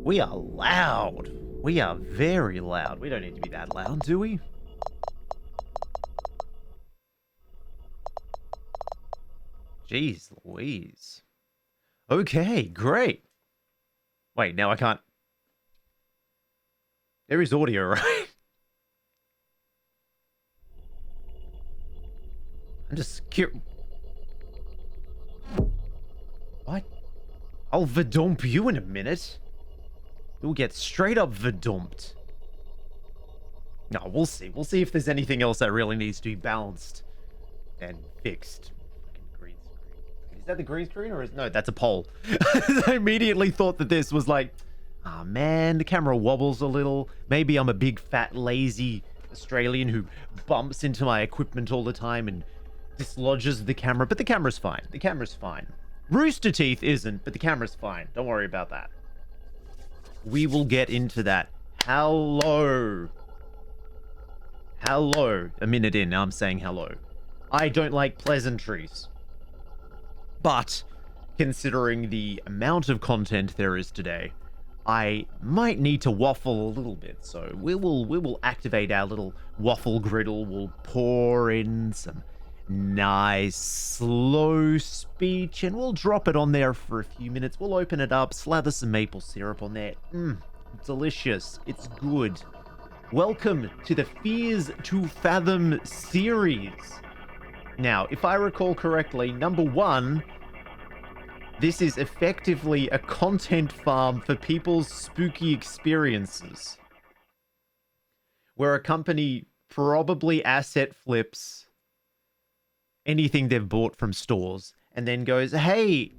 We are loud. We are very loud. We don't need to be that loud, do we? Jeez Louise. Okay, great. Wait, now I can't... There is audio, right? I'm just curious. What? I'll verdump you in a minute. You'll get straight up verdumped. No, we'll see. We'll see if there's anything else that really needs to be balanced and fixed. Fucking green screen. Is that the green screen or is... No, that's a pole. I immediately thought that this was like... Ah, man, the camera wobbles a little. Maybe I'm a big, fat, lazy Australian who bumps into my equipment all the time and dislodges the camera. But the camera's fine. The camera's fine. Rooster Teeth isn't, but the camera's fine. Don't worry about that. We will get into that. Hello. Hello. A minute in, now I'm saying hello. I don't like pleasantries. But, considering the amount of content there is today, I might need to waffle a little bit. So we will activate our little waffle griddle. We'll pour in some nice slow speech and we'll drop it on there for a few minutes. We'll open it up, slather some maple syrup on there. Delicious. It's good. Welcome to the Fears to Fathom series. Now, if I recall correctly, number 1, this is effectively a content farm for people's spooky experiences, where a company probably asset flips anything they've bought from stores and then goes, hey,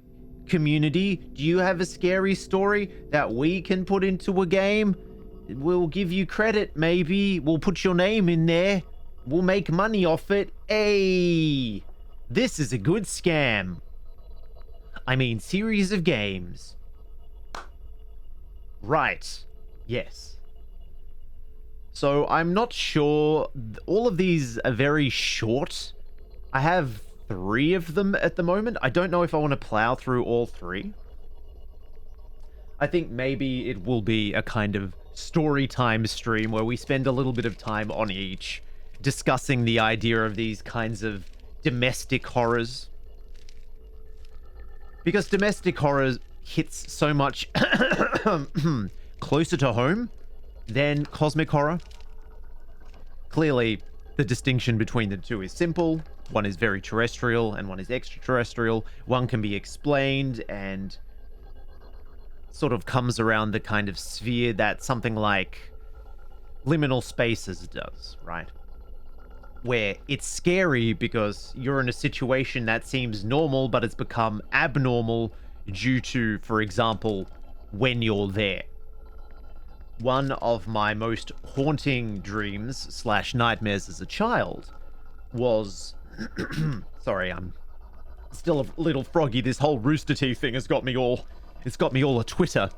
community, do you have a scary story that we can put into a game? We'll give you credit, maybe. We'll put your name in there. We'll make money off it. Hey, this is a good scam. I mean, series of games. Right. Yes. So I'm not sure. All of these are very short. I have 3 of them at the moment. I don't know if I want to plow through all 3. I think maybe it will be a kind of story time stream where we spend a little bit of time on each, discussing the idea of these kinds of domestic horrors. Because domestic horror hits so much closer to home than cosmic horror. Clearly, the distinction between the two is simple. One is very terrestrial and one is extraterrestrial. One can be explained and sort of comes around the kind of sphere that something like Liminal Spaces does, right? Where it's scary because you're in a situation that seems normal, but it's become abnormal due to, for example, when you're there. One of my most haunting dreams / nightmares as a child was... Sorry, I'm still a little froggy. This whole Rooster Teeth thing has got me all... It's got me all a Twitter.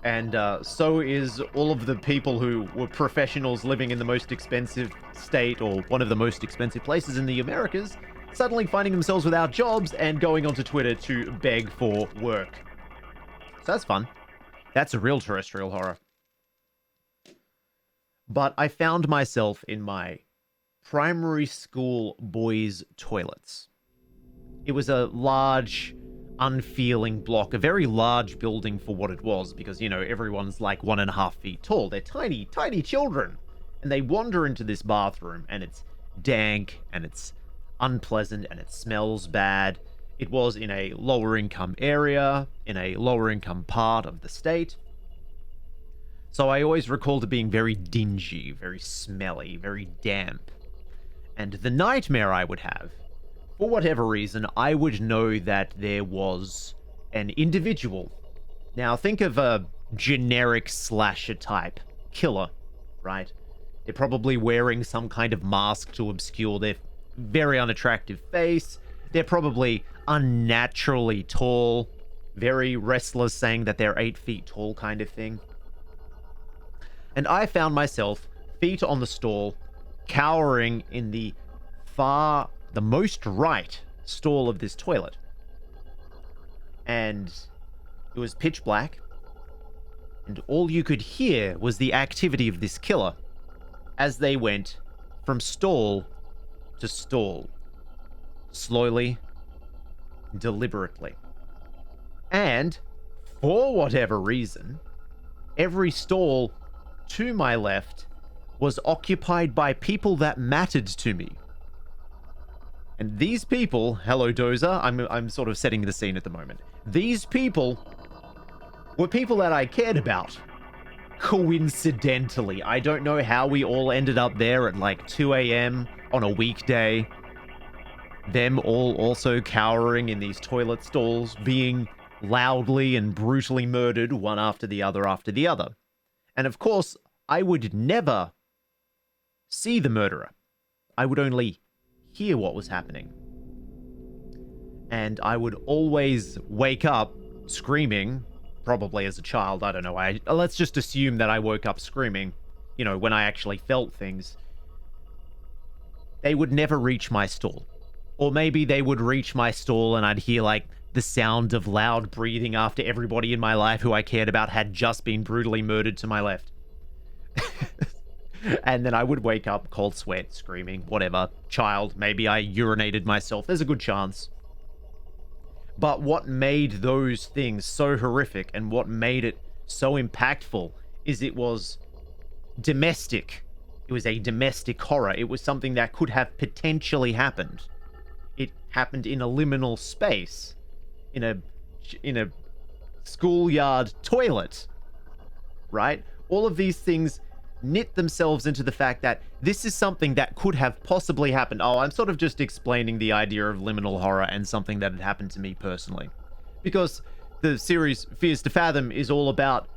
And so is all of the people who were professionals living in the most expensive state or one of the most expensive places in the Americas, suddenly finding themselves without jobs and going onto Twitter to beg for work. So that's fun. That's a real terrestrial horror. But I found myself in my primary school boys' toilets. It was a large, unfeeling block, a very large building for what it was, because, you know, everyone's like 1.5 feet tall. They're tiny, tiny children. And they wander into this bathroom, and it's dank, and it's unpleasant, and it smells bad. It was in a lower income area, in a lower income part of the state. So I always recalled it being very dingy, very smelly, very damp. And the nightmare I would have, for whatever reason, I would know that there was an individual. Now, think of a generic slasher type killer, right? They're probably wearing some kind of mask to obscure their very unattractive face. They're probably unnaturally tall, very restless, saying that they're 8 feet tall kind of thing. And I found myself, feet on the stall, cowering in the most right stall of this toilet. And it was pitch black. And all you could hear was the activity of this killer as they went from stall to stall, slowly, deliberately. And for whatever reason, every stall to my left was occupied by people that mattered to me. And these people, hello Dozer, I'm sort of setting the scene at the moment. These people were people that I cared about. Coincidentally, I don't know how we all ended up there at like 2 a.m. on a weekday. Them all also cowering in these toilet stalls, being loudly and brutally murdered one after the other after the other. And of course, I would never see the murderer. I would only hear what was happening. And I would always wake up screaming, probably as a child, I don't know. Let's just assume that I woke up screaming, you know, when I actually felt things. They would never reach my stall. Or maybe they would reach my stall and I'd hear like the sound of loud breathing after everybody in my life who I cared about had just been brutally murdered to my left. And then I would wake up, cold sweat, screaming, whatever. Child, maybe I urinated myself. There's a good chance. But what made those things so horrific and what made it so impactful is it was domestic. It was a domestic horror. It was something that could have potentially happened. It happened in a liminal space, in a schoolyard toilet, right? All of these things knit themselves into the fact that this is something that could have possibly happened. Oh, I'm sort of just explaining the idea of liminal horror and something that had happened to me personally. Because the series Fears to Fathom is all about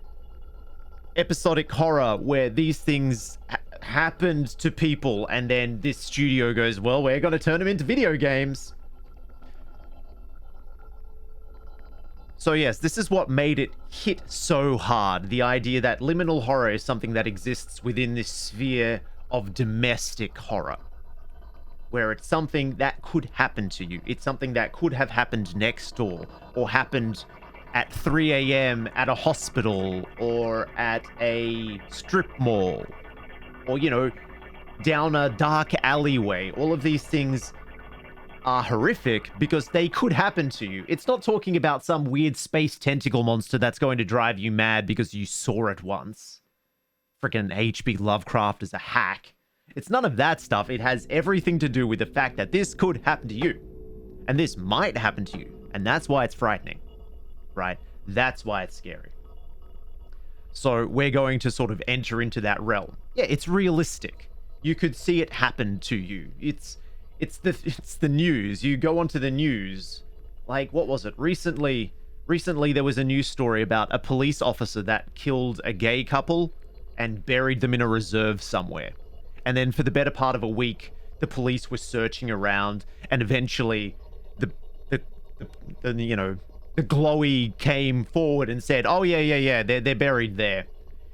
episodic horror where these things happened to people and then this studio goes, well, we're going to turn them into video games. So yes, this is what made it hit so hard. The idea that liminal horror is something that exists within this sphere of domestic horror. Where it's something that could happen to you. It's something that could have happened next door. Or happened at 3 a.m. at a hospital. Or at a strip mall. Or, you know, down a dark alleyway. All of these things are horrific because they could happen to you. It's not talking about some weird space tentacle monster that's going to drive you mad because you saw it once. Freaking H.P. Lovecraft is a hack. It's none of that stuff. It has everything to do with the fact that this could happen to you. And this might happen to you. And that's why it's frightening. Right? That's why it's scary. So we're going to sort of enter into that realm. Yeah, it's realistic. You could see it happen to you. It's the news. You go onto the news. Like, what was it? Recently there was a news story about a police officer that killed a gay couple and buried them in a reserve somewhere. And then for the better part of a week, the police were searching around, and eventually the you know, the glowy came forward and said, oh yeah, they're buried there.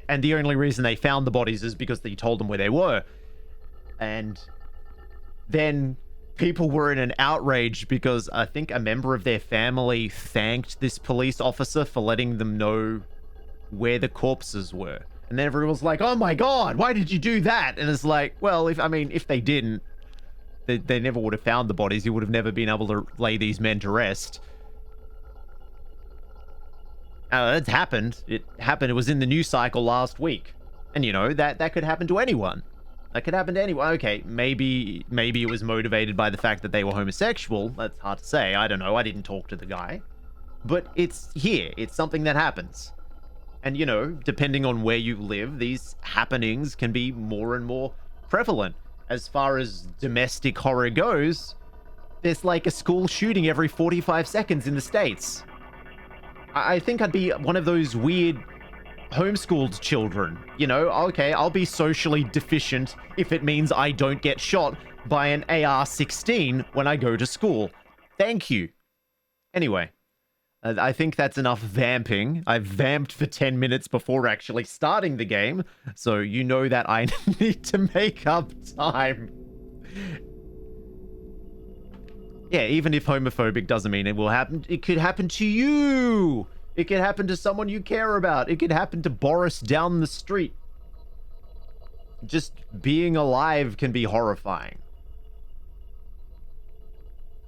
And the only reason they found the bodies is because they told them where they were. And then people were in an outrage because I think a member of their family thanked this police officer for letting them know where the corpses were. And then everyone was like, oh my God, why did you do that? And it's like, well, if they didn't, they never would have found the bodies. You would have never been able to lay these men to rest. It's happened. It happened. It was in the news cycle last week. And you know, that could happen to anyone. That could happen to anyone. Okay, maybe it was motivated by the fact that they were homosexual. That's hard to say. I don't know. I didn't talk to the guy. But it's here. It's something that happens. And, you know, depending on where you live, these happenings can be more and more prevalent. As far as domestic horror goes, there's like a school shooting every 45 seconds in the States. I think I'd be one of those weird homeschooled children. You know, okay, I'll be socially deficient if it means I don't get shot by an AR-16 when I go to school. Thank you. Anyway, I think that's enough vamping. I've vamped for 10 minutes before actually starting the game, so you know that I need to make up time. Yeah, even if homophobic doesn't mean it will happen, it could happen to you. It could happen to someone you care about. It could happen to Boris down the street. Just being alive can be horrifying.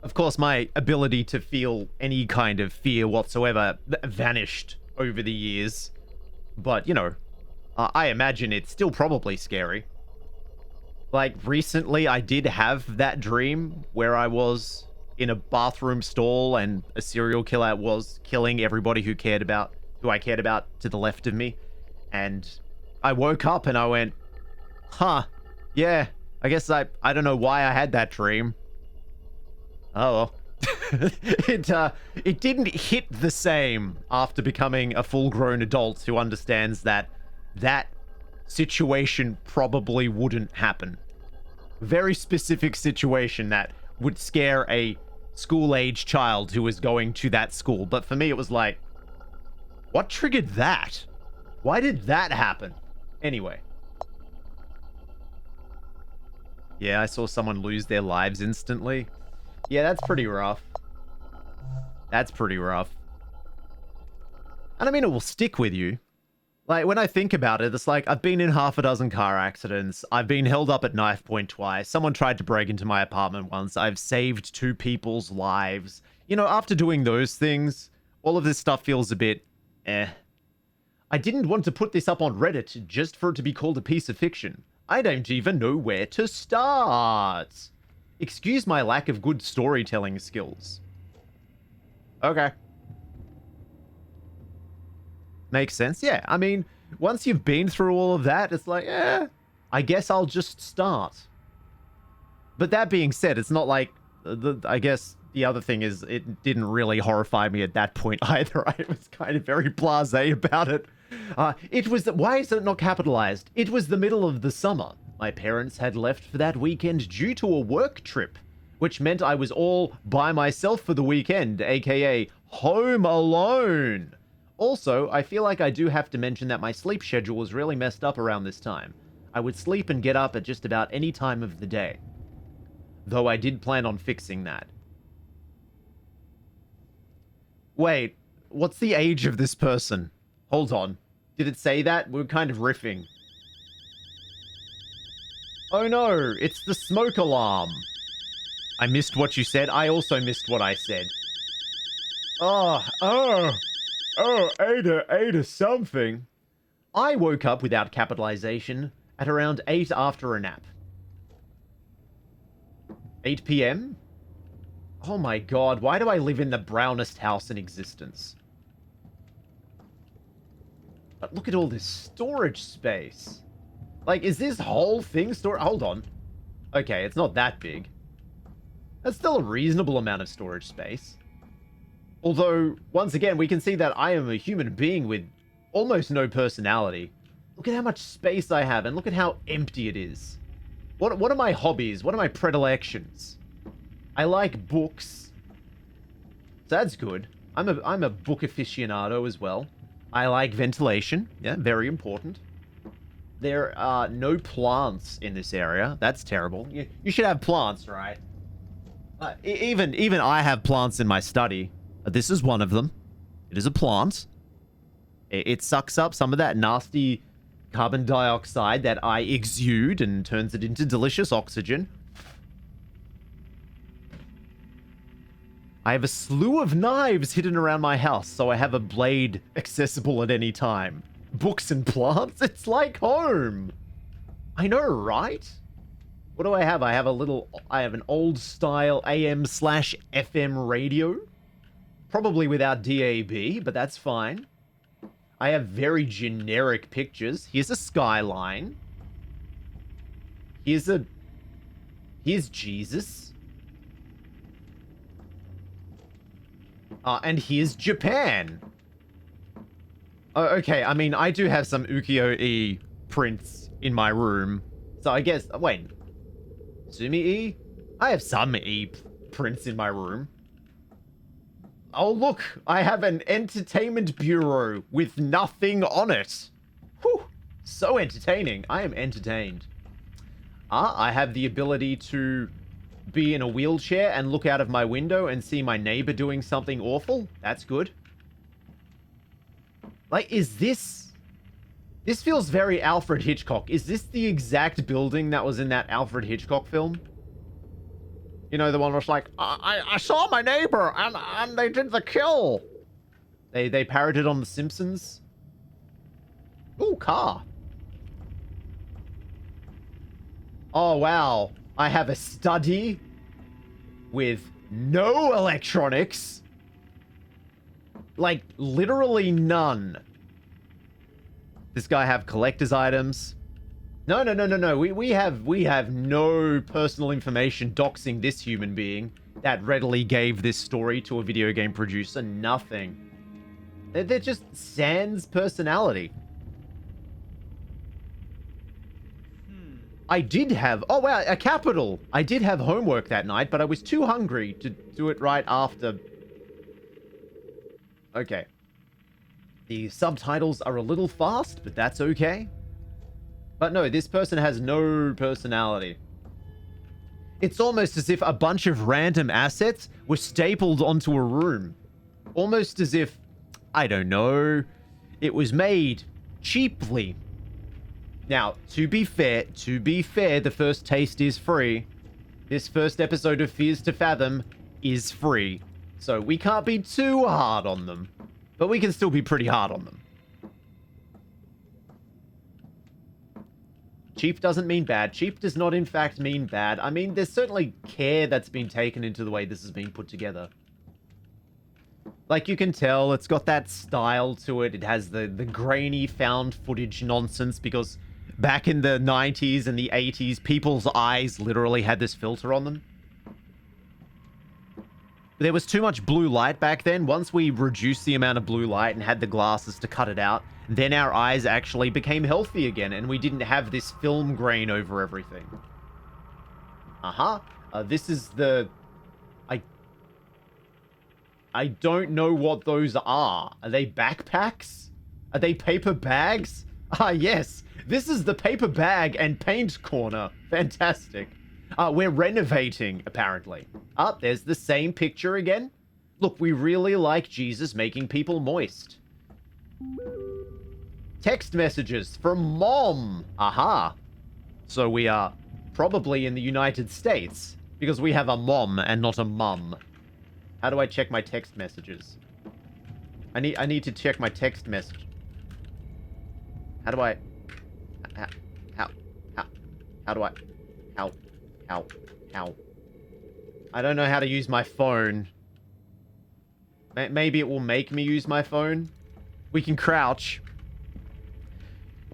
Of course, my ability to feel any kind of fear whatsoever vanished over the years. But, you know, I imagine it's still probably scary. Like, recently I did have that dream where I was in a bathroom stall and a serial killer was killing everybody who I cared about to the left of me. And I woke up and I went, huh, yeah, I guess I don't know why I had that dream. Oh well. It didn't hit the same after becoming a full-grown adult who understands that that situation probably wouldn't happen. Very specific situation that would scare a school-age child who was going to that school. But for me, it was like, what triggered that? Why did that happen? Anyway. Yeah, I saw someone lose their lives instantly. Yeah, that's pretty rough. That's pretty rough. And I mean, it will stick with you. Like, when I think about it, it's like, I've been in half a dozen car accidents. I've been held up at knife point twice. Someone tried to break into my apartment once. I've saved 2 people's lives. You know, after doing those things, all of this stuff feels a bit, eh. I didn't want to put this up on Reddit just for it to be called a piece of fiction. I don't even know where to start. Excuse my lack of good storytelling skills. Okay. Makes sense. Yeah, I mean, once you've been through all of that, it's like, I guess I'll just start. But that being said, it's not like, I guess the other thing is it didn't really horrify me at that point either. I was kind of very blasé about it. Why is it not capitalized? It was the middle of the summer. My parents had left for that weekend due to a work trip, which meant I was all by myself for the weekend, aka home alone. Also, I feel like I do have to mention that my sleep schedule was really messed up around this time. I would sleep and get up at just about any time of the day. Though I did plan on fixing that. Wait, what's the age of this person? Hold on. Did it say that? We're kind of riffing. Oh no, it's the smoke alarm. I missed what you said. I also missed what I said. Oh, Ada something. I woke up without capitalization at around 8 after a nap. 8 p.m.? Oh my god, why do I live in the brownest house in existence? But look at all this storage space. Like, is this whole thing storage? Hold on. Okay, it's not that big. That's still a reasonable amount of storage space. Although, once again, we can see that I am a human being with almost no personality. Look at how much space I have, and look at how empty it is. What are my hobbies? What are my predilections? I like books. So that's good. I'm a book aficionado as well. I like ventilation. Yeah, very important. There are no plants in this area. That's terrible. You should have plants, right? Even I have plants in my study. This is one of them. It is a plant. It sucks up some of that nasty carbon dioxide that I exude and turns it into delicious oxygen. I have a slew of knives hidden around my house, so I have a blade accessible at any time. Books and plants? It's like home! I know, right? What do I have? I have an old-style AM/FM radio. Probably without DAB, but that's fine. I have very generic pictures. Here's a skyline. Here's Jesus. And here's Japan. Oh, okay, I mean, I do have some ukiyo-e prints in my room. So I guess, wait. Sumi-e? I have some E prints in my room. Oh, look, I have an entertainment bureau with nothing on it. Whew, so entertaining. I am entertained. I have the ability to be in a wheelchair and look out of my window and see my neighbor doing something awful. That's good. Like, is this... This feels very Alfred Hitchcock. Is this the exact building that was in that Alfred Hitchcock film? You know, the one where it's like, I saw my neighbor, and they did the kill. They parodied on The Simpsons. Ooh, car. Oh, wow. I have a study with no electronics. Like, literally none. This guy have collector's items. No. We have no personal information doxing this human being that readily gave this story to a video game producer. Nothing. They're just sans personality. I did have... Oh, wow, a capital. I did have homework that night, but I was too hungry to do it right after. Okay. The subtitles are a little fast, but that's okay. But no, this person has no personality. It's almost as if a bunch of random assets were stapled onto a room. Almost as if, I don't know, it was made cheaply. Now, to be fair, the first taste is free. This first episode of Fears to Fathom is free. So we can't be too hard on them. But we can still be pretty hard on them. Cheap doesn't mean bad. Cheap does not in fact mean bad. I mean, there's certainly care that's been taken into the way this has been put together. Like, you can tell it's got that style to it. It has the grainy found footage nonsense because back in the 90s and the 80s, people's eyes literally had this filter on them. There was too much blue light back then. Once we reduced the amount of blue light and had the glasses to cut it out, then our eyes actually became healthy again, and we didn't have this film grain over everything. This is the... I don't know what those are. Are they backpacks? Are they paper bags? Ah, yes. This is the paper bag and paint corner. Fantastic. We're renovating, apparently. There's the same picture again. Look, we really like Jesus making people moist. Text messages from Mom. Aha. So we are probably in the United States, because we have a mom and not a mum. How do I check my text messages? I need to check my text message. How do I... How do I... How? I don't know how to use my phone. Maybe it will make me use my phone. We can crouch.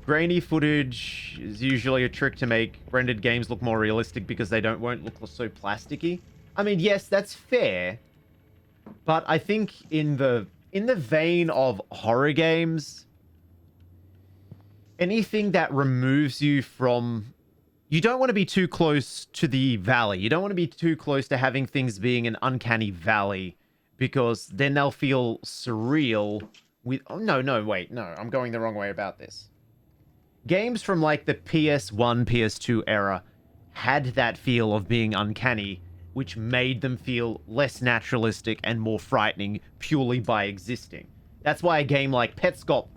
Grainy footage is usually a trick to make rendered games look more realistic because they won't look so plasticky. I mean, yes, that's fair. But I think in the vein of horror games, anything that removes you from... You don't want to be too close to the valley. You don't want to be too close to having things being an uncanny valley, because then they'll feel surreal with... Oh, no, wait. No, I'm going the wrong way about this. Games from, like, the PS1, PS2 era had that feel of being uncanny, which made them feel less naturalistic and more frightening purely by existing. That's why a game like Petscop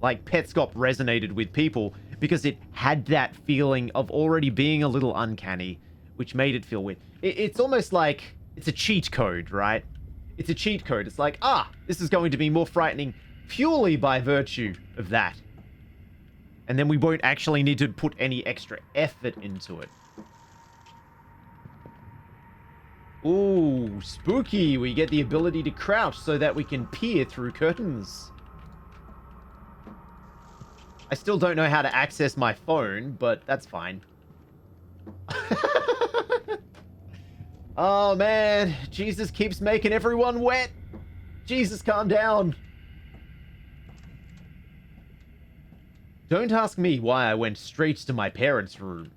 resonated with people, because it had that feeling of already being a little uncanny, which made it feel weird. It's almost like it's a cheat code, right? It's a cheat code. It's like, this is going to be more frightening purely by virtue of that. And then we won't actually need to put any extra effort into it. Ooh, spooky. We get the ability to crouch so that we can peer through curtains. I still don't know how to access my phone, but that's fine. Oh, man. Jesus keeps making everyone wet. Jesus, calm down. Don't ask me why I went straight to my parents' room.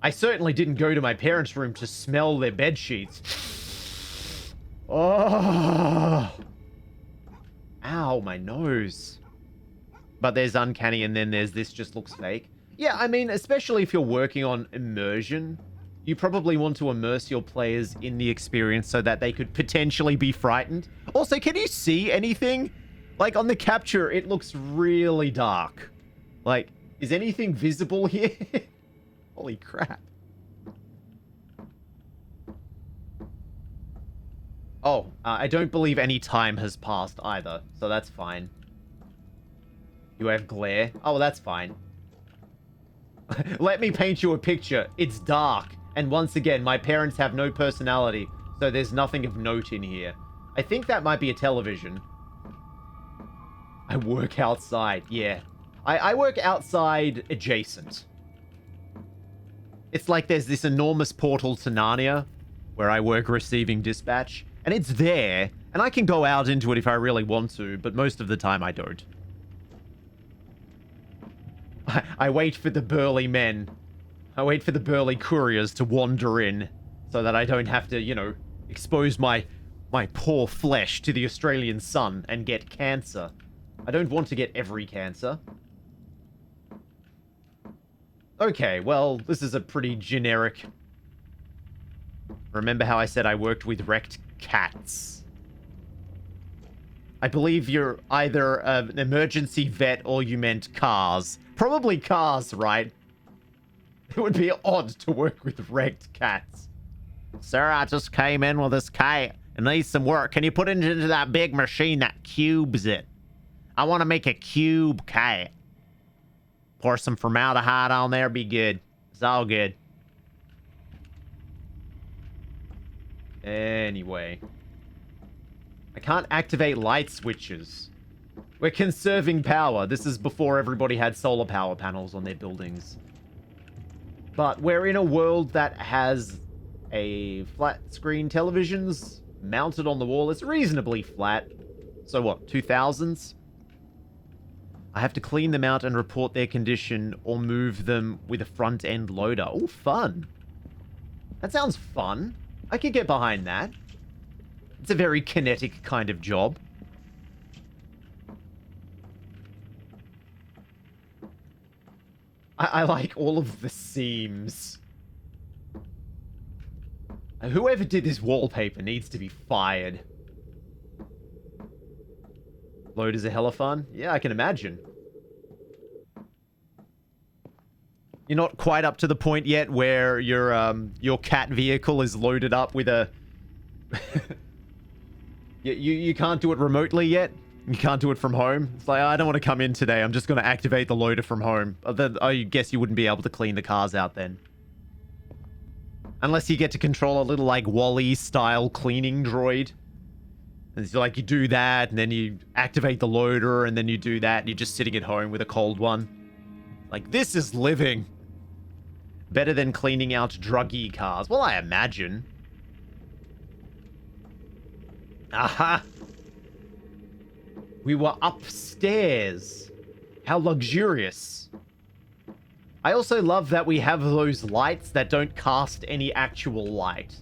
I certainly didn't go to my parents' room to smell their bed sheets. Oh. Ow, my nose. But there's uncanny, and then there's this just looks fake. Yeah, I mean, especially if you're working on immersion, you probably want to immerse your players in the experience so that they could potentially be frightened. Also, can you see anything? Like, on the capture, it looks really dark. Like, is anything visible here? Holy crap. Oh, I don't believe any time has passed either, so that's fine. You have glare? Oh, that's fine. Let me paint you a picture. It's dark, and once again, my parents have no personality, so there's nothing of note in here. I think that might be a television. I work outside, yeah. I work outside adjacent. It's like there's this enormous portal to Narnia, where I work receiving dispatch, and it's there, and I can go out into it if I really want to, but most of the time I don't. I wait for the burly men. I wait for the burly couriers to wander in, so that I don't have to, you know, expose my poor flesh to the Australian sun and get cancer. I don't want to get every cancer. Okay, well, this is a pretty generic... Remember how I said I worked with wrecked cats? I believe you're either an emergency vet or you meant cars. Probably cars, right? It would be odd to work with wrecked cats. Sir, I just came in with this cat. It needs some work. Can you put it into that big machine that cubes it? I want to make a cube cat. Pour some formaldehyde on there, be good. It's all good. Anyway. I can't activate light switches. We're conserving power. This is before everybody had solar power panels on their buildings. But we're in a world that has a flat screen televisions mounted on the wall. It's reasonably flat. So what, 2000s? I have to clean them out and report their condition or move them with a front-end loader. Oh, fun. That sounds fun. I could get behind that. It's a very kinetic kind of job. I like all of the seams. Whoever did this wallpaper needs to be fired. Loaders are hella fun? Yeah, I can imagine. You're not quite up to the point yet where your cat vehicle is loaded up with a... you can't do it remotely yet? You can't do it from home? It's like, I don't want to come in today. I'm just going to activate the loader from home. I guess you wouldn't be able to clean the cars out then. Unless you get to control a little, like, Wall-E-style cleaning droid. And it's like, you do that, and then you activate the loader, and then you do that, and you're just sitting at home with a cold one. Like, this is living. Better than cleaning out druggy cars. Well, I imagine. Aha! We were upstairs. How luxurious. I also love that we have those lights that don't cast any actual light.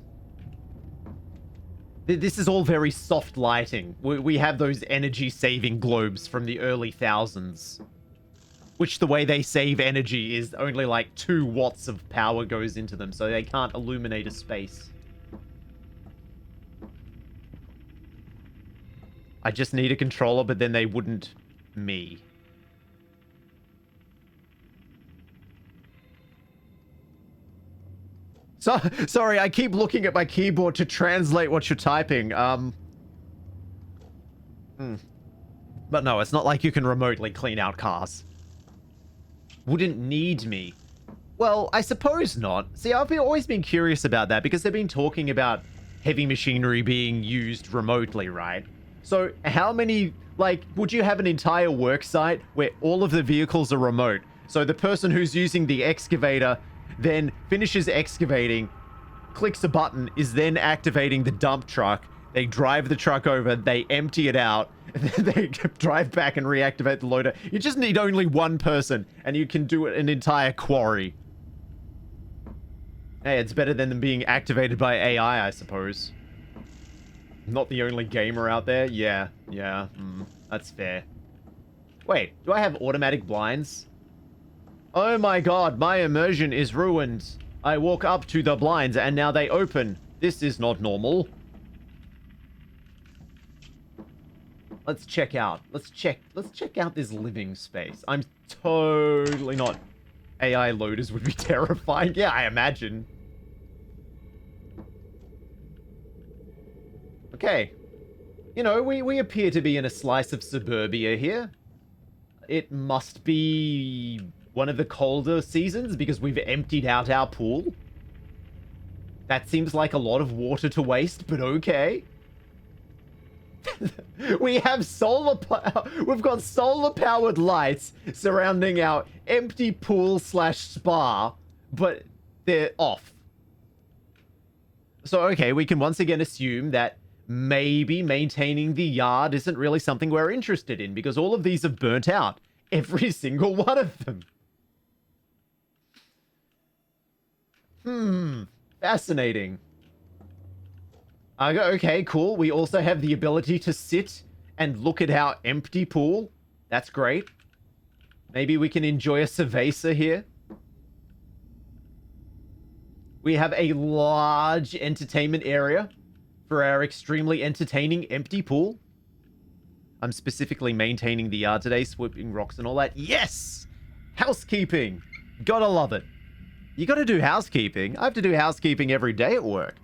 This is all very soft lighting. We have those energy-saving globes from the early thousands. Which, the way they save energy is only like 2 watts of power goes into them, so they can't illuminate a space. I just need a controller, but then they wouldn't me. So, sorry, I keep looking at my keyboard to translate what you're typing. But no, it's not like you can remotely clean out cars. Wouldn't need me. Well, I suppose not. See, I've always been curious about that because they've been talking about heavy machinery being used remotely, right? So how many, like, would you have an entire work site where all of the vehicles are remote? So the person who's using the excavator then finishes excavating, clicks a button, is then activating the dump truck. They drive the truck over, they empty it out, and then they drive back and reactivate the loader. You just need only one person, and you can do an entire quarry. Hey, it's better than them being activated by AI, I suppose. Not the only gamer out there? Yeah, that's fair. Wait, do I have automatic blinds? Oh my god, my immersion is ruined. I walk up to the blinds and now they open. This is not normal. Let's check out. Let's check out this living space. I'm totally not... AI loaders would be terrifying. Yeah, I imagine. Okay. You know, we appear to be in a slice of suburbia here. It must be one of the colder seasons because we've emptied out our pool. That seems like a lot of water to waste, but okay. We have we've got solar powered lights surrounding our empty pool slash spa, but they're off. So, okay, we can once again assume that maybe maintaining the yard isn't really something we're interested in because all of these have burnt out. Every single one of them. Fascinating. Okay, cool. We also have the ability to sit and look at our empty pool. That's great. Maybe we can enjoy a cerveza here. We have a large entertainment area for our extremely entertaining empty pool. I'm specifically maintaining the yard today, swooping rocks and all that. Yes! Housekeeping. Gotta love it. You gotta do housekeeping. I have to do housekeeping every day at work.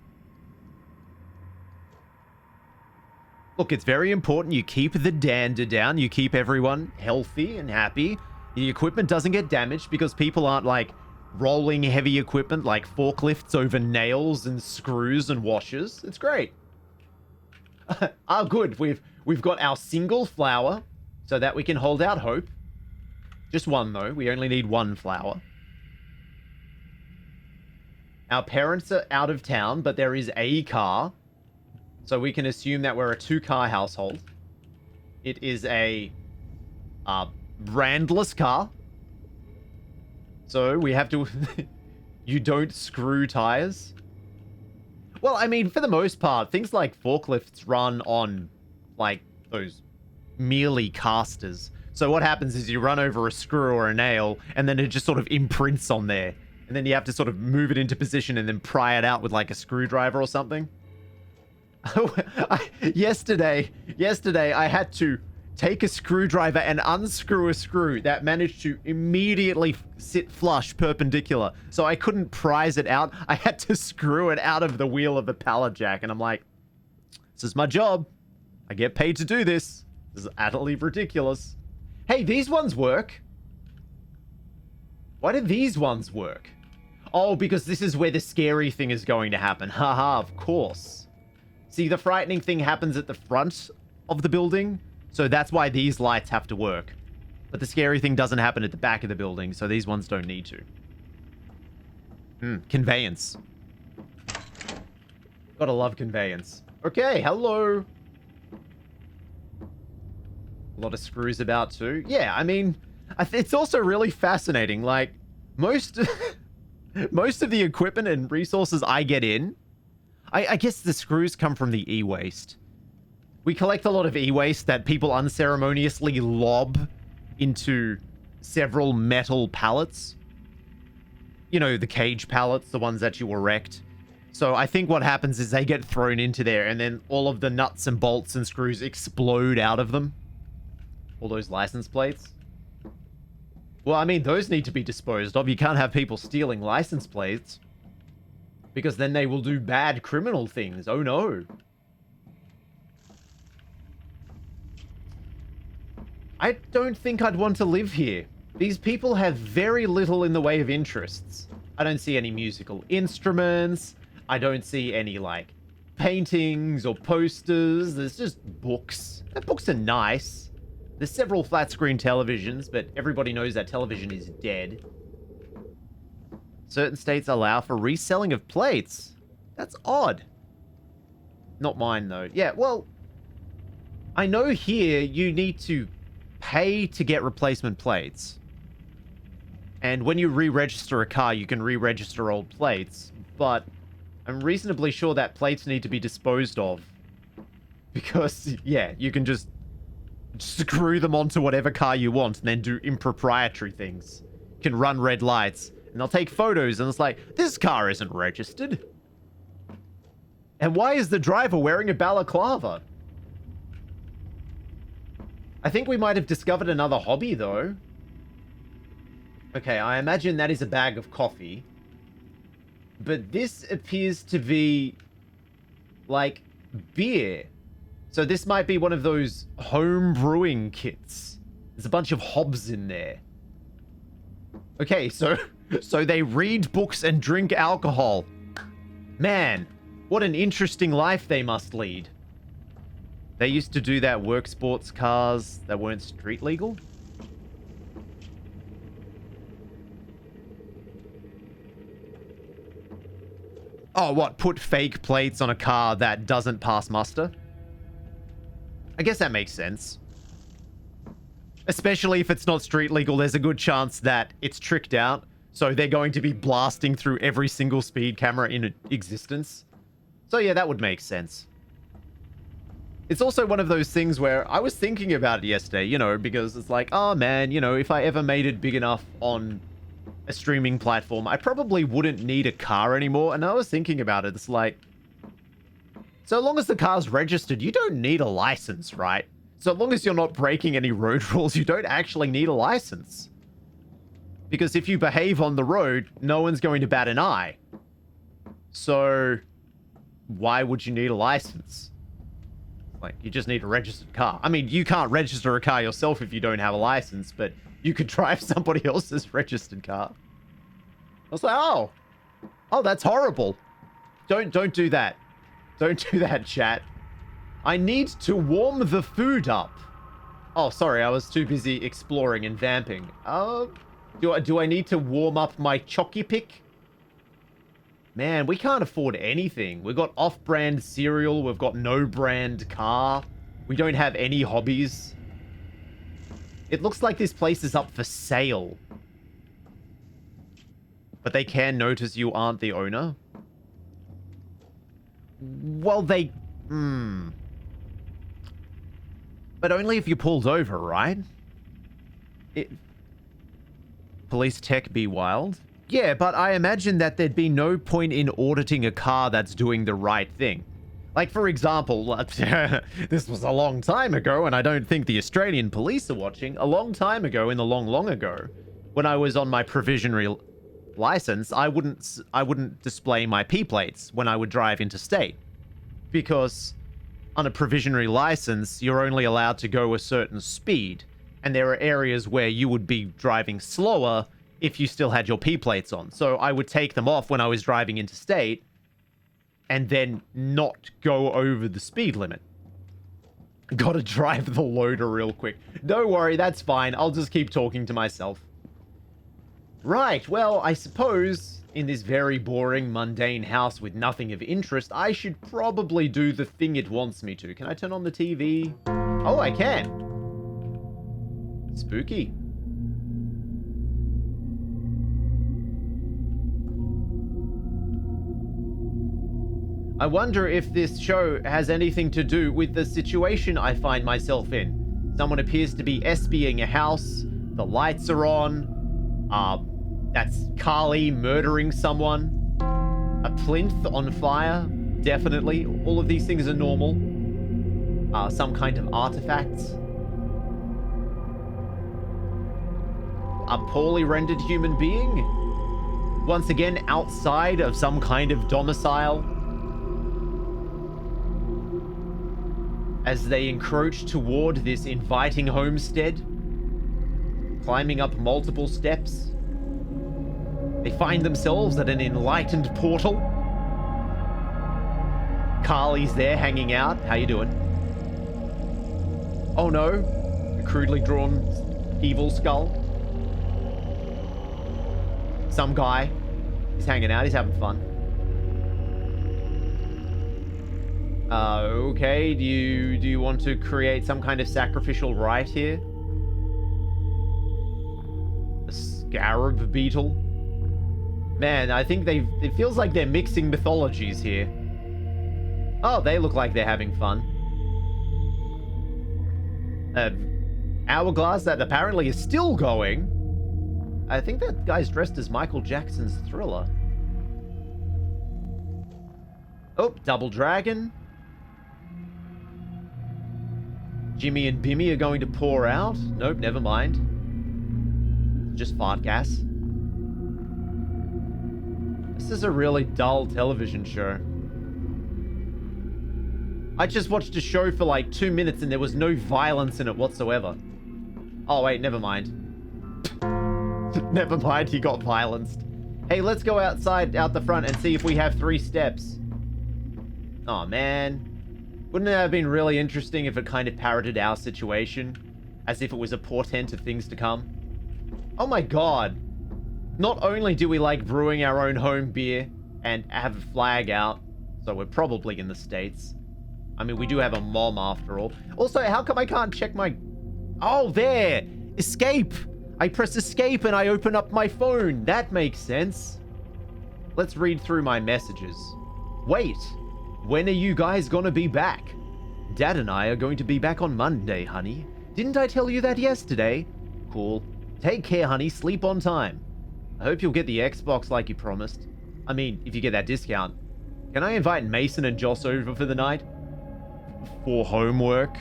Look, it's very important you keep the dander down. You keep everyone healthy and happy. The equipment doesn't get damaged because people aren't, like, rolling heavy equipment like forklifts over nails and screws and washers. It's great. Good. We've got our single flower so that we can hold out hope. Just one, though. We only need one flower. Our parents are out of town, but there is a car. So we can assume that we're a 2-car household. It is a brandless car. So we have to... You don't screw tires? Well, I mean, for the most part, things like forklifts run on, like, those merely casters. So what happens is you run over a screw or a nail, and then it just sort of imprints on there. And then you have to sort of move it into position and then pry it out with, like, a screwdriver or something. Yesterday, I had to take a screwdriver and unscrew a screw that managed to immediately sit flush perpendicular. So I couldn't prise it out. I had to screw it out of the wheel of the pallet jack. And I'm like, this is my job. I get paid to do this. This is utterly ridiculous. Hey, these ones work. Why do these ones work? Oh, because this is where the scary thing is going to happen. Haha, of course. See, the frightening thing happens at the front of the building, so that's why these lights have to work. But the scary thing doesn't happen at the back of the building, so these ones don't need to. Conveyance. Gotta love conveyance. Okay, hello. A lot of screws about too. Yeah, I mean, it's also really fascinating. Like, most of the equipment and resources I get in, I guess the screws come from the e-waste. We collect a lot of e-waste that people unceremoniously lob into several metal pallets. You know, the cage pallets, the ones that you erect. So I think what happens is they get thrown into there and then all of the nuts and bolts and screws explode out of them. All those license plates. Well, I mean, those need to be disposed of. You can't have people stealing license plates. Because then they will do bad criminal things. Oh no. I don't think I'd want to live here. These people have very little in the way of interests. I don't see any musical instruments. I don't see any, like, paintings or posters. There's just books. The books are nice. There's several flat-screen televisions, but everybody knows that television is dead. Certain states allow for reselling of plates. That's odd. Not mine, though. Yeah, well, I know here you need to pay to get replacement plates. And when you re-register a car, you can re-register old plates. But I'm reasonably sure that plates need to be disposed of. Because, yeah, you can just screw them onto whatever car you want and then do improprietary things. You can run red lights. And they'll take photos, and it's like, this car isn't registered. And why is the driver wearing a balaclava? I think we might have discovered another hobby, though. Okay, I imagine that is a bag of coffee. But this appears to be, like, beer. So this might be one of those home brewing kits. There's a bunch of hobs in there. Okay, so they read books and drink alcohol. Man, what an interesting life they must lead. They used to do that, work sports cars that weren't street legal? Oh, what? Put fake plates on a car that doesn't pass muster? I guess that makes sense. Especially if it's not street legal, there's a good chance that it's tricked out. So they're going to be blasting through every single speed camera in existence. So yeah, that would make sense. It's also one of those things where I was thinking about it yesterday, you know, because it's like, oh man, you know, if I ever made it big enough on a streaming platform, I probably wouldn't need a car anymore. And I was thinking about it. It's like, so long as the car's registered, you don't need a license, right? So long as you're not breaking any road rules, you don't actually need a license. Because if you behave on the road, no one's going to bat an eye. So why would you need a license? Like, you just need a registered car. I mean, you can't register a car yourself if you don't have a license, but you could drive somebody else's registered car. I was like, oh, that's horrible. Don't do that. Don't do that, chat. I need to warm the food up. Oh, sorry, I was too busy exploring and vamping. Do I need to warm up my Chocky Pick? Man, we can't afford anything. We've got off-brand cereal. We've got no-brand car. We don't have any hobbies. It looks like this place is up for sale. But they can notice you aren't the owner. Well, they... But only if you pulled over, right? Police tech be wild? Yeah, but I imagine that there'd be no point in auditing a car that's doing the right thing. Like, for example, this was a long time ago, and I don't think the Australian police are watching. A long time ago, in the long ago, when I was on my provisionary license, I wouldn't display my P plates when I would drive interstate. Because on a provisionary license, you're only allowed to go a certain speed. And there are areas where you would be driving slower if you still had your P plates on. So I would take them off when I was driving interstate and then not go over the speed limit. Gotta drive the loader real quick. Don't worry, that's fine. I'll just keep talking to myself. Right, well, I suppose in this very boring, mundane house with nothing of interest, I should probably do the thing it wants me to. Can I turn on the TV? Oh, I can. Spooky. I wonder if this show has anything to do with the situation I find myself in. Someone appears to be SBing a house. The lights are on. That's Carly murdering someone. A plinth on fire. Definitely. All of these things are normal. Some kind of artifacts. A poorly rendered human being. Once again, outside of some kind of domicile. As they encroach toward this inviting homestead, climbing up multiple steps, they find themselves at an enlightened portal. Carly's there hanging out. How you doing? Oh no, a crudely drawn evil skull. Some guy, he's hanging out, he's having fun. Okay, do you want to create some kind of sacrificial rite here? A scarab beetle? Man, I think it feels like they're mixing mythologies here. Oh, they look like they're having fun. Hourglass that apparently is still going. I think that guy's dressed as Michael Jackson's Thriller. Oh, double dragon. Jimmy and Bimmy are going to pour out? Nope, never mind. Just fart gas. This is a really dull television show. I just watched a show for like 2 minutes and there was no violence in it whatsoever. Oh, wait, never mind. Never mind, he got violenced. Hey, let's go outside, out the front, and see if we have 3 steps. Oh, man. Wouldn't it have been really interesting if it kind of parroted our situation? As if it was a portent of things to come? Oh my god. Not only do we like brewing our own home beer and have a flag out, so we're probably in the States. I mean, we do have a mom after all. Also, how come I can't check my... Oh, there! Escape! I press escape and I open up my phone. That makes sense. Let's read through my messages. Wait, when are you guys gonna be back? Dad and I are going to be back on Monday, honey. Didn't I tell you that yesterday? Cool. Take care, honey. Sleep on time. I hope you'll get the Xbox like you promised. I mean, if you get that discount. Can I invite Mason and Joss over for the night? For homework?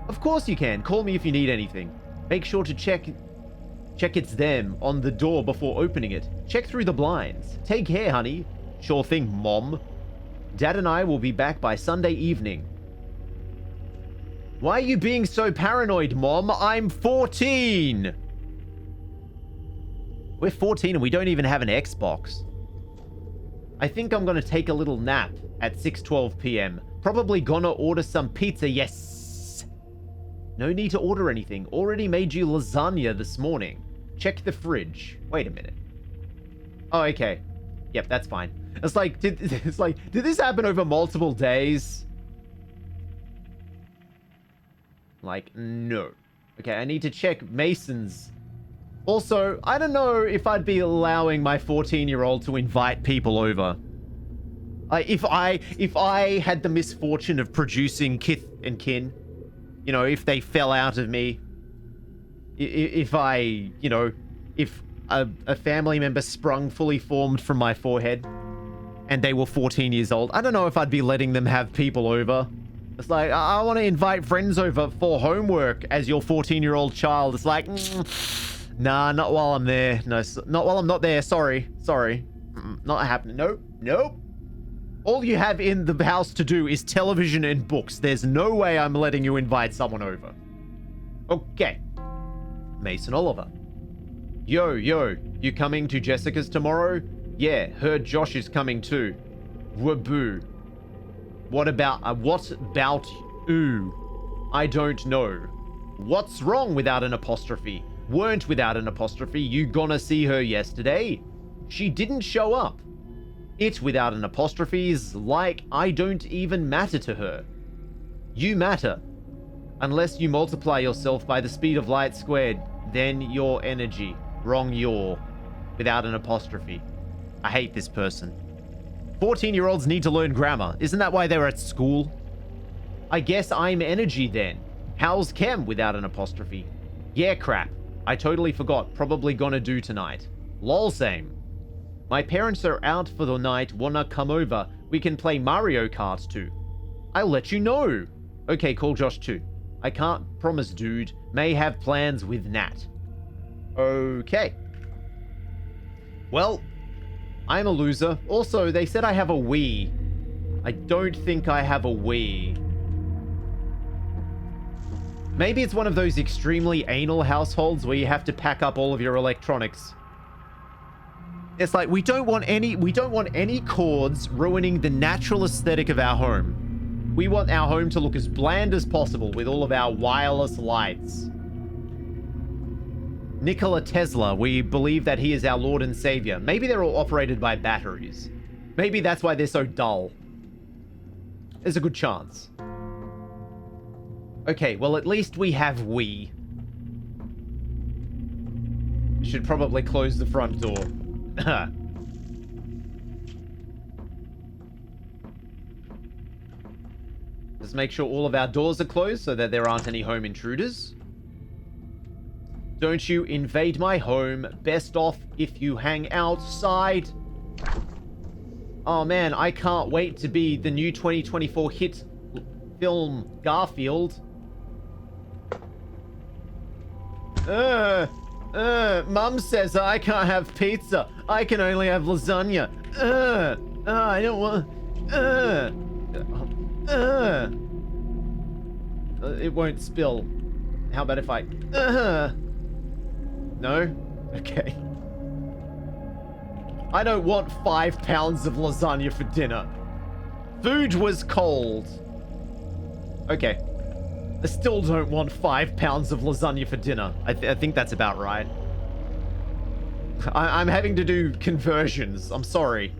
Of course you can. Call me if you need anything. Make sure to check it's them on the door before opening it. Check through the blinds. Take care, honey. Sure thing, Mom. Dad and I will be back by Sunday evening. Why are you being so paranoid, Mom? I'm 14! We're 14 and we don't even have an Xbox. I think I'm gonna take a little nap at 6:12 p.m. Probably gonna order some pizza, yes! No need to order anything. Already made you lasagna this morning. Check the fridge. Wait a minute. Oh, okay. Yep, that's fine. It's like, did this happen over multiple days? Like, no. Okay, I need to check Mason's. Also, I don't know if I'd be allowing my 14-year-old to invite people over. If I had the misfortune of producing kith and kin, you know, if they fell out of me, if a family member sprung fully formed from my forehead and they were 14 years old, I don't know if I'd be letting them have people over. It's like, I want to invite friends over for homework as your 14-year-old child. It's like, nah, not while I'm there. No, not while I'm not there. Sorry. Not happening. Nope. All you have in the house to do is television and books. There's no way I'm letting you invite someone over. Okay. Mason Oliver. Yo, you coming to Jessica's tomorrow? Yeah, heard Josh is coming too. Waboo. What about ooh? I don't know. What's wrong without an apostrophe? Weren't without an apostrophe. You gonna see her yesterday? She didn't show up. It without an apostrophe is like I don't even matter to her. You matter. Unless you multiply yourself by the speed of light squared, then your energy. Wrong your. Without an apostrophe. I hate this person. 14-year-olds need to learn grammar. Isn't that why they're at school? I guess I'm energy then. How's chem without an apostrophe? Yeah, crap. I totally forgot. Probably gonna do tonight. Lol, same. My parents are out for the night. Wanna come over? We can play Mario Kart too. I'll let you know. Okay, call Josh too. I can't promise, dude. May have plans with Nat. Okay. Well, I'm a loser. Also, they said I have a Wii. I don't think I have a Wii. Maybe it's one of those extremely anal households where you have to pack up all of your electronics. It's like, we don't want any cords ruining the natural aesthetic of our home. We want our home to look as bland as possible with all of our wireless lights. Nikola Tesla, we believe that he is our Lord and Savior. Maybe they're all operated by batteries. Maybe that's why they're so dull. There's a good chance. Okay, well, at least we have Wii. Should probably close the front door. Let's make sure all of our doors are closed so that there aren't any home intruders. Don't you invade my home. Best off if you hang outside. Oh man, I can't wait to be the new 2024 hit film Garfield. Mum says I can't have pizza. I can only have lasagna. I don't want. It won't spill. How about if I? No? Okay. I don't want 5 pounds of lasagna for dinner. Food was cold. Okay. I still don't want 5 pounds of lasagna for dinner. I think that's about right. I'm having to do conversions. I'm sorry.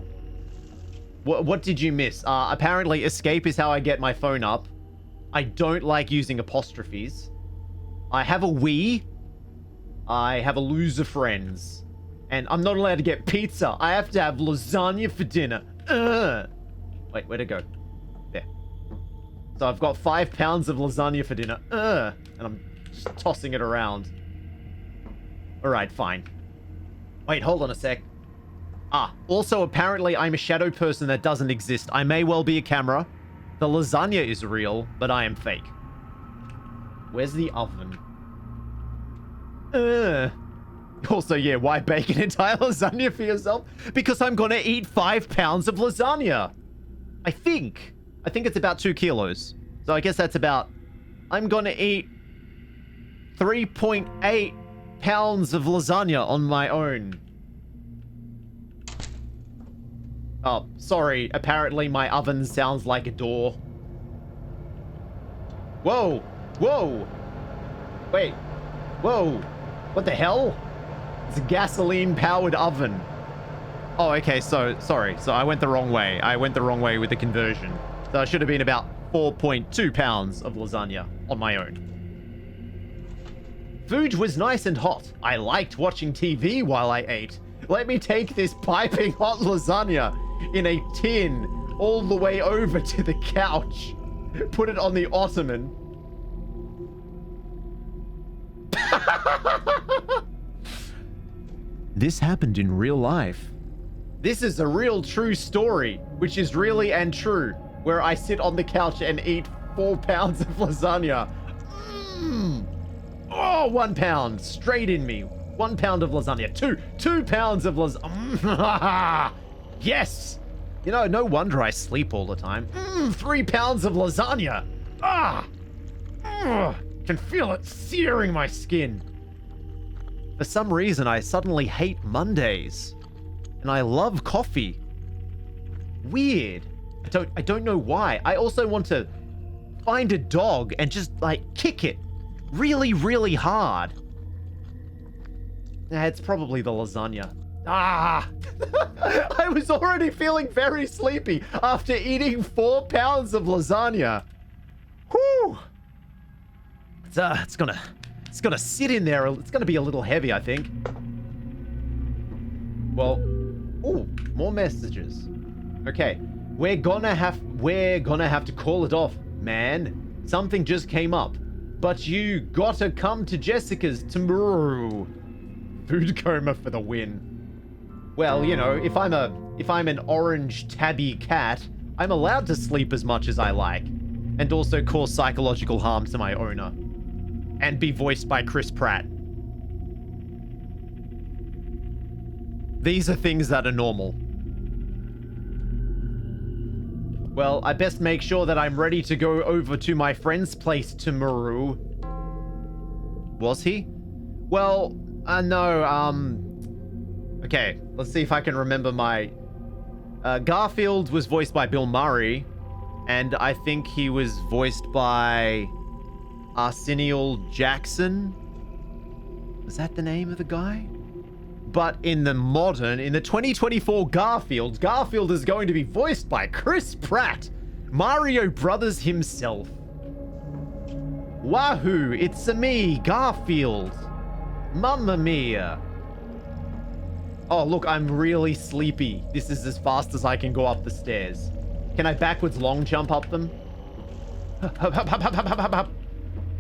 What did you miss? Apparently, escape is how I get my phone up. I don't like using apostrophes. I have a Wii. I have a loser friends. And I'm not allowed to get pizza. I have to have lasagna for dinner. Wait, where'd it go? There. So I've got 5 pounds of lasagna for dinner. And I'm just tossing it around. Alright, fine. Wait, hold on a sec. Also, apparently I'm a shadow person that doesn't exist. I may well be a camera. The lasagna is real, but I am fake. Where's the oven? Also, yeah, why bake an entire lasagna for yourself? Because I'm gonna eat 5 pounds of lasagna. I think it's about 2 kilos. So I guess that's about... I'm gonna eat 3.8 pounds of lasagna on my own. Oh, sorry. Apparently my oven sounds like a door. Whoa! Whoa! Wait. Whoa! What the hell? It's a gasoline-powered oven. Oh, okay, so, sorry. So I went the wrong way. I went the wrong way with the conversion. So I should have been about 4.2 pounds of lasagna on my own. Food was nice and hot. I liked watching TV while I ate. Let me take this piping hot lasagna in a tin all the way over to the couch. Put it on the ottoman. This happened in real life. This is a real true story, which is really and true, where I sit on the couch and eat 4 pounds of lasagna. Oh, 1 pound straight in me. 1 pound of lasagna. 2 pounds of lasagna. Yes. You know, no wonder I sleep all the time. 3 pounds of lasagna. Can feel it searing my skin. For some reason, I suddenly hate Mondays. And I love coffee. Weird. I don't know why. I also want to find a dog and just, like, kick it really, really hard. It's probably the lasagna. I was already feeling very sleepy after eating 4 pounds of lasagna. Whew. It's gonna sit in there. It's gonna be a little heavy, I think. Well, ooh, more messages. Okay, we're gonna have to call it off, man. Something just came up, but you gotta come to Jessica's tomorrow. Food coma for the win. Well, you know, if I'm an orange tabby cat, I'm allowed to sleep as much as I like, and also cause psychological harm to my owner, and be voiced by Chris Pratt. These are things that are normal. Well, I best make sure that I'm ready to go over to my friend's place tomorrow. Was he? Well, no, okay, let's see if I can remember my... Garfield was voiced by Bill Murray, and I think he was voiced by Arsenio Jackson. Was that the name of the guy? But in the 2024 Garfield is going to be voiced by Chris Pratt, Mario Brothers himself. Wahoo, it's me, Garfield. Mamma mia. Oh, look, I'm really sleepy. This is as fast as I can go up the stairs. Can I backwards long jump up them?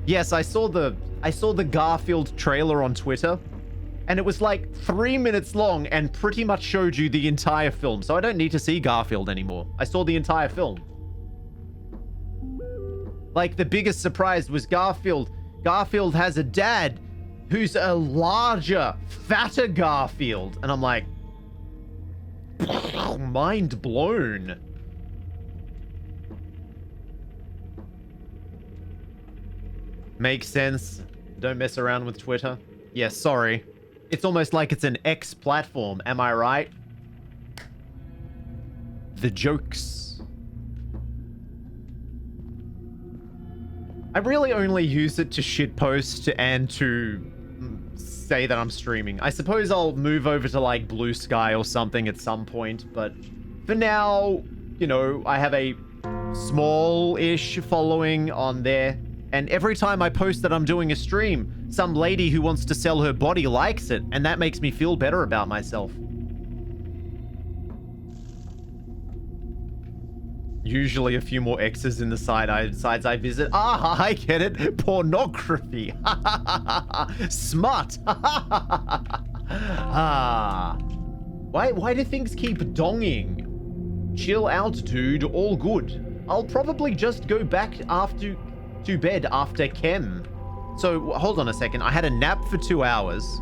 Yes, I saw the Garfield trailer on Twitter, and it was like 3 minutes long and pretty much showed you the entire film. So I don't need to see Garfield anymore. I saw the entire film. Like, the biggest surprise was Garfield has a dad who's a larger, fatter Garfield. And I'm like, mind blown. Makes sense. Don't mess around with Twitter. Yeah, sorry. It's almost like it's an X platform, am I right? The jokes. I really only use it to shitpost and to say that I'm streaming. I suppose I'll move over to like Blue Sky or something at some point, but for now, you know, I have a small-ish following on there. And every time I post that I'm doing a stream, some lady who wants to sell her body likes it, and that makes me feel better about myself. Usually a few more X's in the sites I visit. Ah, I get it. Pornography. Smut. Ah. Why do things keep donging? Chill out, dude. All good. I'll probably just go back to bed after chem. So, hold on a second. I had a nap for 2 hours.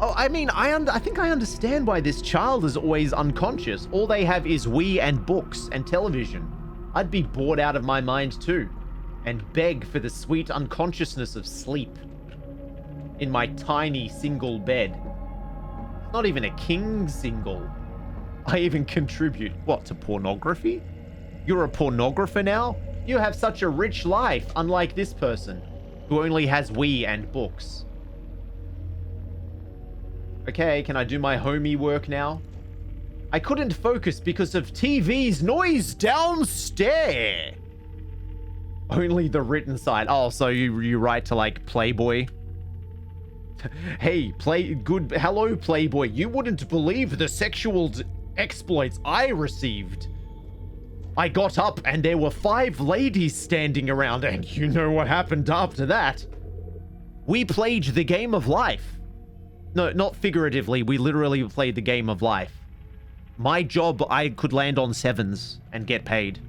Oh, I mean, I think I understand why this child is always unconscious. All they have is Wii and books and television. I'd be bored out of my mind too, and beg for the sweet unconsciousness of sleep in my tiny single bed. It's not even a king single. I even contribute, what, to pornography? You're a pornographer now? You have such a rich life, unlike this person, who only has Wii and books. Okay, can I do my homie work now? I couldn't focus because of TV's noise downstairs. Only the written side. Oh, so you write to like Playboy? Hey, hello Playboy. You wouldn't believe the sexual exploits I received. I got up and there were 5 ladies standing around, and you know what happened after that. We played the game of life. No, not figuratively. We literally played the game of life. My job, I could land on 7s and get paid.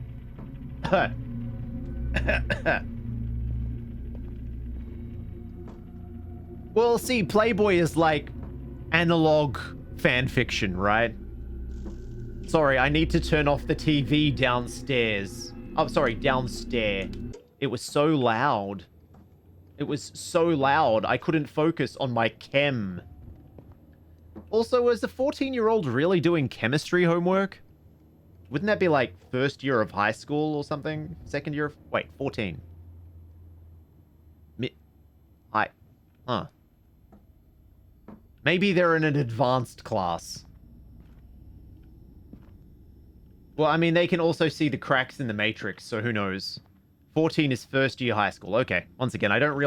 Well, see, Playboy is like analog fan fiction, right? Sorry, I need to turn off the TV downstairs. Oh, sorry, downstairs. It was so loud. It was so loud, I couldn't focus on my chem. Also, was the 14-year-old really doing chemistry homework? Wouldn't that be like first year of high school or something? Second year of... Wait, 14. Huh. Maybe they're in an advanced class. Well, I mean, they can also see the cracks in the matrix, so who knows? 14 is first year high school. Okay, once again, I don't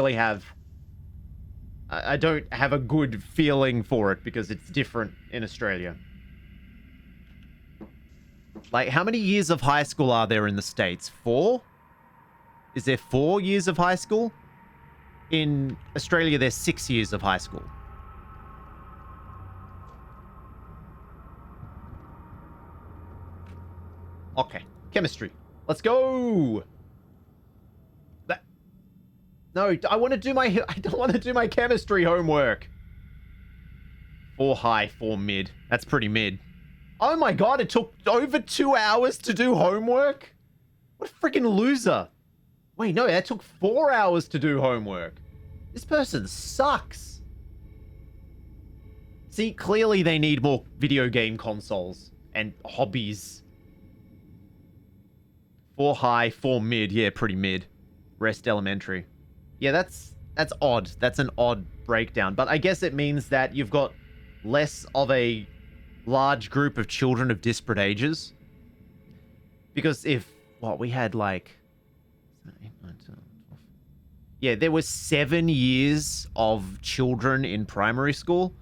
have a good feeling for it because it's different in Australia. Like, how many years of high school are there in the States? 4? Is there 4 years of high school? In Australia, there's 6 years of high school. Okay, chemistry. Let's go! No, I don't want to do my chemistry homework. 4 high, 4 mid. That's pretty mid. Oh my god, it took over 2 hours to do homework? What a freaking loser. Wait, no, that took 4 hours to do homework. This person sucks. See, clearly they need more video game consoles and hobbies. 4 high, 4 mid. Yeah, pretty mid. Rest elementary. Yeah, that's odd. That's an odd breakdown. But I guess it means that you've got less of a large group of children of disparate ages. Because if, what, we had like... 7, 8, 9, 10, 12. Yeah, there was 7 years of children in primary school.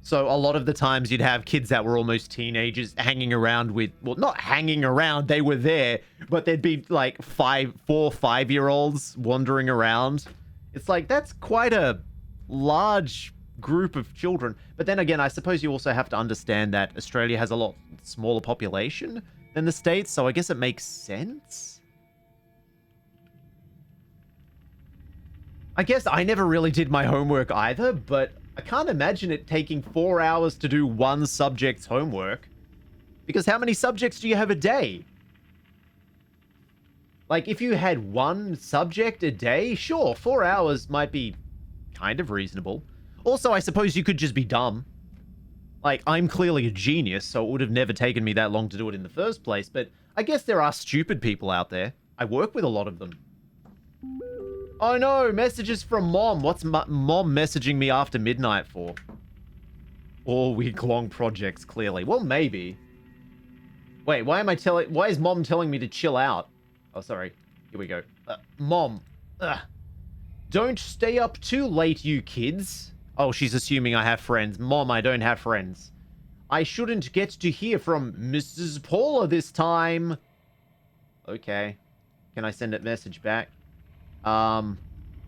So a lot of the times you'd have kids that were almost teenagers hanging around with... Well, not hanging around, they were there. But there'd be like 4 5-year-olds wandering around. It's like, that's quite a large group of children. But then again, I suppose you also have to understand that Australia has a lot smaller population than the States, so I guess it makes sense. I guess I never really did my homework either, but I can't imagine it taking 4 hours to do one subject's homework. Because how many subjects do you have a day? Like, if you had one subject a day, sure, 4 hours might be kind of reasonable. Also, I suppose you could just be dumb. Like, I'm clearly a genius, so it would have never taken me that long to do it in the first place, but I guess there are stupid people out there. I work with a lot of them. Oh no, messages from Mom. What's Mom messaging me after midnight for? All week-long projects, clearly. Well, maybe. Wait, why is Mom telling me to chill out? Oh, sorry. Here we go. Mom. Don't stay up too late, you kids. Oh, she's assuming I have friends. Mom, I don't have friends. I shouldn't get to hear from Mrs. Paula this time. Okay. Can I send a message back?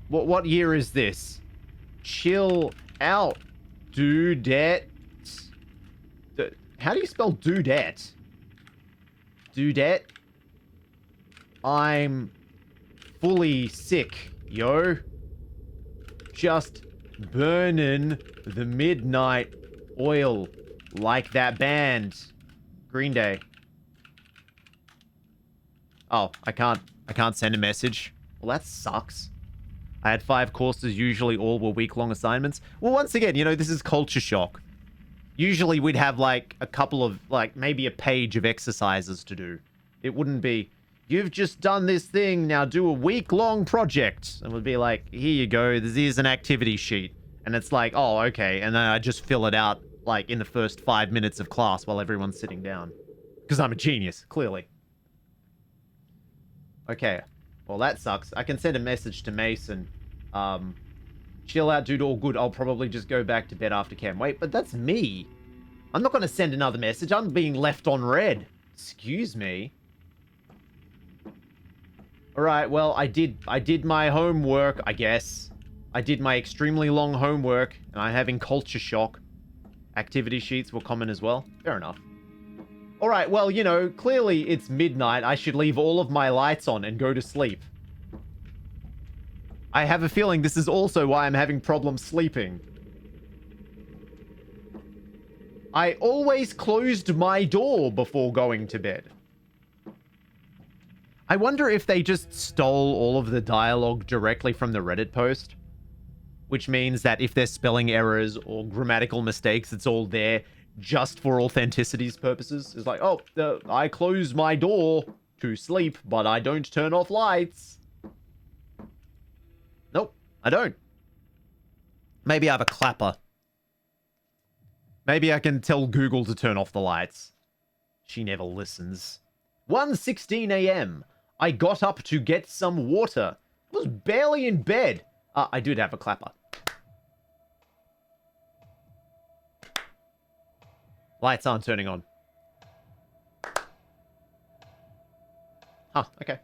What year is this? Chill out, dudette. How do you spell dudette? Dudette? I'm fully sick, yo. Just burning the midnight oil like that band. Green Day. Oh, I can't send a message. Well, that sucks. I had 5 courses, usually all were week-long assignments. Well, once again, you know, this is culture shock. Usually we'd have, like, a couple of, like, maybe a page of exercises to do. It wouldn't be, you've just done this thing, now do a week-long project. It would be like, here you go, here's an activity sheet. And it's like, oh, okay. And then I just fill it out, like, in the first 5 minutes of class while everyone's sitting down. Because I'm a genius, clearly. Okay. Well, that sucks. I can send a message to Mason. Chill out, dude, all good. I'll probably just go back to bed after chem. Wait, but that's me. I'm not going to send another message. I'm being left on red. Excuse me. Alright, well, I did my homework, I guess. I did my extremely long homework, and I'm having culture shock. Activity sheets were common as well. Fair enough. Alright, well, you know, clearly it's midnight. I should leave all of my lights on and go to sleep. I have a feeling this is also why I'm having problems sleeping. I always closed my door before going to bed. I wonder if they just stole all of the dialogue directly from the Reddit post. Which means that if there's spelling errors or grammatical mistakes, it's all there just for authenticity's purposes. It's like, oh, I close my door to sleep, but I don't turn off lights. Nope, I don't. Maybe I have a clapper. Maybe I can tell Google to turn off the lights. She never listens. 1:16 a.m. I got up to get some water. I was barely in bed. I did have a clapper. Lights aren't turning on. Huh, okay.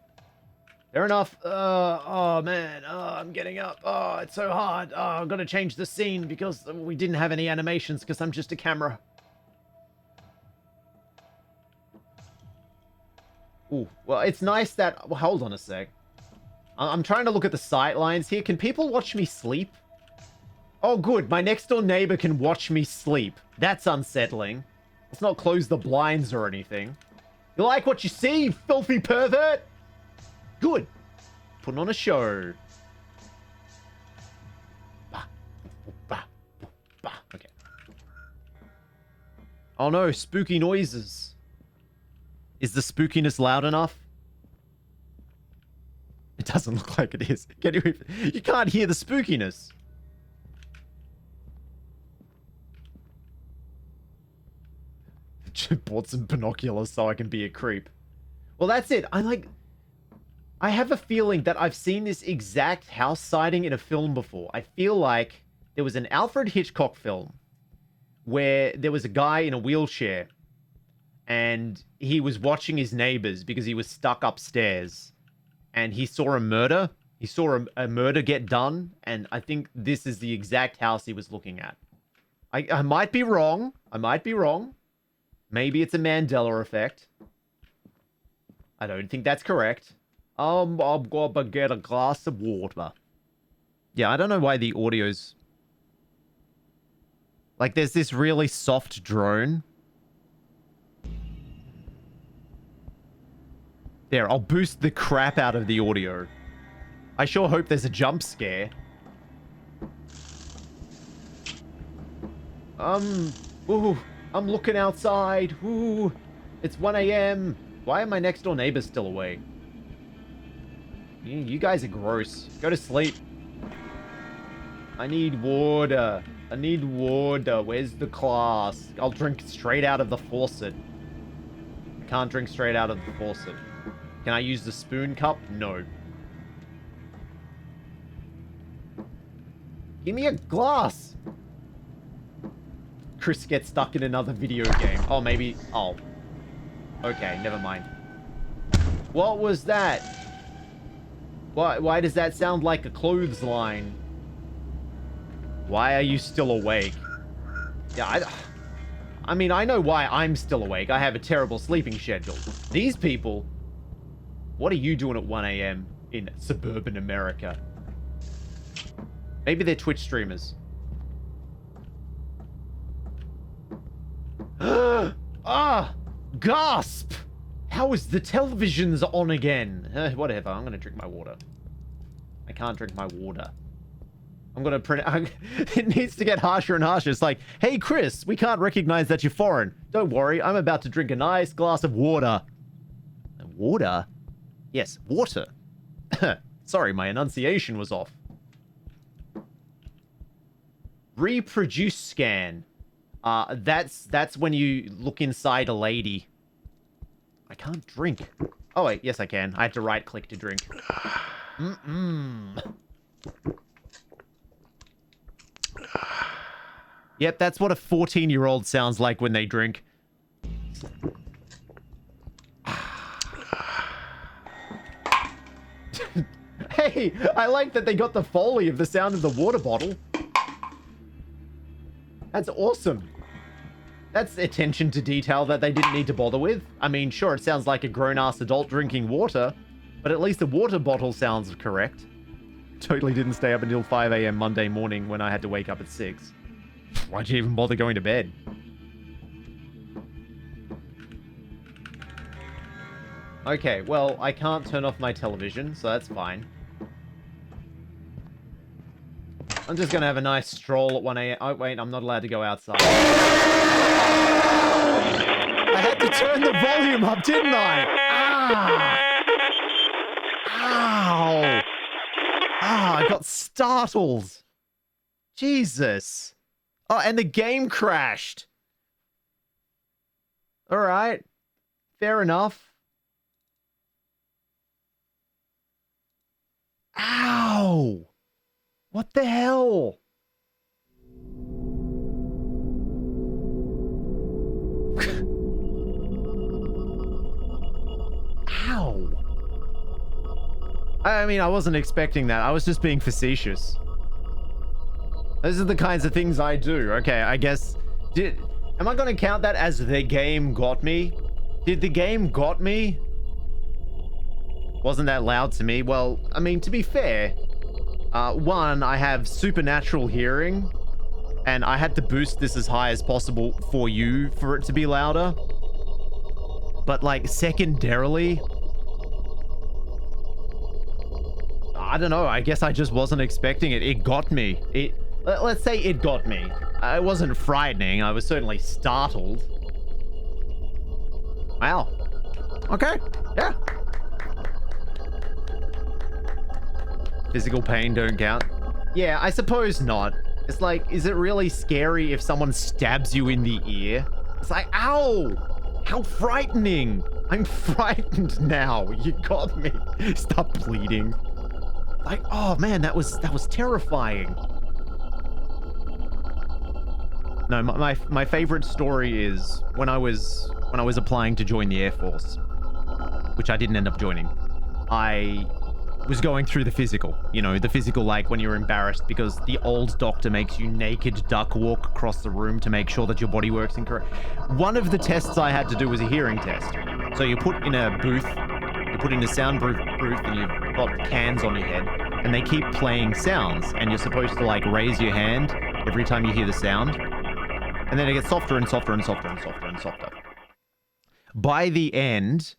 Fair enough. Oh man, I'm getting up. Oh, it's so hard. Oh, I've got to change the scene because we didn't have any animations because I'm just a camera. Ooh, well, it's nice that... Well, hold on a sec. I'm trying to look at the sight lines here. Can people watch me sleep? Oh, good. My next door neighbor can watch me sleep. That's unsettling. Let's not close the blinds or anything. You like what you see, you filthy pervert? Good. Putting on a show. Okay. Oh no, spooky noises. Is the spookiness loud enough? It doesn't look like it is. You can't hear the spookiness. Bought some binoculars so I can be a creep. Well, that's it. I have a feeling that I've seen this exact house sighting in a film before. I feel like there was an Alfred Hitchcock film where there was a guy in a wheelchair and he was watching his neighbors because he was stuck upstairs and he saw a murder. He saw a murder get done, and I think this is the exact house he was looking at. I might be wrong. I might be wrong. Maybe it's a Mandela effect. I don't think that's correct. I'm gonna get a glass of water. Yeah, I don't know why the audio's... Like, there's this really soft drone. There, I'll boost the crap out of the audio. I sure hope there's a jump scare. Ooh, I'm looking outside. Ooh, it's 1 a.m. Why are my next door neighbors still awake? You guys are gross. Go to sleep. I need water. I need water. Where's the glass? I'll drink straight out of the faucet. I can't drink straight out of the faucet. Can I use the spoon cup? No. Give me a glass. Chris gets stuck in another video game. Oh, maybe... Oh. Okay, never mind. What was that? Why does that sound like a clothesline? Why are you still awake? Yeah, I mean, I know why I'm still awake. I have a terrible sleeping schedule. These people... What are you doing at 1 a.m. in suburban America? Maybe they're Twitch streamers. Ah! Gasp! How is the television's on again? Whatever, I'm gonna drink my water. I can't drink my water. I'm gonna print... It needs to get harsher and harsher. It's like, hey Chris, we can't recognize that you're foreign. Don't worry, I'm about to drink a nice glass of water. Water? Yes, water. Sorry, my enunciation was off. Reproduce scan. That's when you look inside a lady. I can't drink. Oh wait, yes I can. I have to right click to drink. Yep, that's what a 14-year-old sounds like when they drink. Hey, I like that they got the Foley of the sound of the water bottle. That's awesome. That's attention to detail that they didn't need to bother with. I mean, sure, it sounds like a grown-ass adult drinking water, but at least the water bottle sounds correct. Totally didn't stay up until 5 a.m. Monday morning when I had to wake up at 6. Why'd you even bother going to bed? Okay, well, I can't turn off my television, so that's fine. I'm just gonna have a nice stroll at 1 a.m. Oh, wait, I'm not allowed to go outside. I had to turn the volume up, didn't I? Ah! Ow! Ah, I got startled. Jesus. Oh, and the game crashed. All right. Fair enough. Ow! What the hell? Ow. I mean, I wasn't expecting that. I was just being facetious. Those are the kinds of things I do. Okay, I guess... Am I going to count that as the game got me? Did the game got me? Wasn't that loud to me? Well, I mean, to be fair... one, I have supernatural hearing, and I had to boost this as high as possible for you for it to be louder. But, like, secondarily... I don't know, I guess I just wasn't expecting it. It got me. Let's say it got me. It wasn't frightening, I was certainly startled. Wow. Okay, yeah. Physical pain don't count. Yeah, I suppose not. It's like, is it really scary if someone stabs you in the ear? It's like, ow! How frightening! I'm frightened now. You got me. Stop bleeding. Like, oh man, that was terrifying. No, my favorite story is when I was applying to join the Air Force, which I didn't end up joining. I was going through the physical, you know, the physical, like when you're embarrassed because the old doctor makes you naked duck walk across the room to make sure that your body works incorrect. One of the tests I had to do was a hearing test. So you put in a booth, you put in a soundproof booth, and you've got cans on your head, and they keep playing sounds, and you're supposed to like raise your hand every time you hear the sound, and then it gets softer and softer and softer and softer and softer. By the end,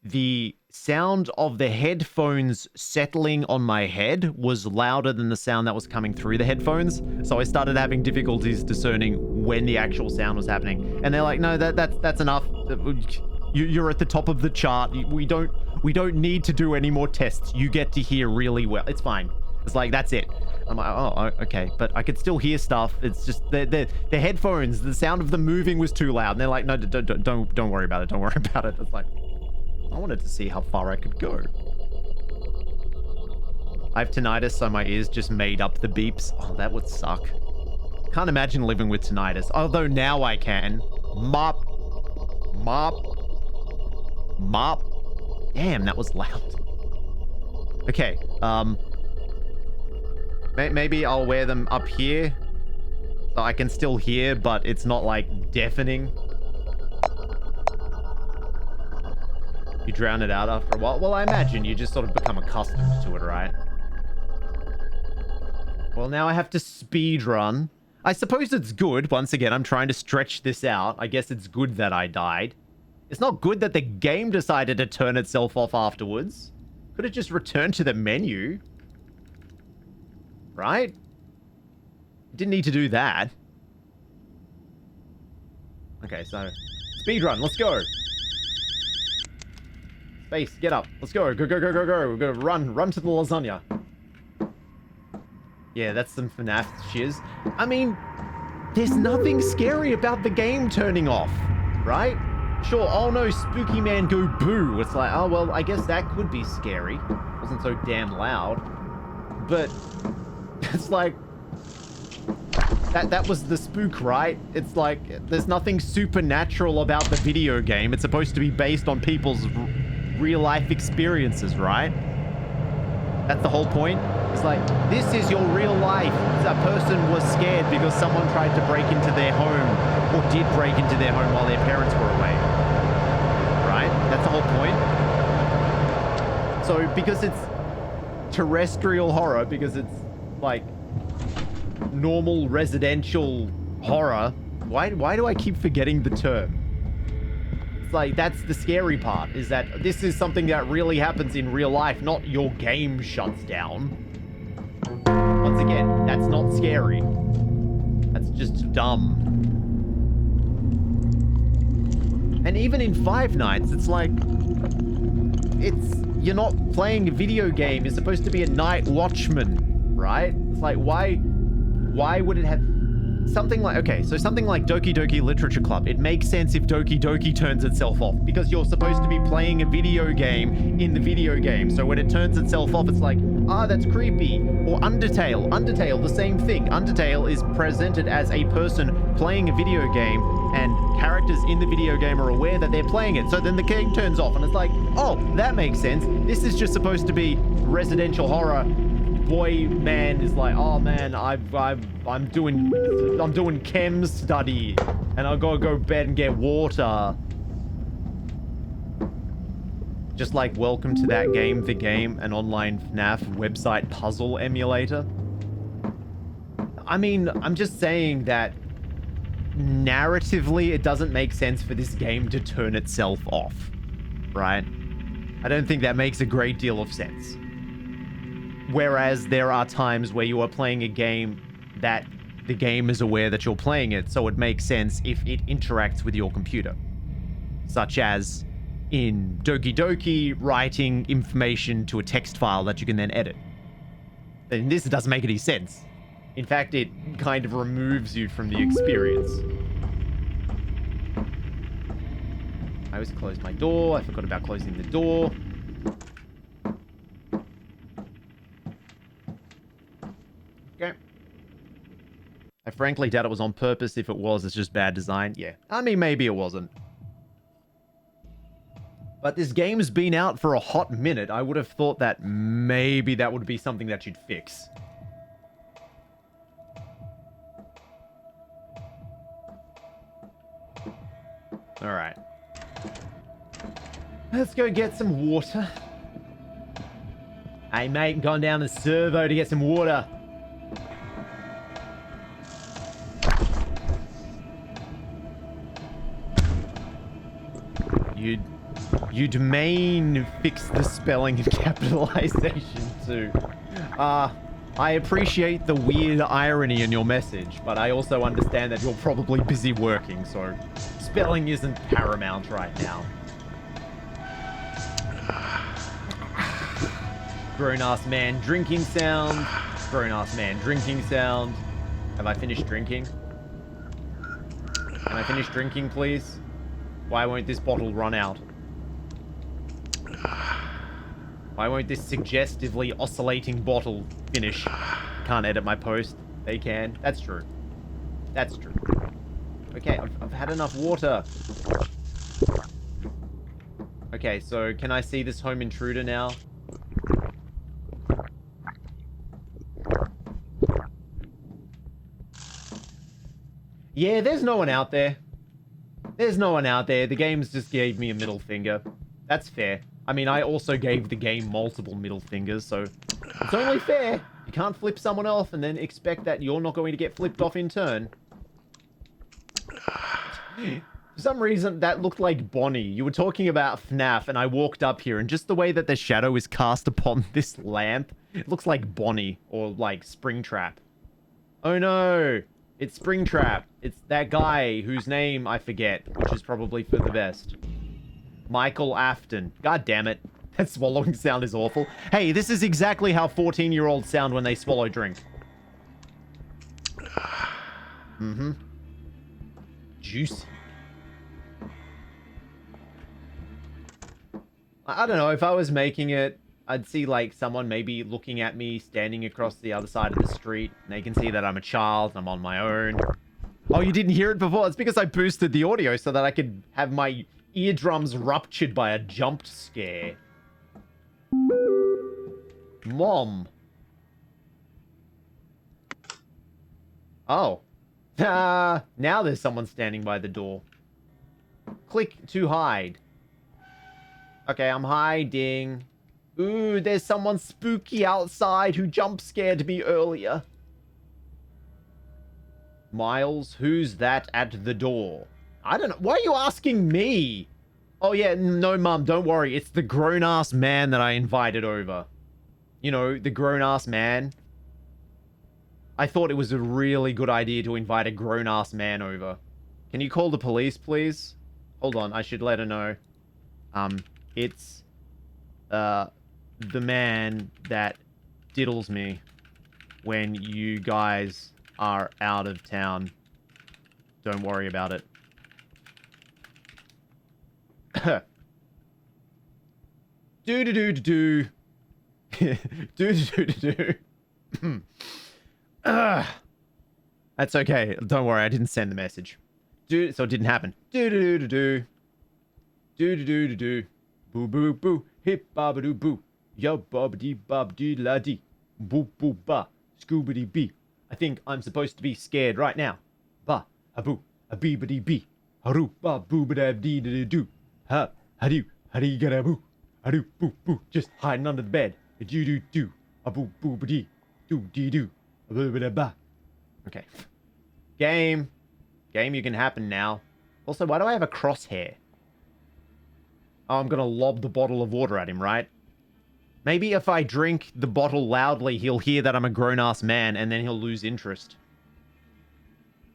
the sound of the headphones settling on my head was louder than the sound that was coming through the headphones. So I started having difficulties discerning when the actual sound was happening. And they're like, no, that's enough. You're at the top of the chart. We don't need to do any more tests. You get to hear really well. It's fine. It's like, that's it. I'm like, oh, okay. But I could still hear stuff. It's just the headphones, the sound of them moving was too loud. And they're like, no, don't worry about it. Don't worry about it. It's like, I wanted to see how far I could go. I have tinnitus, so my ears just made up the beeps. Oh, that would suck. Can't imagine living with tinnitus. Although now I can. Mop. Mop. Mop. Damn, that was loud. Okay, maybe I'll wear them up here so I can still hear, but it's not like deafening. You drown it out after a while? Well, I imagine you just sort of become accustomed to it, right? Well, now I have to speed run. I suppose it's good. Once again, I'm trying to stretch this out. I guess it's good that I died. It's not good that the game decided to turn itself off afterwards. Could have just returned to the menu. Right? Didn't need to do that. Okay, so speed run. Let's go. Space, get up. Let's go. Go, go, go, go, go. We're gonna run to the lasagna. Yeah, that's some FNAF shiz. I mean, there's nothing scary about the game turning off, right? Sure, oh no, spooky man go boo. It's like, oh well, I guess that could be scary. It wasn't so damn loud. But it's like, that was the spook, right? It's like, there's nothing supernatural about the video game. It's supposed to be based on people's real-life experiences, right? That's the whole point. It's like, this is your real life. A person was scared because someone tried to break into their home, or did break into their home while their parents were away. Right? That's the whole point. So, because it's terrestrial horror, because it's like normal residential horror, why do I keep forgetting the term? Like, that's the scary part, is that this is something that really happens in real life, not your game shuts down. Once again, that's not scary. That's just dumb. And even in Five Nights, it's like, you're not playing a video game. You're supposed to be a night watchman, right? It's like, why would it have something like, okay, so something like Doki Doki Literature Club. It makes sense if Doki Doki turns itself off, because you're supposed to be playing a video game in the video game. So when it turns itself off, it's like, ah, that's creepy. Or Undertale, the same thing. Undertale is presented as a person playing a video game, and characters in the video game are aware that they're playing it. So then the game turns off, and it's like, oh, that makes sense. This is just supposed to be residential horror. Boy man is like, oh man, I'm doing chem study, and I gotta go to bed and get water. Just like Welcome to That Game, the game, an online FNAF website puzzle emulator. I mean, I'm just saying that narratively, it doesn't make sense for this game to turn itself off, right? I don't think that makes a great deal of sense. Whereas there are times where you are playing a game that the game is aware that you're playing it, so it makes sense if it interacts with your computer. Such as in Doki Doki, writing information to a text file that you can then edit. In this, it doesn't make any sense. In fact, it kind of removes you from the experience. I always close my door. I forgot about closing the door. Okay. I frankly doubt it was on purpose. If it was, it's just bad design. Yeah. I mean, maybe it wasn't. But this game's been out for a hot minute. I would have thought that maybe that would be something that you'd fix. Alright. Let's go get some water. Hey, mate, gone down the servo to get some water. You'd main fix the spelling and capitalization too. I appreciate the weird irony in your message, but I also understand that you're probably busy working, so spelling isn't paramount right now. Grown-ass man drinking sound. Grown-ass man drinking sound. Have I finished drinking? Can I finish drinking, please? Why won't this bottle run out? Why won't this suggestively oscillating bottle finish? Can't edit my post. They can. That's true. That's true. Okay, I've had enough water. Okay, so can I see this home intruder now? Yeah, there's no one out there. There's no one out there. The game's just gave me a middle finger. That's fair. I mean, I also gave the game multiple middle fingers, so it's only fair. You can't flip someone off and then expect that you're not going to get flipped off in turn. For some reason, that looked like Bonnie. You were talking about FNAF, and I walked up here, and just the way that the shadow is cast upon this lamp, it looks like Bonnie, or like Springtrap. Oh no! It's Springtrap. It's that guy whose name I forget, which is probably for the best. Michael Afton. God damn it. That swallowing sound is awful. Hey, this is exactly how 14-year-olds sound when they swallow drink. Mm-hmm. Juicy. I don't know, if I was making it, I'd see like someone maybe looking at me standing across the other side of the street, and they can see that I'm a child and I'm on my own. Oh, you didn't hear it before? It's because I boosted the audio so that I could have my eardrums ruptured by a jump scare. Mom. Oh. Now there's someone standing by the door. Click to hide. Okay, I'm hiding. Ooh, there's someone spooky outside who jump scared me earlier. Miles, who's that at the door? I don't know. Why are you asking me? Oh, yeah, no, Mum, don't worry. It's the grown-ass man that I invited over. You know, the grown-ass man. I thought it was a really good idea to invite a grown-ass man over. Can you call the police, please? Hold on, I should let her know. It's, the man that diddles me when you guys are out of town. Don't worry about it. Do-do-do-do-do. Do-do-do-do-do. That's okay. Don't worry, I didn't send the message. So it didn't happen. Do-do-do-do-do. Do-do-do-do-do. Boo-boo-boo. Hip-ba-ba-doo-boo. Yo-ba-ba-dee-ba-ba-dee-la-dee. Boo-boo-ba. Scoobity-bee. I think I'm supposed to be scared right now. Ba, a-boo, a-bee-ba-dee-bee. Haru, ba, boo-ba-da-dee-da-doo. Ha, ha-doo, ha-dee-ga-da-boo. Ha-doo, boo-boo. Just hiding under the bed. Do-do-do. A-boo-boo-ba-dee. Do-dee-doo. A-boo-ba-da-ba. Okay. Game. Game, you can happen now. Also, why do I have a crosshair? Oh, I'm gonna lob the bottle of water at him, right? Maybe if I drink the bottle loudly, he'll hear that I'm a grown-ass man, and then he'll lose interest.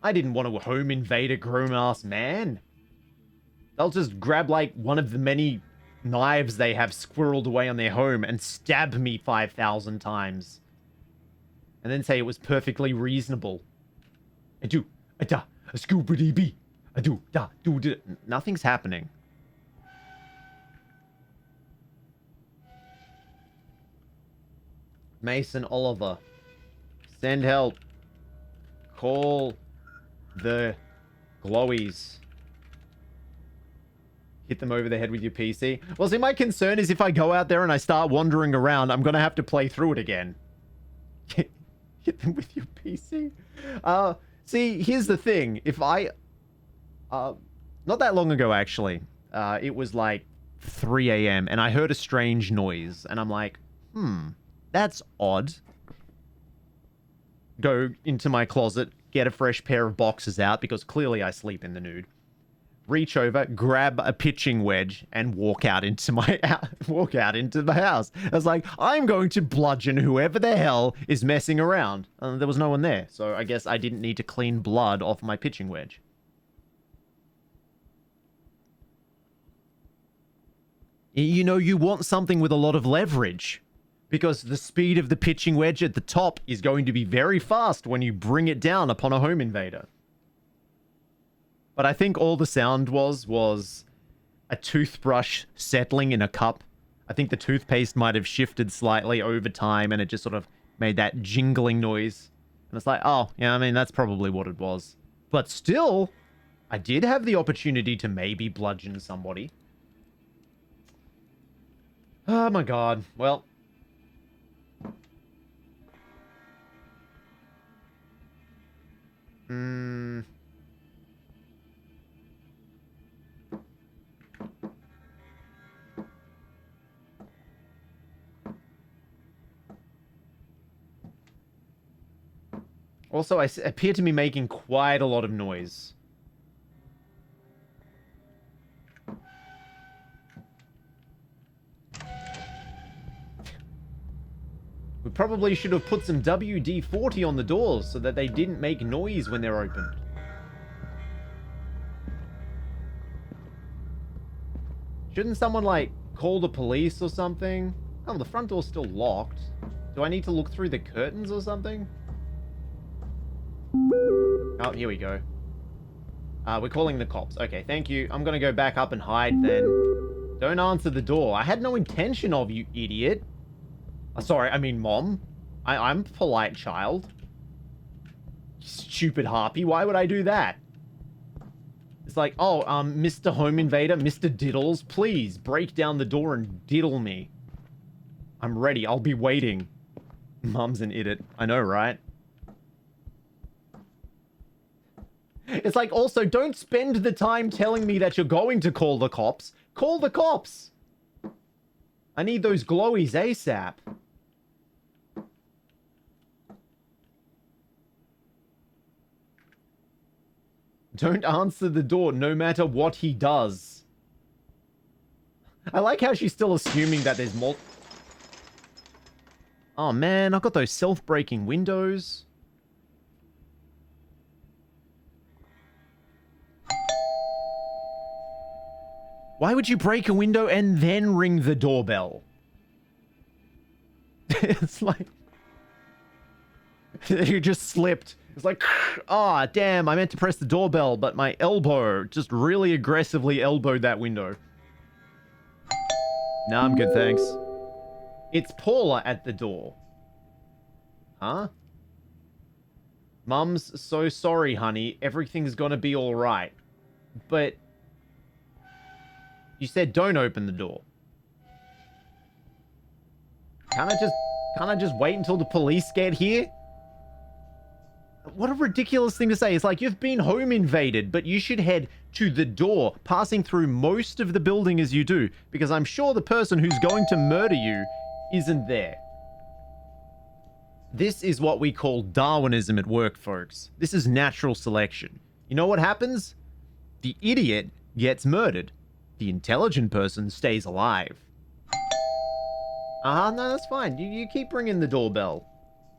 I didn't want to home invade a grown-ass man. They'll just grab, like, one of the many knives they have squirreled away on their home and stab me 5,000 times. And then say it was perfectly reasonable. I do. Da. A scoobity-bee. I do. Da. Do. Nothing's happening. Mason Oliver. Send help. Call the glowies. Hit them over the head with your PC. Well, see, my concern is if I go out there and I start wandering around, I'm going to have to play through it again. Hit them with your PC? See, here's the thing. If I... not that long ago, actually. It was like 3 a.m. and I heard a strange noise. And I'm like, That's odd. Go into my closet, get a fresh pair of boxers out, because clearly I sleep in the nude. Reach over, grab a pitching wedge, and walk out into the house. I was like, I'm going to bludgeon whoever the hell is messing around. There was no one there, so I guess I didn't need to clean blood off my pitching wedge. You know, you want something with a lot of leverage, because the speed of the pitching wedge at the top is going to be very fast when you bring it down upon a home invader. But I think all the sound was a toothbrush settling in a cup. I think the toothpaste might have shifted slightly over time, and it just sort of made that jingling noise. And it's like, oh, yeah, I mean, that's probably what it was. But still, I did have the opportunity to maybe bludgeon somebody. Oh my god. Well. Also, I appear to be making quite a lot of noise. We probably should have put some WD-40 on the doors so that they didn't make noise when they're opened. Shouldn't someone, like, call the police or something? Oh, the front door's still locked. Do I need to look through the curtains or something? Oh, here we go. We're calling the cops. Okay, thank you. I'm gonna go back up and hide then. Don't answer the door. I had no intention of, you idiot. Sorry, I mean mom. I'm a polite child. Stupid harpy. Why would I do that? It's like, oh, Mr. Home Invader, Mr. Diddles, please break down the door and diddle me. I'm ready. I'll be waiting. Mom's an idiot. I know, right? It's like, also, don't spend the time telling me that you're going to call the cops. Call the cops. I need those glowies ASAP. Don't answer the door no matter what he does. I like how she's still assuming that there's more. Oh man, I've got those self-breaking windows. Why would you break a window and then ring the doorbell? It's like... You just slipped. It's like, ah, oh, damn, I meant to press the doorbell, but my elbow just really aggressively elbowed that window. Nah, I'm good, thanks. It's Paula at the door. Huh? Mum's so sorry, honey. Everything's gonna be alright. But... You said don't open the door. Can't I just wait until the police get here? What a ridiculous thing to say. It's like, you've been home invaded, but you should head to the door, passing through most of the building as you do, because I'm sure the person who's going to murder you isn't there. This is what we call Darwinism at work, folks. This is natural selection. You know what happens? The idiot gets murdered. The intelligent person stays alive. No, that's fine. You keep ringing the doorbell.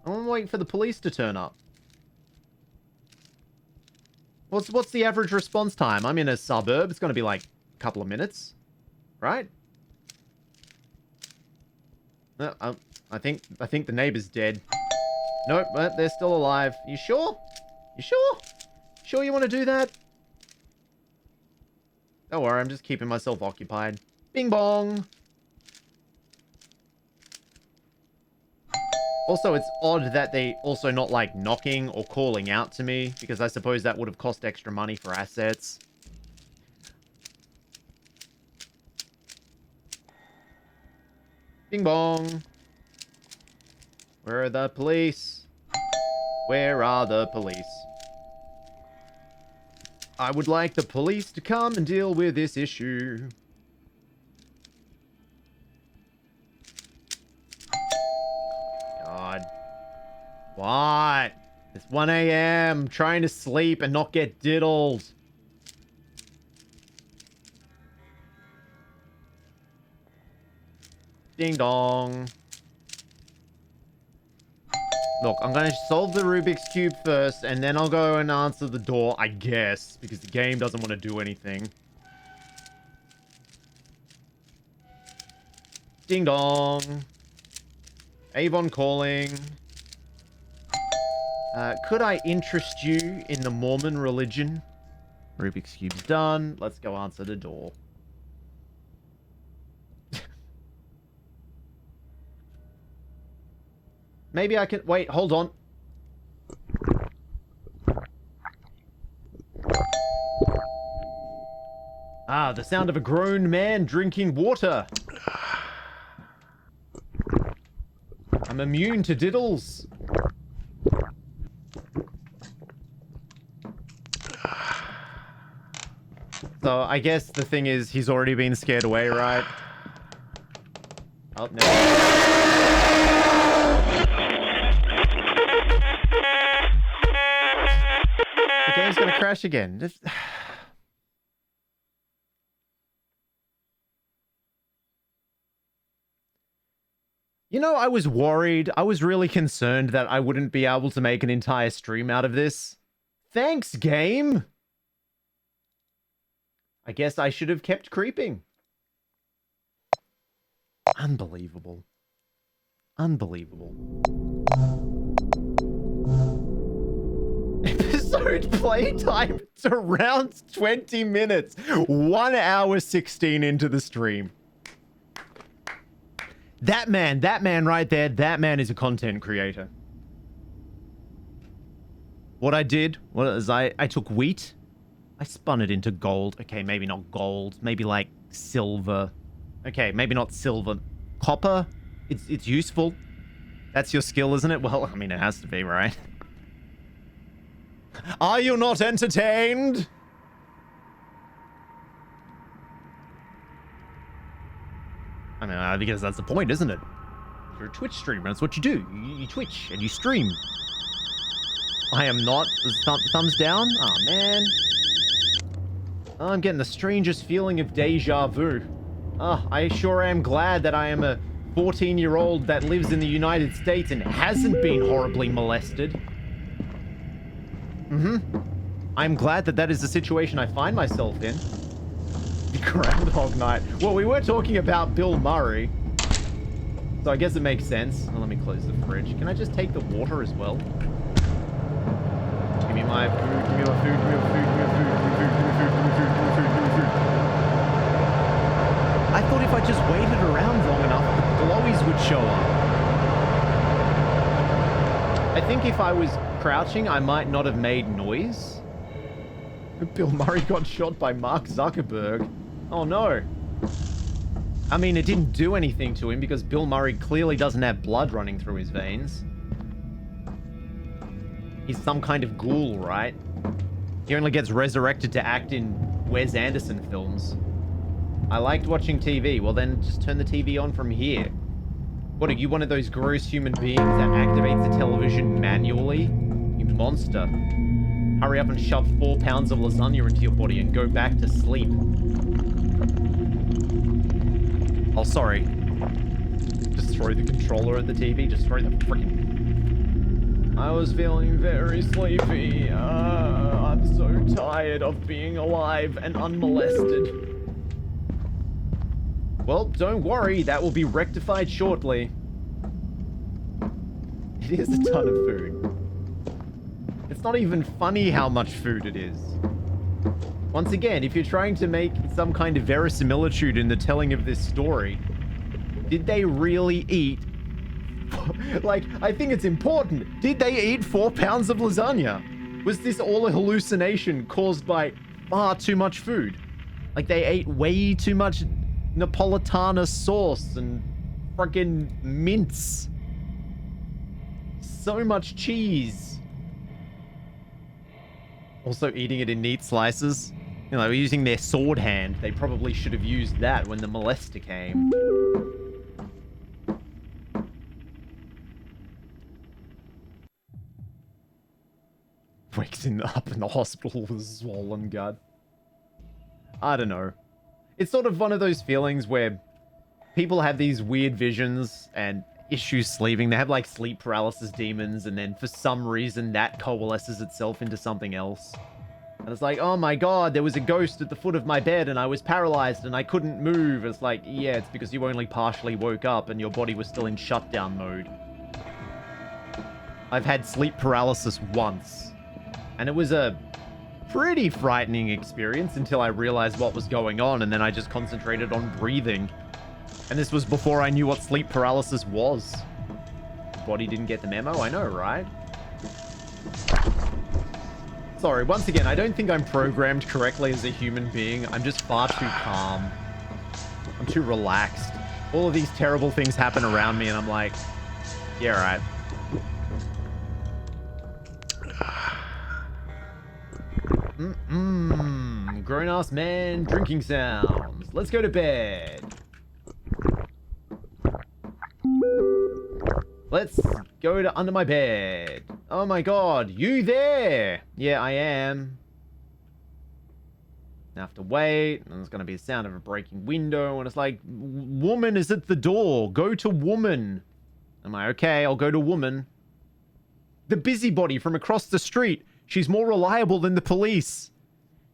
I'm waiting for the police to turn up. What's the average response time? I'm in a suburb. It's going to be like a couple of minutes. Right? No, I think the neighbor's dead. Nope, but they're still alive. You sure? You sure? Sure you want to do that? Don't worry, I'm just keeping myself occupied. Bing bong! Also, it's odd that they also not, like, knocking or calling out to me, because I suppose that would have cost extra money for assets. Bing bong! Where are the police? Where are the police? I would like the police to come and deal with this issue. What? It's 1 a.m. Trying to sleep and not get diddled. Ding dong. Look, I'm going to solve the Rubik's Cube first, and then I'll go and answer the door, I guess, because the game doesn't want to do anything. Ding dong. Avon calling. Could I interest you in the Mormon religion? Rubik's Cube's done. Let's go answer the door. Maybe I can... Wait, hold on. Ah, the sound of a grown man drinking water. I'm immune to diddles. So, I guess the thing is, he's already been scared away, right? Oh, no. The game's gonna crash again. Just... You know, I was worried. I was really concerned that I wouldn't be able to make an entire stream out of this. Thanks, game! I guess I should have kept creeping. Unbelievable. Unbelievable. Episode playtime to around 20 minutes. 1 hour 16 into the stream. That man right there, that man is a content creator. What I did was I took wheat, I spun it into gold. Okay, maybe not gold, maybe like silver. Okay, maybe not silver. Copper? It's useful. That's your skill, isn't it? Well, I mean, it has to be, right? Are you not entertained? I mean, because that's the point, isn't it? You're a Twitch streamer. That's what you do. You Twitch and you stream. I am not. Thumbs down? Oh, man. Oh, I'm getting the strangest feeling of deja vu. Oh, I sure am glad that I am a 14-year-old that lives in the United States and hasn't been horribly molested. I'm glad that that is the situation I find myself in. Groundhog Night. Well, we were talking about Bill Murray. So I guess it makes sense. Oh, let me close the fridge. Can I just take the water as well? Give me my food, give me my food, give me my food, give me my food, give me food, give me food, give me food, give me food, give me food. I thought if I just waited around long enough, the glowies would show up. I think if I was crouching, I might not have made noise. Bill Murray got shot by Mark Zuckerberg. Oh no. I mean, it didn't do anything to him because Bill Murray clearly doesn't have blood running through his veins. He's some kind of ghoul, right? He only gets resurrected to act in Wes Anderson films. I liked watching TV. Well, then just turn the TV on from here. What, are you one of those gross human beings that activates the television manually? You monster. Hurry up and shove 4 pounds of lasagna into your body and go back to sleep. Oh, sorry. Just throw the controller at the TV. Just throw the freaking... I was feeling very sleepy. I'm so tired of being alive and unmolested. Well, don't worry. That will be rectified shortly. It is a ton of food. It's not even funny how much food it is. Once again, if you're trying to make some kind of verisimilitude in the telling of this story, did they really eat... Like, I think it's important. Did they eat 4 pounds of lasagna? Was this all a hallucination caused by far too much food? Like, they ate way too much Napolitana sauce and freaking mince. So much cheese. Also eating it in neat slices. You know, using their sword hand. They probably should have used that when the molester came. up in the hospital with a swollen gut. I don't know. It's sort of one of those feelings where people have these weird visions and issues sleeping. They have like sleep paralysis demons, and then for some reason that coalesces itself into something else. And it's like, oh my god, there was a ghost at the foot of my bed and I was paralyzed and I couldn't move. It's like, yeah, it's because you only partially woke up and your body was still in shutdown mode. I've had sleep paralysis once, and it was a pretty frightening experience until I realized what was going on, and then I just concentrated on breathing. And this was before I knew what sleep paralysis was. Body didn't get the memo, I know, right? Sorry, once again, I don't think I'm programmed correctly as a human being. I'm just far too calm. I'm too relaxed. All of these terrible things happen around me, and I'm like, yeah, right. Grown-ass man drinking sounds. Let's go to bed. Let's go to under my bed. Oh my god, you there? Yeah, I am. I have to wait, and there's gonna be a sound of a breaking window, and it's like, woman is at the door. Go to woman. I'm like, okay, I'll go to woman. The busybody from across the street. She's more reliable than the police.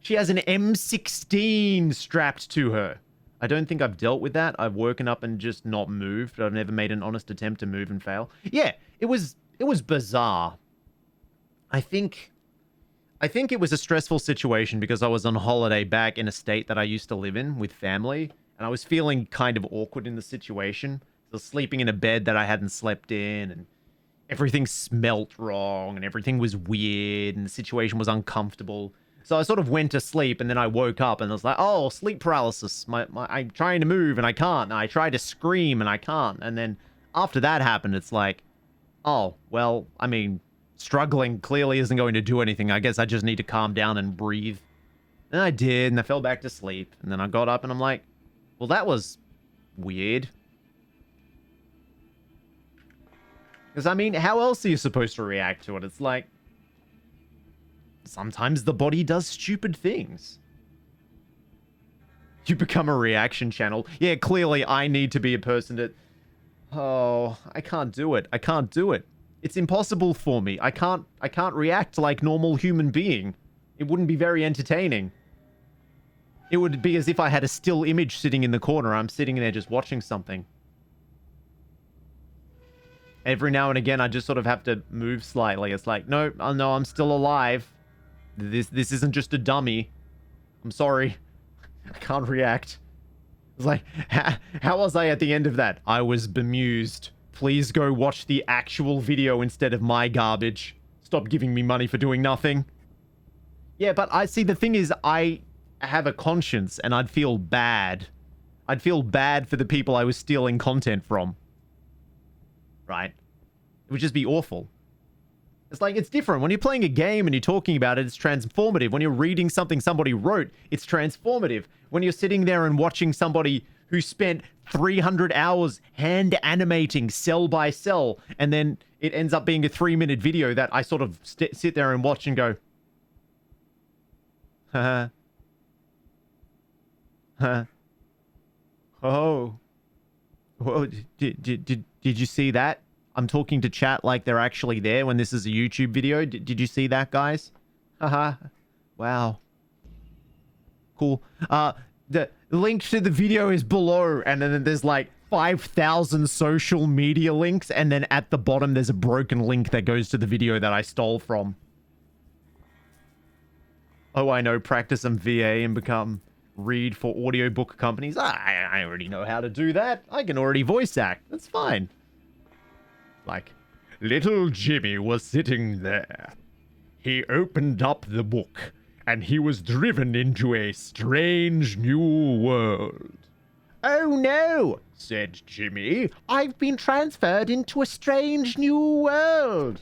She has an M16 strapped to her. I don't think I've dealt with that. I've woken up and just not moved. I've never made an honest attempt to move and fail. Yeah, it was bizarre. I think it was a stressful situation because I was on holiday back in a state that I used to live in with family, and I was feeling kind of awkward in the situation. I was sleeping in a bed that I hadn't slept in, and everything smelt wrong, and everything was weird, and the situation was uncomfortable. So I sort of went to sleep, and then I woke up, and I was like, oh, sleep paralysis. I'm trying to move, and I can't. And I tried to scream, and I can't. And then after that happened, it's like, oh, well, I mean, struggling clearly isn't going to do anything. I guess I just need to calm down and breathe. And I did, and I fell back to sleep. And then I got up, and I'm like, well, that was weird. Because, I mean, how else are you supposed to react to it? It's like, sometimes the body does stupid things. You become a reaction channel. Yeah, clearly I need to be a person that... Oh, I can't do it. I can't do it. It's impossible for me. I can't react like normal human being. It wouldn't be very entertaining. It would be as if I had a still image sitting in the corner. I'm sitting there just watching something. Every now and again, I just sort of have to move slightly. It's like, no, I'm still alive. This isn't just a dummy. I'm sorry. I can't react. It's like, how was I at the end of that? I was bemused. Please go watch the actual video instead of my garbage. Stop giving me money for doing nothing. Yeah, but I see, the thing is, I have a conscience, and I'd feel bad. I'd feel bad for the people I was stealing content from. Right? It would just be awful. It's like, it's different. When you're playing a game and you're talking about it, it's transformative. When you're reading something somebody wrote, it's transformative. When you're sitting there and watching somebody who spent 300 hours hand animating cell by cell, and then it ends up being a 3-minute video that I sort of sit there and watch and go, huh, oh, whoa, did you see that? I'm talking to chat like they're actually there when this is a YouTube video. Did you see that, guys? Haha. Wow. Cool. The link to the video is below, and then there's like 5,000 social media links, and then at the bottom there's a broken link that goes to the video that I stole from. Oh, I know. Practice some VA and become read for audiobook companies. I already know how to do that. I can already voice act. That's fine. Like, little Jimmy was sitting there. He opened up the book, and he was driven into a strange new world. Oh no, said Jimmy. I've been transferred into a strange new world.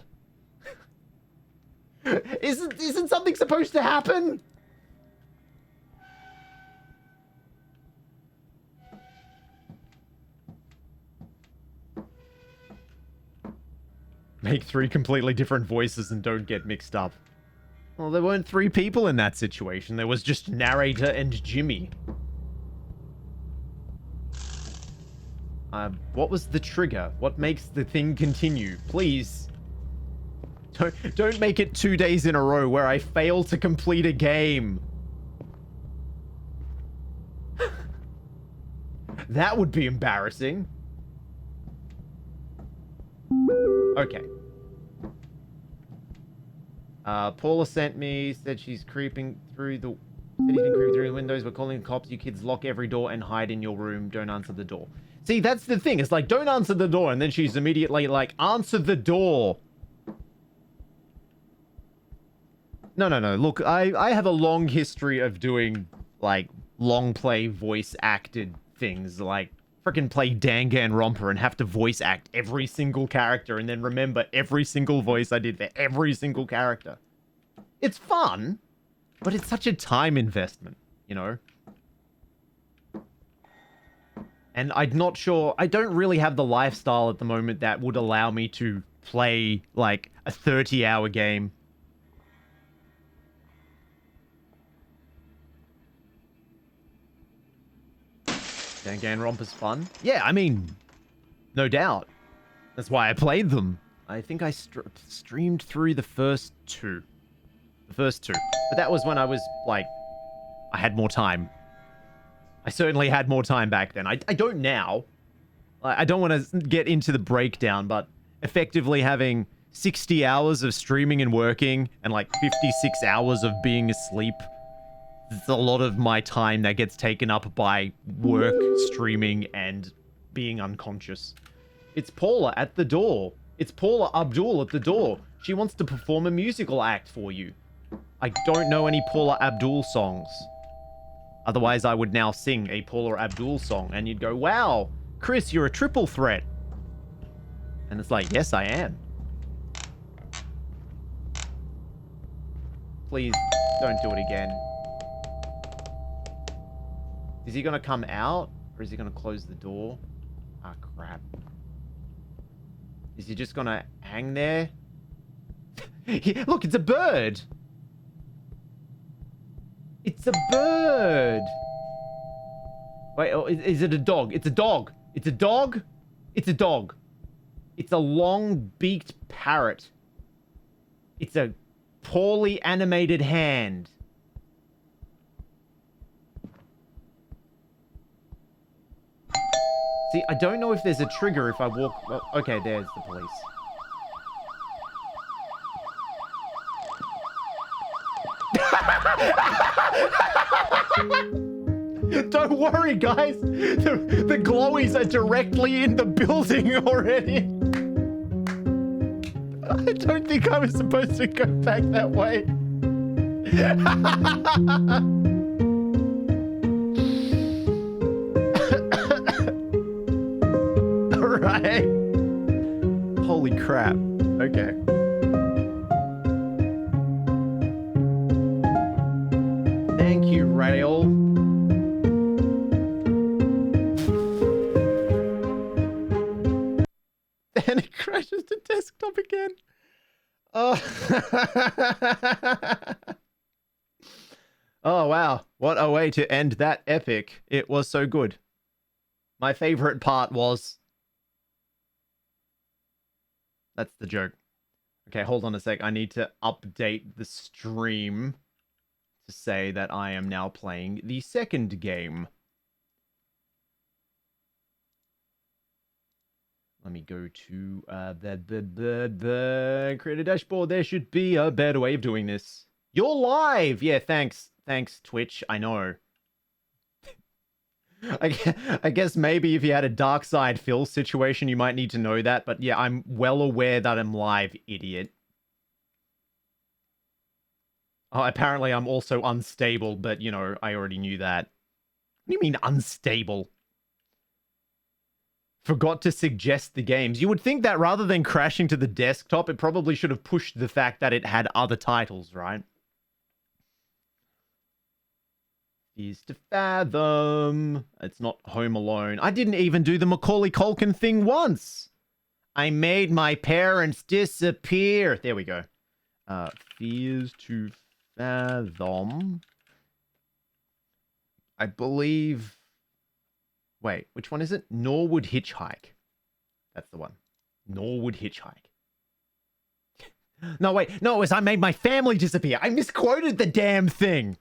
Isn't something supposed to happen? Make 3 completely different voices and don't get mixed up. Well, there weren't 3 people in that situation. There was just narrator and Jimmy. What was the trigger? What makes the thing continue? Please. Don't make it 2 days in a row where I fail to complete a game. That would be embarrassing. Okay. Paula sent me, said she's creeping through the... Said he's been creeping through the windows. We're calling the cops. You kids lock every door and hide in your room. Don't answer the door. See, that's the thing. It's like, don't answer the door. And then she's immediately like, answer the door. No. Look, I have a long history of doing, like, long play voice acted things. Like, freaking play Danganronpa and have to voice act every single character and then remember every single voice I did for every single character. It's fun, but it's such a time investment, you know? And I'm not sure, I don't really have the lifestyle at the moment that would allow me to play, like, a 30-hour game. Danganronpa's fun. Yeah, I mean, no doubt. That's why I played them. I think I streamed through the first 2. The first 2. But that was when I was, like, I had more time. I certainly had more time back then. I don't now. I don't want to get into the breakdown, but effectively having 60 hours of streaming and working and like 56 hours of being asleep. It's a lot of my time that gets taken up by work, streaming, and being unconscious. It's Paula at the door. It's Paula Abdul at the door. She wants to perform a musical act for you. I don't know any Paula Abdul songs. Otherwise, I would now sing a Paula Abdul song, and you'd go, wow, Chris, you're a triple threat. And it's like, yes, I am. Please, don't do it again. Is he gonna come out? Or is he gonna close the door? Ah, crap. Is he just gonna hang there? Look, it's a bird! It's a bird! Wait, oh, is it a dog? It's a dog! It's a dog! It's a dog! It's a long-beaked parrot. It's a poorly animated hand. See, I don't know if there's a trigger if I walk... Well, okay, there's the police. Don't worry, guys. The glowies are directly in the building already. I don't think I was supposed to go back that way. Alright. Holy crap. Okay. Thank you, Rail. And it crashes to desktop again. Oh. Oh, wow. What a way to end that epic. It was so good. My favorite part was... That's the joke. Okay, hold on a sec. I need to update the stream to say that I am now playing the second game. Let me go to the creator dashboard. There should be a better way of doing this. You're live! Yeah, thanks. Thanks, Twitch. I know. I guess maybe if you had a Dark Side Phil situation, you might need to know that. But yeah, I'm well aware that I'm live, idiot. Oh, apparently I'm also unstable, but, you know, I already knew that. What do you mean unstable? Forgot to suggest the games. You would think that rather than crashing to the desktop, it probably should have pushed the fact that it had other titles, right? Is to Fathom. It's not Home Alone. I didn't even do the Macaulay Culkin thing once. I made my parents disappear. There we go. Fears to Fathom. I believe... Wait, which one is it? Norwood Hitchhike. That's the one. Norwood Hitchhike. No, wait. No, it was I made my family disappear. I misquoted the damn thing.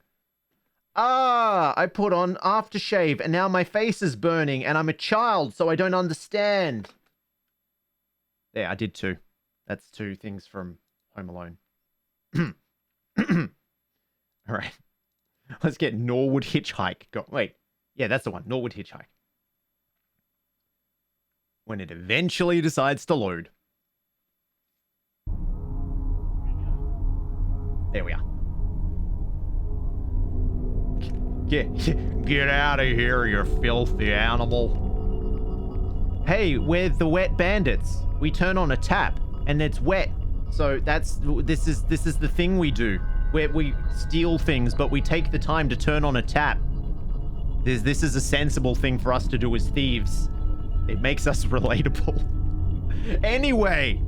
Ah, I put on aftershave and now my face is burning and I'm a child, so I don't understand. There, I did two. That's two things from Home Alone. All right. Let's get Norwood Hitchhike. Wait. Yeah, that's the one. Norwood Hitchhike. When it eventually decides to load. There we are. Get out of here, you filthy animal. Hey, we're the wet bandits. We turn on a tap and it's wet. So this is the thing we do. Where we steal things, but we take the time to turn on a tap. This is a sensible thing for us to do as thieves. It makes us relatable. Anyway,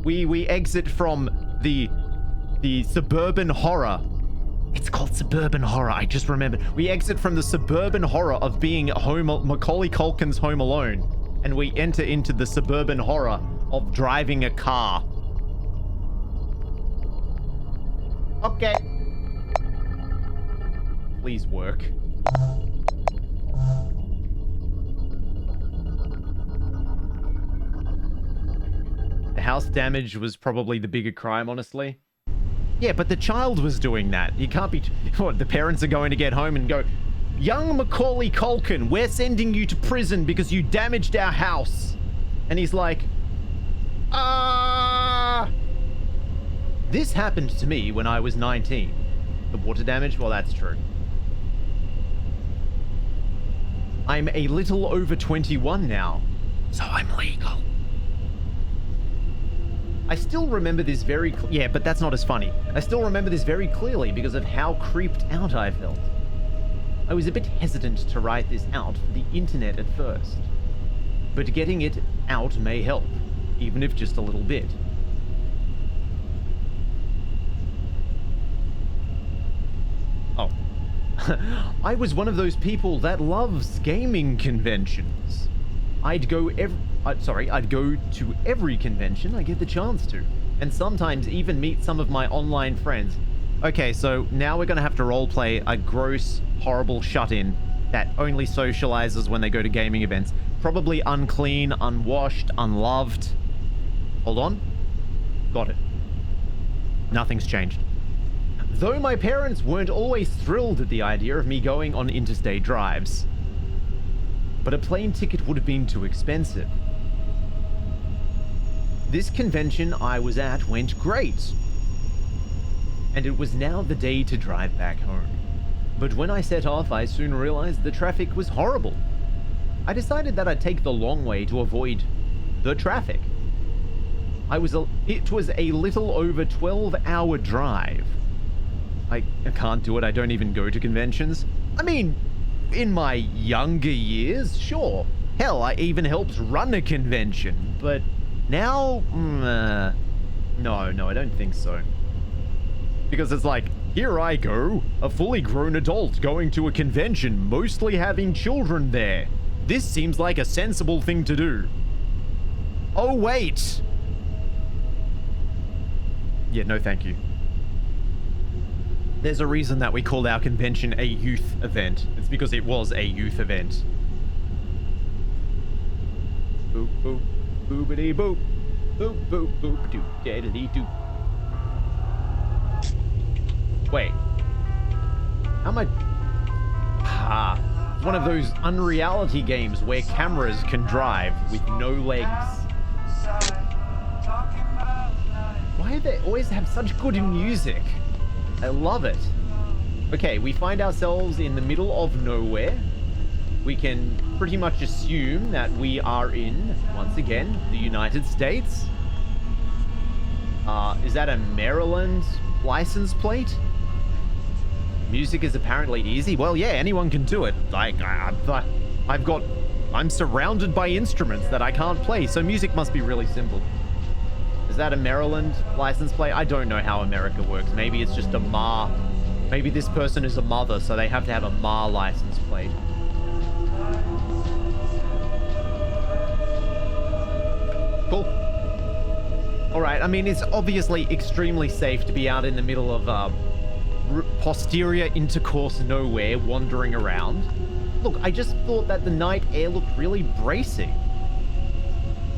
we exit from the suburban horror. It's called suburban horror. I just remembered. We exit from the suburban horror of being Macaulay Culkin's Home Alone, and we enter into the suburban horror of driving a car. Okay. Please work. The house damage was probably the bigger crime, honestly. Yeah, but the child was doing that. You can't be... What, the parents are going to get home and go, young Macaulay Culkin, we're sending you to prison because you damaged our house. And he's like, This happened to me when I was 19. The water damage? Well, that's true. I'm a little over 21 now, so I'm legal. I still remember this very... Yeah, but that's not as funny. I still remember this very clearly because of how creeped out I felt. I was a bit hesitant to write this out for the internet at first. But getting it out may help, even if just a little bit. Oh. I was one of those people that loves gaming conventions. I'd go to every convention I get the chance to, and sometimes even meet some of my online friends. Okay, so now we're gonna have to roleplay a gross, horrible shut-in that only socializes when they go to gaming events. Probably unclean, unwashed, unloved. Hold on. Got it. Nothing's changed. Though my parents weren't always thrilled at the idea of me going on interstate drives. But a plane ticket would have been too expensive. This convention I was at went great. And it was now the day to drive back home. But when I set off, I soon realized the traffic was horrible. I decided that I'd take the long way to avoid the traffic. It was a little over 12-hour drive. I can't do it. I don't even go to conventions. I mean, in my younger years, sure. Hell, I even helped run a convention. But now, no, I don't think so. Because it's like, here I go, a fully grown adult going to a convention, mostly having children there. This seems like a sensible thing to do. Oh, wait. Yeah, no thank you. There's a reason that we called our convention a youth event. It's because it was a youth event. Boop, boop, boopity boop. Boop, boop, boop, doop, daddity doop. Wait. How am I... One of those unreality games where cameras can drive with no legs. Why do they always have such good music? I love it. Okay, we find ourselves in the middle of nowhere. We can pretty much assume that we are in, once again, the United States. Is that a Maryland license plate? Music is apparently easy. Well, yeah, anyone can do it. Like, I'm surrounded by instruments that I can't play, so music must be really simple. that a Maryland license plate? I don't know how America works. Maybe it's just a MA. Maybe this person is a mother, so they have to have a MA license plate. Cool. All right. I mean, it's obviously extremely safe to be out in the middle of posterior intercourse nowhere, wandering around. Look, I just thought that the night air looked really bracing.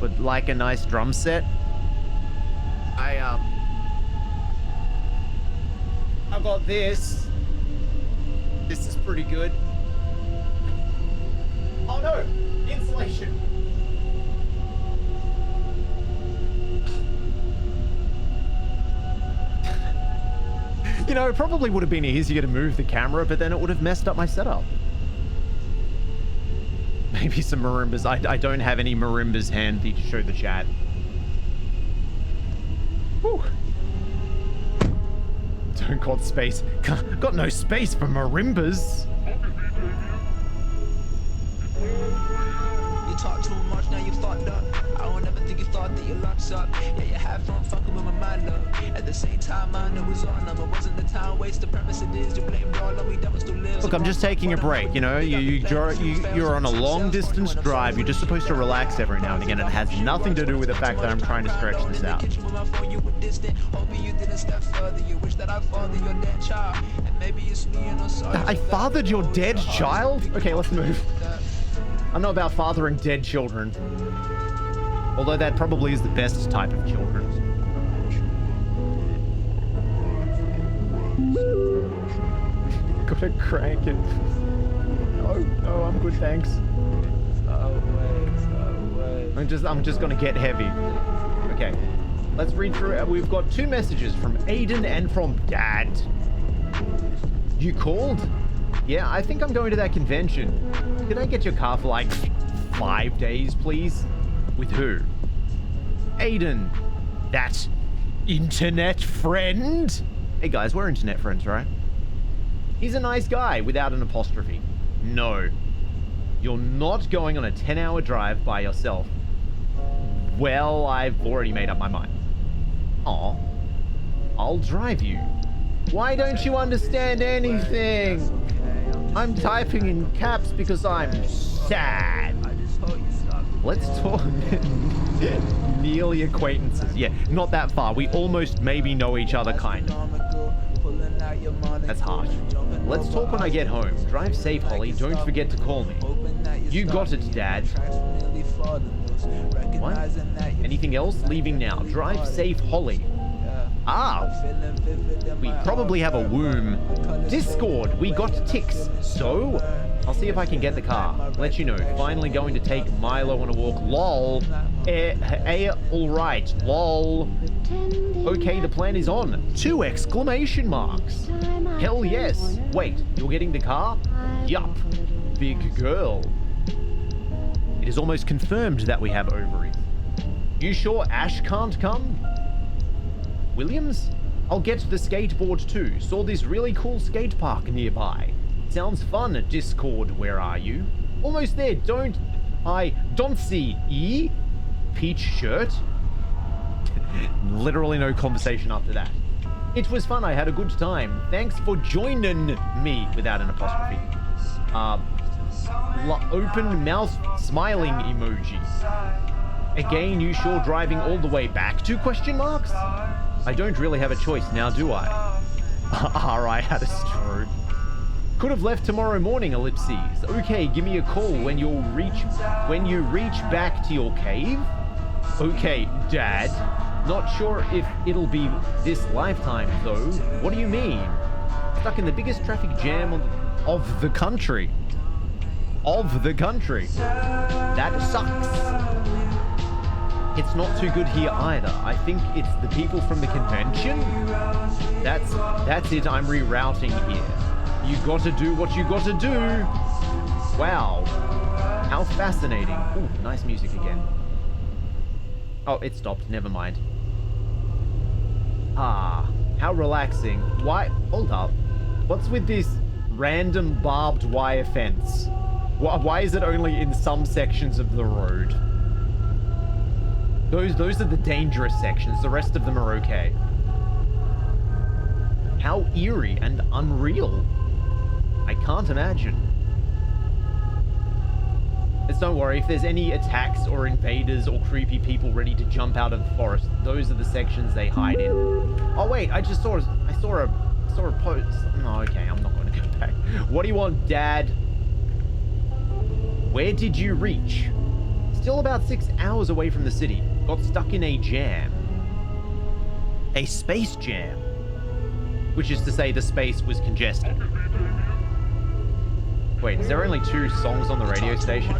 Would like a nice drum set. I got this. This is pretty good. Oh no, insulation. You know, it probably would have been easier to move the camera, but then it would have messed up my setup. Maybe some marimbas. I don't have any marimbas handy to show the chat. Whew. Don't got space. Got no space for marimbas. You talk too much, now you fucked up. I don't ever think you thought that you locked up. Yeah, you had fun fucking with my mind up. At the same time, I know it was on them. It wasn't the time waste. The premise it is, you blamed all on me. That was still lives. Look, I'm just taking a break. You know, you're on a long distance drive. You're just supposed to relax every now and again. It has nothing to do with the fact that I'm trying to stretch this out. I fathered your dead child? Okay, let's move. I'm not about fathering dead children. Although that probably is the best type of children. Gotta crank it. No, I'm good, thanks. I'm just gonna get heavy. Okay, let's read through it. We've got 2 messages from Aiden and from Dad. You called? Yeah, I think I'm going to that convention. Could I get your car for like 5 days, please? With who? Aiden. That internet friend? Hey guys, we're internet friends, right? He's a nice guy without an apostrophe. No. You're not going on a 10-hour drive by yourself. Well, I've already made up my mind. Aw. I'll drive you. Why don't you understand anything? I'm typing in caps because I'm sad. Let's talk. Nearly acquaintances. Yeah, not that far. We almost maybe know each other, kind of. That's harsh. Let's talk when I get home. Drive safe, Holly. Don't forget to call me. You got it, Dad. What? Anything else? Leaving now. Drive safe, Holly. Ah, we probably have a womb. Discord, we got ticks. So, I'll see if I can get the car. Let you know. Finally going to take Milo on a walk. Lol. Alright. Lol. Okay, the plan is on. 2 exclamation marks. Hell yes. Wait, you're getting the car? Yup. Big girl. It is almost confirmed that we have ovaries. You sure Ash can't come? Williams? I'll get the skateboard too. Saw this really cool skate park nearby. Sounds fun. Discord, where are you? Almost there. Don't see E? Peach shirt? Literally no conversation after that. It was fun. I had a good time. Thanks for joining me without an apostrophe. Open mouth smiling emoji. Again, you sure driving all the way back to question marks? I don't really have a choice now, do I? I had a stroke. Could have left tomorrow morning, ellipses. Okay, give me a call when you reach back to your cave. Okay, Dad. Not sure if it'll be this lifetime, though. What do you mean? Stuck in the biggest traffic jam of the country. Of the country. That sucks. It's not too good here either. I think it's the people from the convention. That's it. I'm rerouting here. You gotta do what you gotta do. Wow. How fascinating. Ooh, nice music again. Oh, it stopped. Never mind. Ah, how relaxing. Why? Hold up. What's with this random barbed wire fence? Why is it only in some sections of the road? Those are the dangerous sections. The rest of them are okay. How eerie and unreal. I can't imagine. Just don't worry, if there's any attacks or invaders or creepy people ready to jump out of the forest, those are the sections they hide in. Oh wait, I saw a post. No, okay, I'm not going to go back. What do you want, Dad? Where did you reach? Still about 6 hours away from the city. Got stuck in a jam. A space jam. Which is to say the space was congested. Wait, is there only 2 songs on the radio station?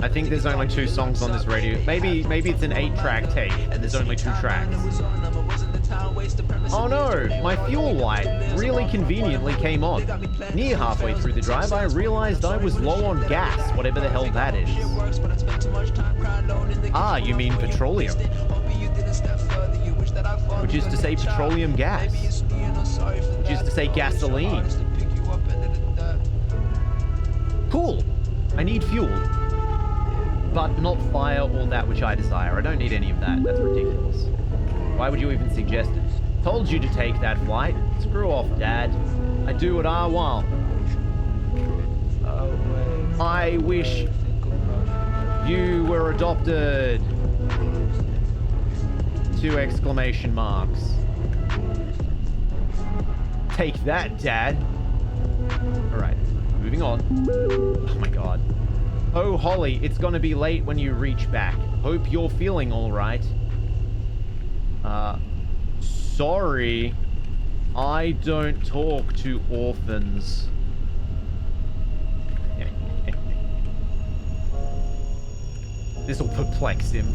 I think there's only 2 songs on this radio. Maybe it's an 8-track tape and there's only 2 tracks. Oh no, my fuel light really conveniently came on. Near halfway through the drive, I realized I was low on gas, whatever the hell that is. Ah, you mean petroleum. Which is to say petroleum gas. Which is to say gasoline. Cool. I need fuel. But not fire or that which I desire. I don't need any of that. That's ridiculous. Why would you even suggest it? Told you to take that flight. Screw off, Dad. I do what I want. I wish you were adopted. 2 exclamation marks. Take that, Dad. Alright, moving on. Oh my god. Oh, Holly, it's gonna be late when you reach back. Hope you're feeling alright. Sorry. I don't talk to orphans. This'll perplex him.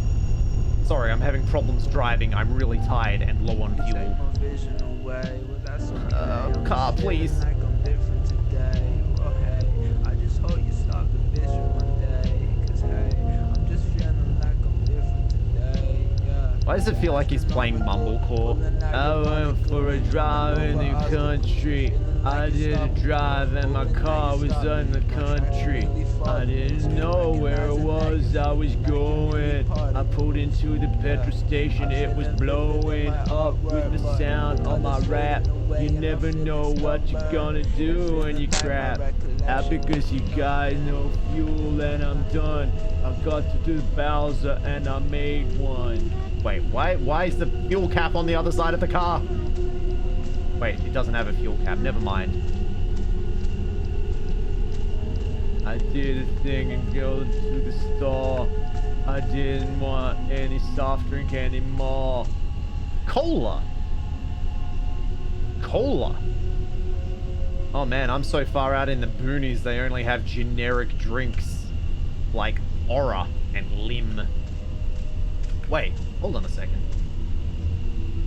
Sorry, I'm having problems driving. I'm really tired and low on fuel. Car, please. Why does it feel like he's playing Mumblecore? I went for a drive in the country. I did a drive and my car was in the country. I didn't know where it was I was going. I pulled into the petrol station, it was blowing up with the sound of my rap. You never know what you're gonna do when you crap. Out because you guys no fuel and I'm done. I got to do Bowser and I made one. Wait, why is the fuel cap on the other side of the car? Wait, it doesn't have a fuel cap. Never mind. I did a thing and go to the store. I didn't want any soft drink anymore. Cola. Cola. Oh man, I'm so far out in the boonies, they only have generic drinks. Like Aura and Lim. Wait, hold on a second.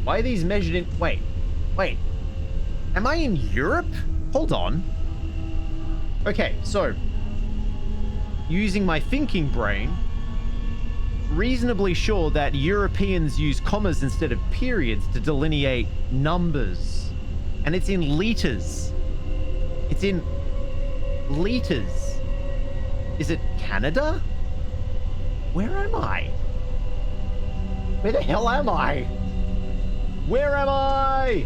Why are these measured in... Wait. Am I in Europe? Hold on. Okay, so... using my thinking brain, reasonably sure that Europeans use commas instead of periods to delineate numbers. And it's in liters. It's in liters. Is it Canada? Where am I? Where the hell am I? Where am I?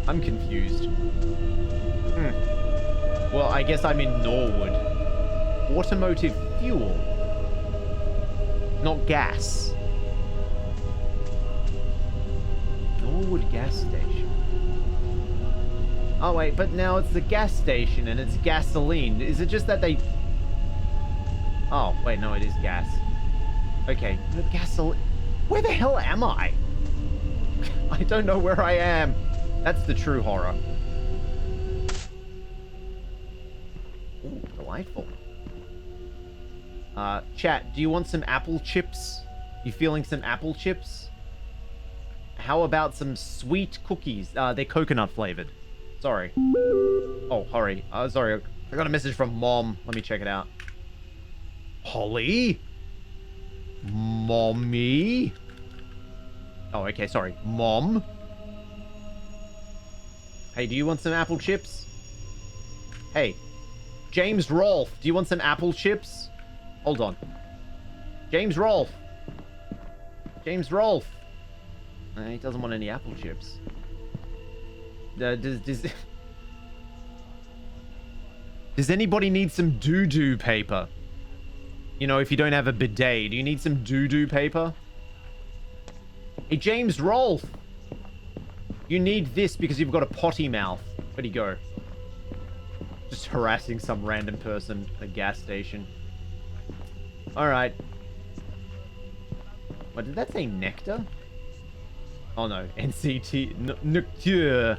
I'm confused. Well, I guess I'm in Norwood. Automotive fuel. Not gas. Norwood gas station. Oh wait, but now it's the gas station and it's gasoline. Is it just that they... Oh, wait, no, it is gas. Okay, but gasoline... Where the hell am I? I don't know where I am. That's the true horror. Ooh, delightful. Chat, do you want some apple chips? You feeling some apple chips? How about some sweet cookies? They're coconut flavored. Sorry. Oh, sorry. Sorry. I got a message from Mom. Let me check it out. Holly? Mommy? Oh, okay, sorry. Mom? Hey, do you want some apple chips? Hey. James Rolfe, do you want some apple chips? Hold on. James Rolfe. James Rolfe. He doesn't want any apple chips. Does anybody need some doo-doo paper? You know, if you don't have a bidet, do you need some doo-doo paper? Hey, James Rolfe. You need this because you've got a potty mouth. Where'd he go? Just harassing some random person at a gas station. Alright. What, did that say nectar? Oh no, NCT. Nectar.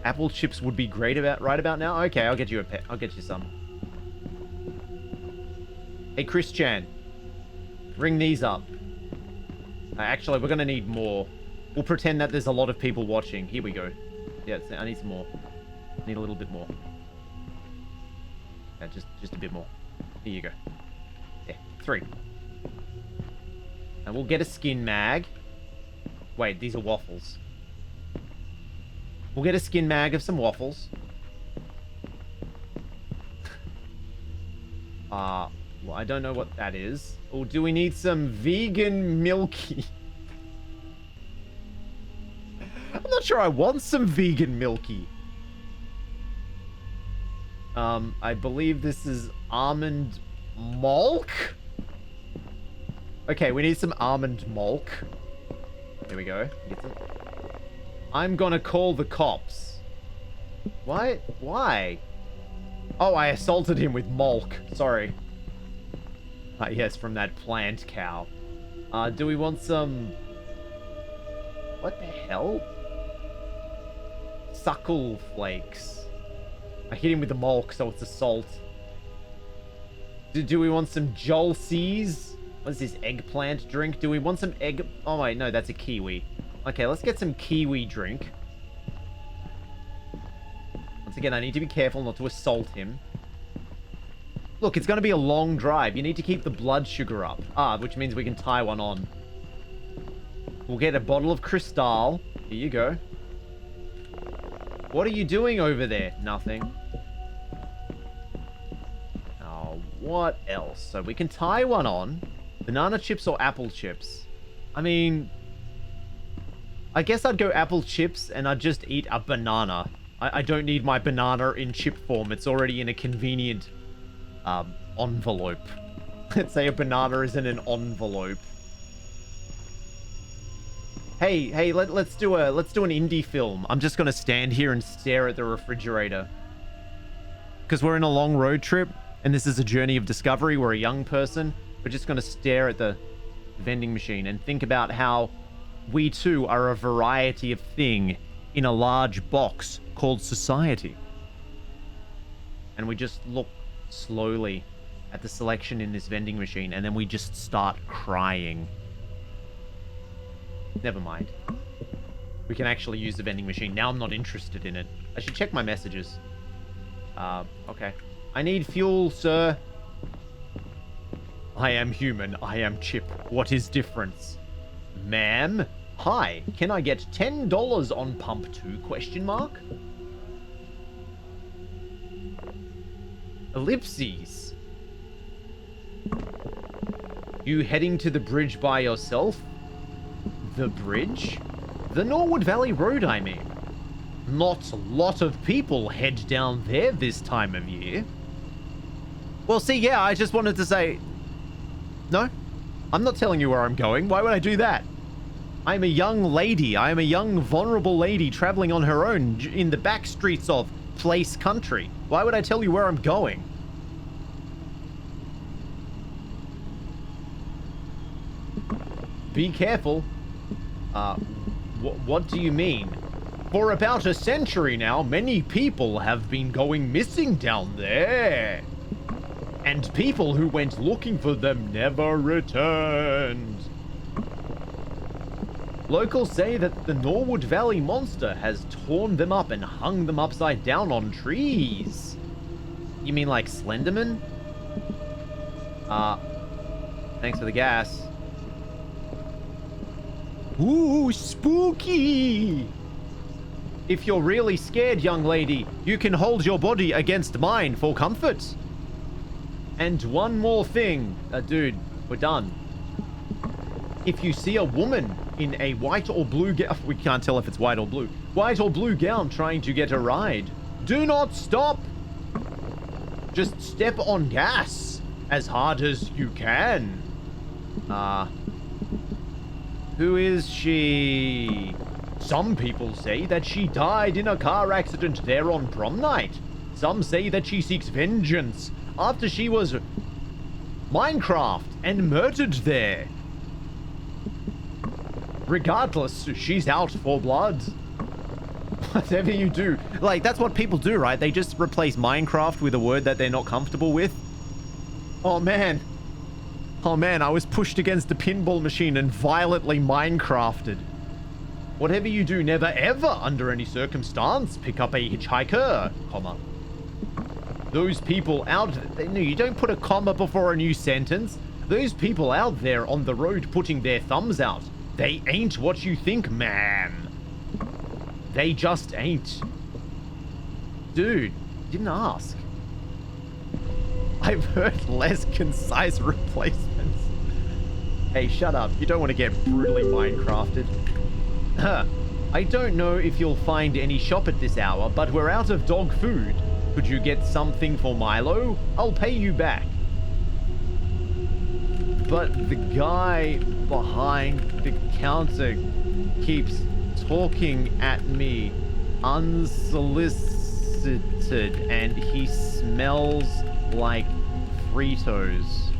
Apple chips would be great right about now? Okay, I'll get you a pet. I'll get you some. Hey, Chris Chan. Ring these up. Actually, we're gonna need more. We'll pretend that there's a lot of people watching. Here we go. Yeah, I need some more. Need a little bit more. Yeah, just a bit more. Here you go. Yeah, 3. And we'll get a skin mag. Wait, these are waffles. We'll get a skin mag of some waffles. Well, I don't know what that is. Or do we need some vegan milky? I'm not sure I want some vegan milky. I believe this is almond milk. Okay, we need some almond milk. There we go. Get some. I'm gonna call the cops. Why? Why? Oh, I assaulted him with milk. Sorry. Yes, from that plant cow. Do we want some... What the hell? Suckle flakes. I hit him with the milk, so it's assault. Do we want some Jolsies? What is this, eggplant drink? Do we want some egg... Oh, wait, no, that's a kiwi. Okay, let's get some kiwi drink. Once again, I need to be careful not to assault him. Look, it's going to be a long drive. You need to keep the blood sugar up. Which means we can tie one on. We'll get a bottle of Cristal. Here you go. What are you doing over there? Nothing. Oh, what else? So we can tie one on. Banana chips or apple chips? I mean... I guess I'd go apple chips and I'd just eat a banana. I don't need my banana in chip form. It's already in a convenient envelope. Let's say a banana is in an envelope. Hey, let's do an indie film. I'm just gonna stand here and stare at the refrigerator. Because we're in a long road trip, and this is a journey of discovery. We're a young person. We're just gonna stare at the vending machine and think about how we too are a variety of thing in a large box called society. And we just look slowly at the selection in this vending machine, and then we just start crying. Never mind. We can actually use the vending machine. Now I'm not interested in it. I should check my messages. Okay. I need fuel, sir. I am human. I am Chip. What is difference? Ma'am? Hi. Can I get $10 on pump 2? Question mark? Ellipses. You heading to the bridge by yourself? The bridge? The Norwood Valley Road, I mean. Not a lot of people head down there this time of year. Well, see, yeah, I just wanted to say... No, I'm not telling you where I'm going. Why would I do that? I'm a young lady. I am a young, vulnerable lady traveling on her own in the back streets of Place Country. Why would I tell you where I'm going? Be careful. What do you mean? For about a century now, many people have been going missing down there. And people who went looking for them never returned. Locals say that the Norwood Valley monster has torn them up and hung them upside down on trees. You mean like Slenderman? Thanks for the gas. Ooh, spooky! If you're really scared, young lady, you can hold your body against mine for comfort. And one more thing. Dude, we're done. If you see a woman in a white or blue gown, we can't tell if it's white or blue gown trying to get a ride, do not stop. Just step on gas as hard as you can. Who is she? Some people say that she died in a car accident there on prom night. Some say that she seeks vengeance after she was Minecraft and murdered there. Regardless, she's out for blood. Whatever you do. Like, that's what people do, right? They just replace Minecraft with a word that they're not comfortable with. Oh, man. Oh, man, I was pushed against a pinball machine and violently Minecrafted. Whatever you do, never ever, under any circumstance, pick up a hitchhiker, comma. Those people out... No, you don't put a comma before a new sentence. Those people out there on the road putting their thumbs out, they ain't what you think, man. They just ain't. Dude, didn't ask. I've heard less concise replacements. Hey, shut up. You don't want to get brutally Minecrafted. I don't know if you'll find any shop at this hour, but we're out of dog food. Could you get something for Milo? I'll pay you back. But the guy behind the counter keeps talking at me unsolicited, and he smells like Fritos.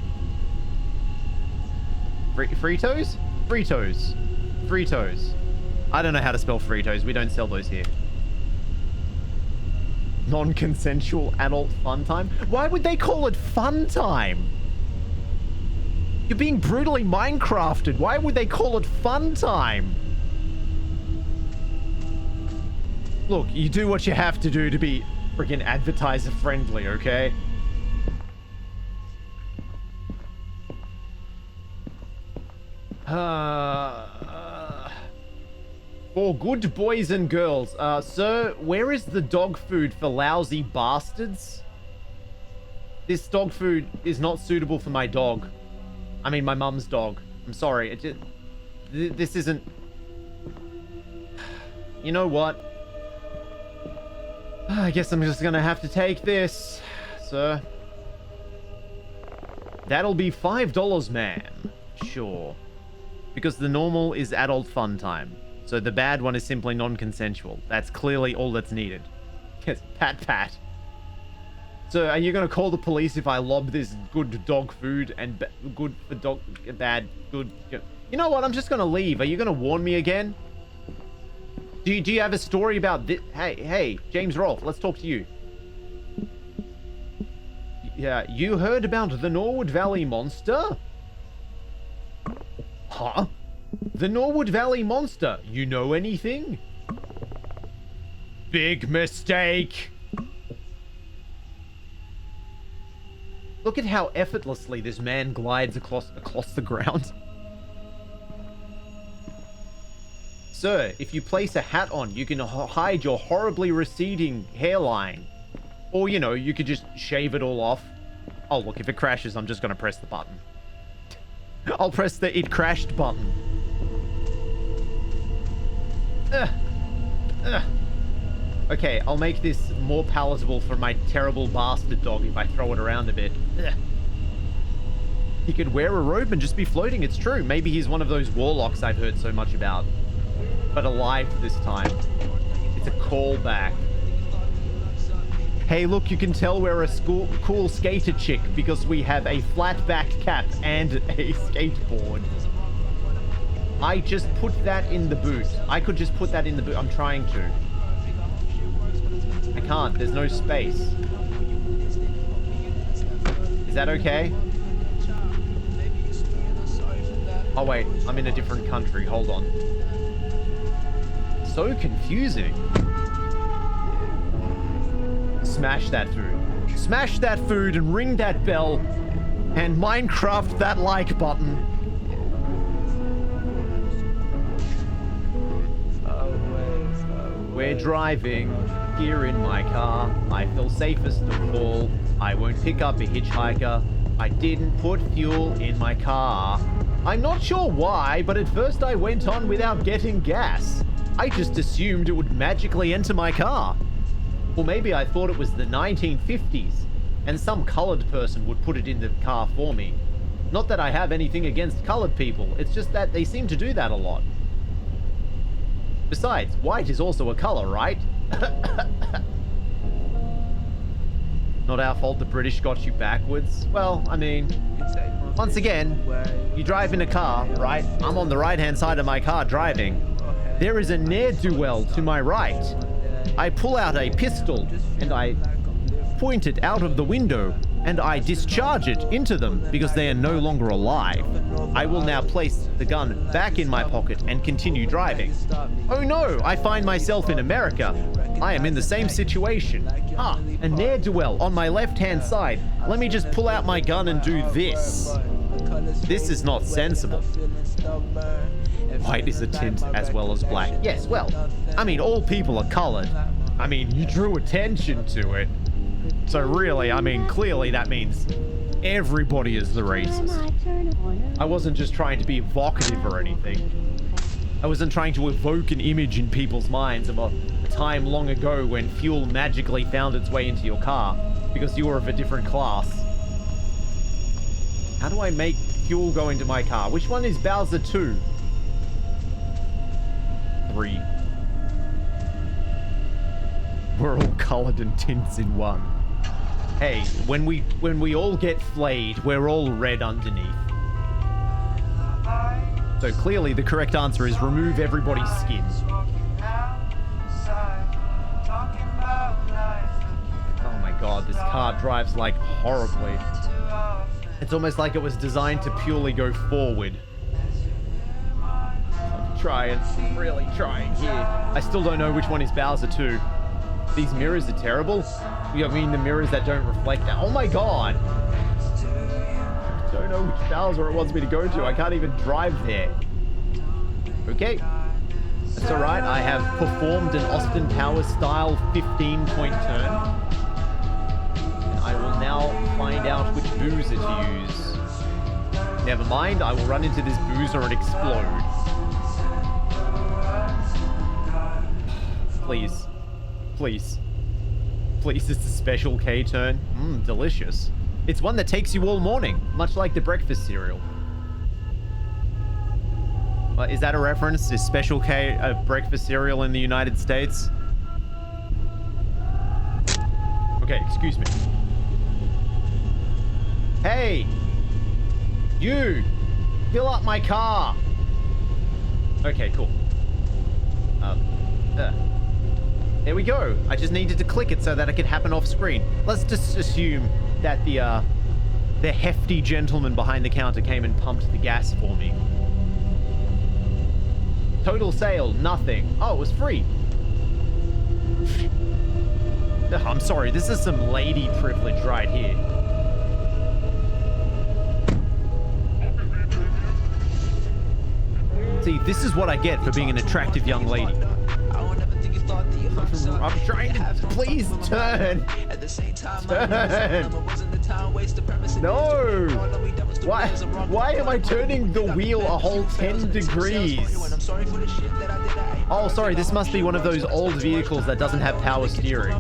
Fritos? Fritos. Fritos. I don't know how to spell Fritos. We don't sell those here. Non-consensual adult fun time? Why would they call it fun time? You're being brutally Minecrafted. Why would they call it fun time? Look, you do what you have to do to be freaking advertiser friendly, okay? For good boys and girls, sir, where is the dog food for lousy bastards? This dog food is not suitable for my dog. I mean, my mum's dog. I'm sorry. This isn't... You know what? I guess I'm just gonna have to take this, sir. That'll be $5, ma'am. Sure. Because the normal is adult fun time. So the bad one is simply non-consensual. That's clearly all that's needed. Yes, pat pat. So are you gonna call the police if I lob this good dog food and good for dog, bad, good... You know what? I'm just gonna leave. Are you gonna warn me again? Do you have a story about this? Hey, James Rolfe, let's talk to you. Yeah, you heard about the Norwood Valley Monster? Huh? The Norwood Valley Monster. You know anything? Big mistake. Look at how effortlessly this man glides across the ground. Sir, if you place a hat on, you can hide your horribly receding hairline. Or, you know, you could just shave it all off. Oh, look, if it crashes, I'm just gonna press the button. I'll press the it crashed button. Okay, I'll make this more palatable for my terrible bastard dog if I throw it around a bit. He could wear a robe and just be floating, it's true. Maybe he's one of those warlocks I've heard so much about. But alive this time. It's a callback. Hey, look, you can tell we're a cool skater chick because we have a flat back cap and a skateboard. I just put that in the boot. I could just put that in the boot. I'm trying to. I can't. There's no space. Is that okay? Oh, wait. I'm in a different country. Hold on. So confusing. Smash that food. Smash that food and ring that bell and Minecraft that like button. We're driving here in my car. I feel safest of all. I won't pick up a hitchhiker. I didn't put fuel in my car. I'm not sure why, but at first I went on without getting gas. I just assumed it would magically enter my car. Or maybe I thought it was the 1950s, and some colored person would put it in the car for me. Not that I have anything against colored people, it's just that they seem to do that a lot. Besides, white is also a color, right? Not our fault the British got you backwards. Well, I mean, once again, you drive in a car, right? I'm on the right-hand side of my car driving. There is a ne'er-do-well to my right. I pull out a pistol and I point it out of the window and I discharge it into them because they are no longer alive. I will now place the gun back in my pocket and continue driving. Oh no, I find myself in America. I am in the same situation. Ah, a ne'er-do-well on my left-hand side. Let me just pull out my gun and do this. This is not sensible. White is a tint as well as black. Yes, well, I mean, all people are colored. I mean, you drew attention to it. So really, I mean, clearly that means everybody is the racist. I wasn't just trying to be evocative or anything. I wasn't trying to evoke an image in people's minds of a time long ago when fuel magically found its way into your car because you were of a different class. How do I make fuel go into my car? Which one is Bowser 2? 3. We're all colored in tints in one. Hey, when we all get flayed, we're all red underneath. So clearly the correct answer is remove everybody's skin. Oh my god, this car drives like horribly. It's almost like it was designed to purely go forward. I'm trying, really trying here. I still don't know which one is Bowser 2. These mirrors are terrible. I mean, the mirrors that don't reflect that. Oh my god! I don't know which Bowser it wants me to go to. I can't even drive there. Okay. That's alright. I have performed an Austin Powers style 15-point turn. And I will now find out which boozer to use. Never mind. I will run into this boozer and explode. Please. Please. Please, it's a special K turn. Delicious. It's one that takes you all morning, much like the breakfast cereal. Is that a reference? Is Special K a breakfast cereal in the United States? Okay, excuse me. Hey! You! Fill up my car! Okay, cool. There we go. I just needed to click it so that it could happen off screen. Let's just assume that the hefty gentleman behind the counter came and pumped the gas for me. Total sale, nothing. Oh, it was free. I'm sorry, this is some lady privilege right here. See, this is what I get for being an attractive young lady. I'm trying to... Please turn! Turn! No! Why am I turning the wheel a whole 10 degrees? Oh, sorry, this must be one of those old vehicles that doesn't have power steering.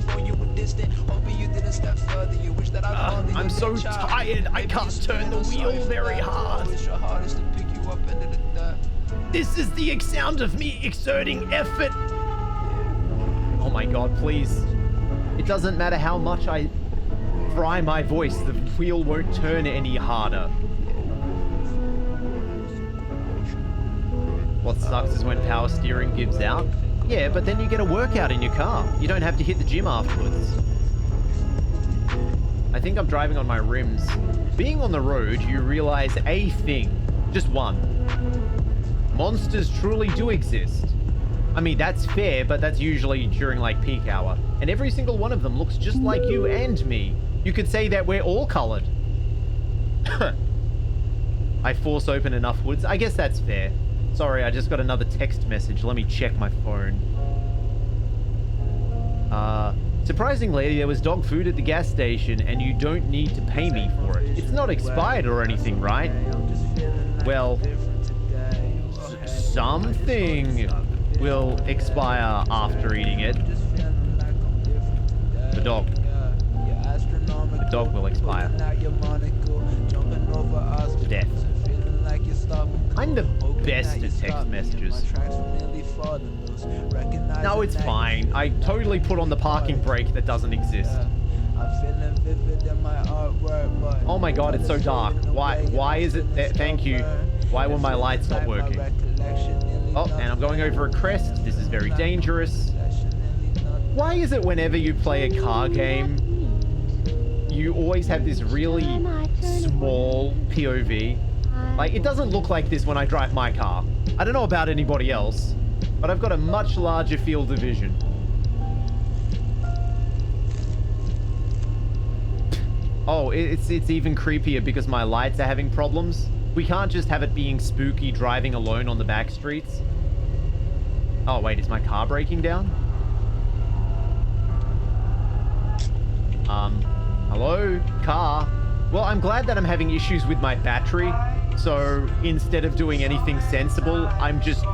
I'm so tired, I can't turn the wheel very hard. This is the sound of me exerting effort. Oh my god, please. It doesn't matter how much I fry my voice, the wheel won't turn any harder. What sucks is when power steering gives out. Yeah, but then you get a workout in your car. You don't have to hit the gym afterwards. I think I'm driving on my rims. Being on the road, you realize a thing. Just one. Monsters truly do exist. I mean, that's fair, but that's usually during, like, peak hour. And every single one of them looks just like you and me. You could say that we're all colored. I force open enough hoods. I guess that's fair. Sorry, I just got another text message. Let me check my phone. Surprisingly, there was dog food at the gas station, and you don't need to pay me for it. It's not expired or anything, right? well, something will expire after eating it. The dog. The dog will expire. To death. I'm the best at text messages. No, it's fine. I totally put on the parking brake that doesn't exist. Oh my god, it's so dark. Why is it there? Thank you. Why were my lights not working? Oh, and I'm going over a crest. This is very dangerous. Why is it whenever you play a car game, you always have this really small POV? Like, it doesn't look like this when I drive my car. I don't know about anybody else, but I've got a much larger field of vision. Oh, it's even creepier because my lights are having problems. We can't just have it being spooky driving alone on the back streets. Oh, wait, is my car breaking down? Hello, car? Well, I'm glad that I'm having issues with my battery. So instead of doing anything sensible, I'm just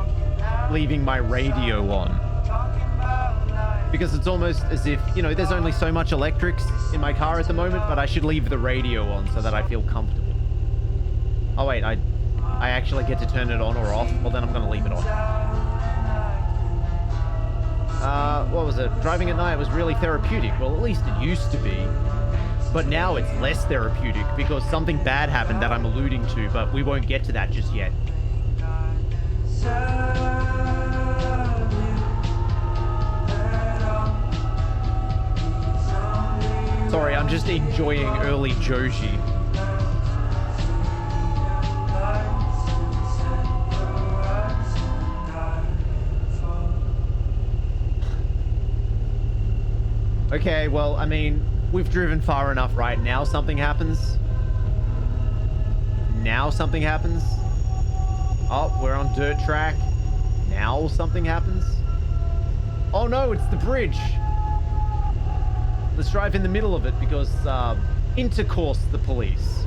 leaving my radio on. Because it's almost as if, you know, there's only so much electrics in my car at the moment, but I should leave the radio on so that I feel comfortable. Oh, wait, I actually get to turn it on or off? Well, then I'm going to leave it on. What was it? Driving at night was really therapeutic. Well, at least it used to be. But now it's less therapeutic because something bad happened that I'm alluding to, but we won't get to that just yet. Sorry, I'm just enjoying early Joji. Okay, well, I mean, we've driven far enough, right? Now something happens. Now something happens. Oh, we're on dirt track. Now something happens. Oh no, it's the bridge. Let's drive in the middle of it because, intercourse the police.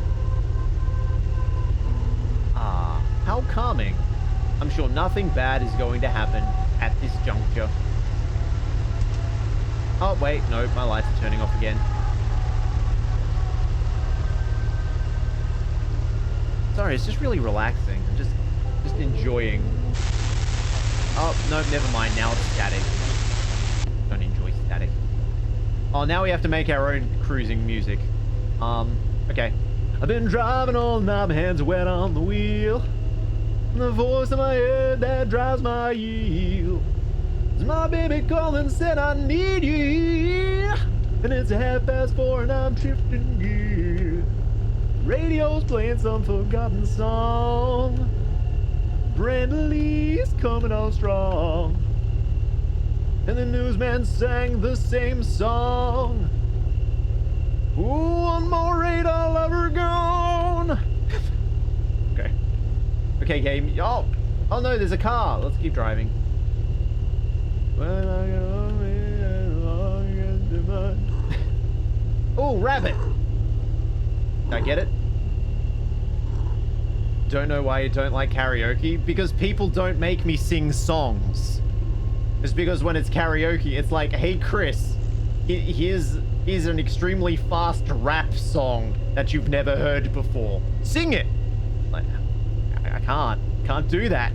Ah, how calming. I'm sure nothing bad is going to happen at this juncture. Oh, wait, no, my lights are turning off again. Sorry, it's just really relaxing. I'm just enjoying. Oh, no, never mind. Now it's static. Don't enjoy static. Oh, now we have to make our own cruising music. Okay. I've been driving all night, my hands are wet on the wheel. And the voice in my head that drives my heel. It's my baby calling, said I need you. And it's 4:30 and I'm shifting gear. Radio's playing some forgotten song. Brenda Lee's coming on strong. And the newsman sang the same song. Ooh, one more radar lover gone. Okay. Okay, game. Oh no, there's a car. Let's keep driving. Oh, rabbit. Did I get it? Don't know why you don't like karaoke. Because people don't make me sing songs. It's because when it's karaoke, it's like, hey, Chris, here's an extremely fast rap song that you've never heard before. Sing it. Like, I can't do that.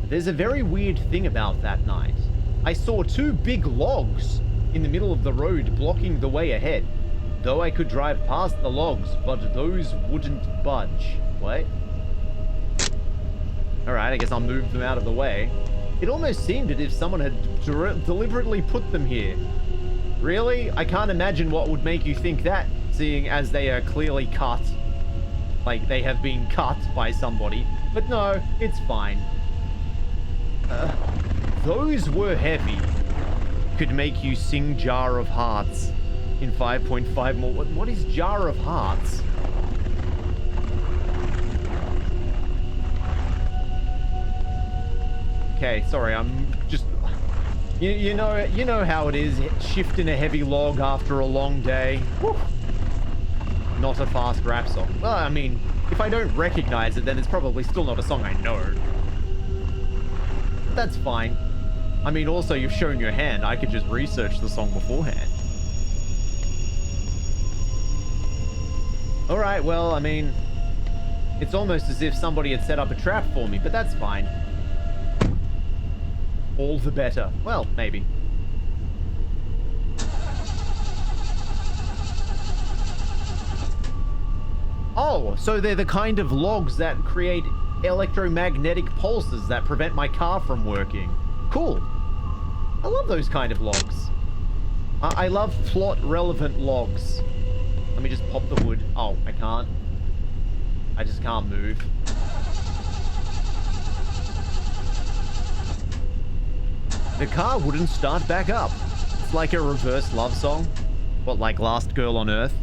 There's a very weird thing about that night. I saw two big logs in the middle of the road blocking the way ahead. Though I could drive past the logs, but those wouldn't budge. What? Alright, I guess I'll move them out of the way. It almost seemed as if someone had deliberately put them here. Really? I can't imagine what would make you think that, seeing as they are clearly cut. Like, they have been cut by somebody. But no, it's fine. Those were heavy. Could make you sing Jar of Hearts in 5.5 more. What is Jar of Hearts? Okay, sorry, I'm just... You know how it is, shifting a heavy log after a long day. Woo. Not a fast rap song. Well, I mean, If I don't recognize it, then it's probably still not a song I know. But that's fine. I mean, also, you've shown your hand. I could just research the song beforehand. Alright, well, I mean, it's almost as if somebody had set up a trap for me, but that's fine. All the better. Well, maybe. Oh, so they're the kind of logs that create electromagnetic pulses that prevent my car from working. Cool. I love those kind of logs. I love plot-relevant logs. Let me just pop the hood. Oh, I can't. I just can't move. The car wouldn't start back up. It's like a reverse love song. What, like Last Girl on Earth?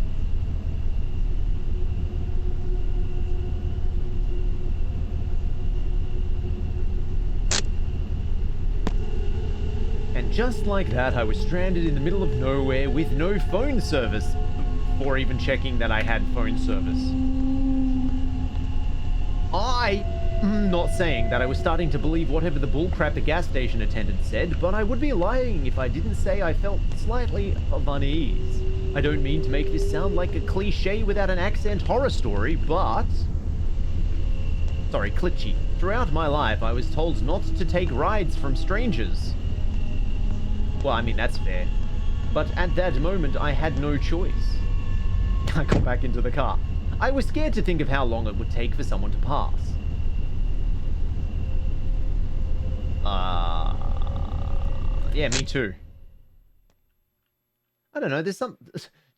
And just like that, I was stranded in the middle of nowhere with no phone service, before even checking that I had phone service. I'm not saying that I was starting to believe whatever the bullcrap the gas station attendant said, but I would be lying if I didn't say I felt slightly of unease. I don't mean to make this sound like a cliche without an accent horror story, but... Sorry, glitchy. Throughout my life, I was told not to take rides from strangers. Well, I mean, that's fair. But at that moment, I had no choice. I got back into the car. I was scared to think of how long it would take for someone to pass. Yeah, me too. I don't know, there's some...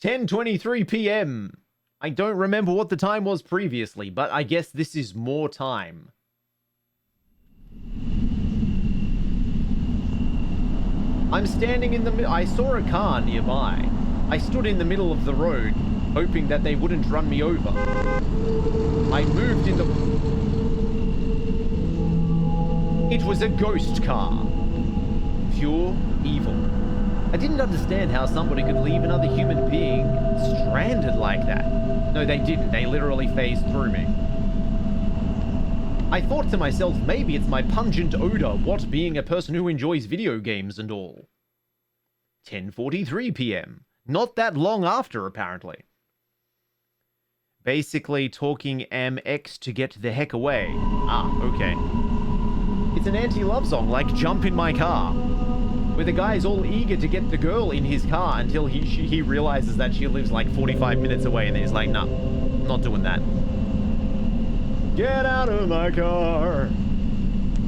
10:23 p.m. I don't remember what the time was previously, but I guess this is more time. I'm standing in the... I saw a car nearby. I stood in the middle of the road, hoping that they wouldn't run me over. I moved in the... It was a ghost car. Pure evil. I didn't understand how somebody could leave another human being stranded like that. No, they didn't. They literally phased through me. I thought to myself, maybe it's my pungent odor, what being a person who enjoys video games and all. 10:43 p.m. Not that long after, apparently. Basically talking MX to get the heck away. Ah, okay. It's an anti-love song, like Jump in My Car, where the guy's all eager to get the girl in his car until he realizes that she lives like 45 minutes away, and then he's like, nah, I'm not doing that. Get out of my car.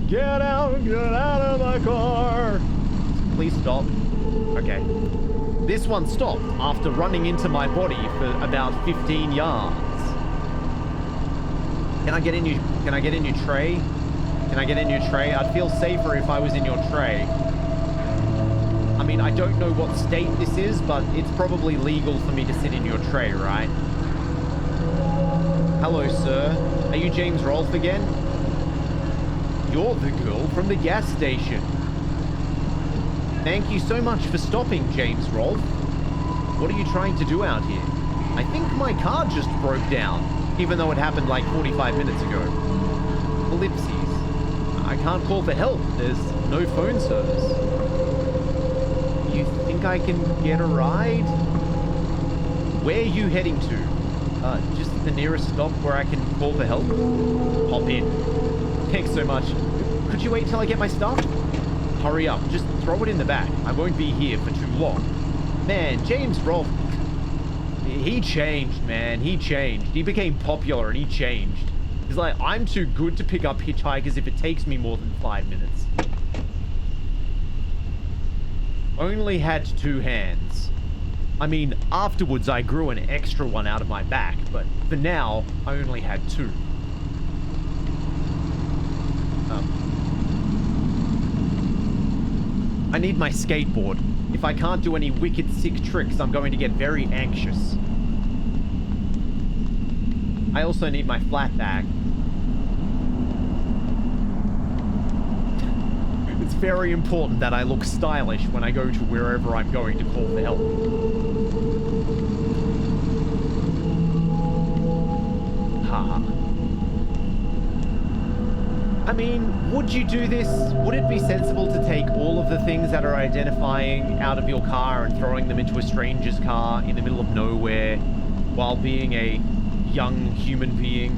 Get out of my car. Please stop. Okay. This one stopped after running into my body for about 15 yards. Can I get in your tray? Can I get in your tray? I'd feel safer if I was in your tray. I mean, I don't know what state this is, but it's probably legal for me to sit in your tray, right? Hello, sir. Are you James Rolfe again? You're the girl from the gas station. Thank you so much for stopping, James Rolfe. What are you trying to do out here? I think my car just broke down, even though it happened like 45 minutes ago. Ellipses. I can't call for help. There's no phone service. You think I can get a ride? Where are you heading to? Just the nearest stop where I can call for help? Hop in. Thanks so much. Could you wait till I get my stuff? Hurry up. Just throw it in the back. I won't be here for too long. Man, James Rolfe... He changed, man. He changed. He became popular and he changed. He's like, I'm too good to pick up hitchhikers if it takes me more than 5 minutes. Only had 2 hands. I mean, afterwards I grew an extra one out of my back, but for now, I only had 2. I need my skateboard. If I can't do any wicked sick tricks, I'm going to get very anxious. I also need my flat bag. It's very important that I look stylish when I go to wherever I'm going to call for help. car. I mean, would you do this? Would it be sensible to take all of the things that are identifying out of your car and throwing them into a stranger's car in the middle of nowhere while being a young human being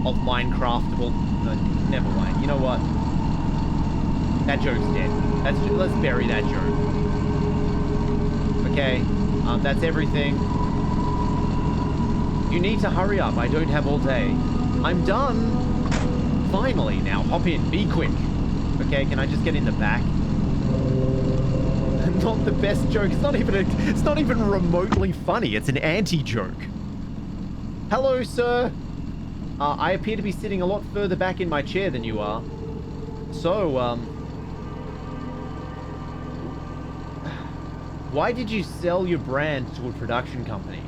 of Minecraftable? Never mind. You know what? That joke's dead. Let's bury that joke. Okay, that's everything. You need to hurry up. I don't have all day. I'm done. Finally, now hop in. Be quick. Okay, can I just get in the back? Not the best joke. It's not even remotely funny. It's an anti-joke. Hello, sir. I appear to be sitting a lot further back in my chair than you are. So, why did you sell your brand to a production company?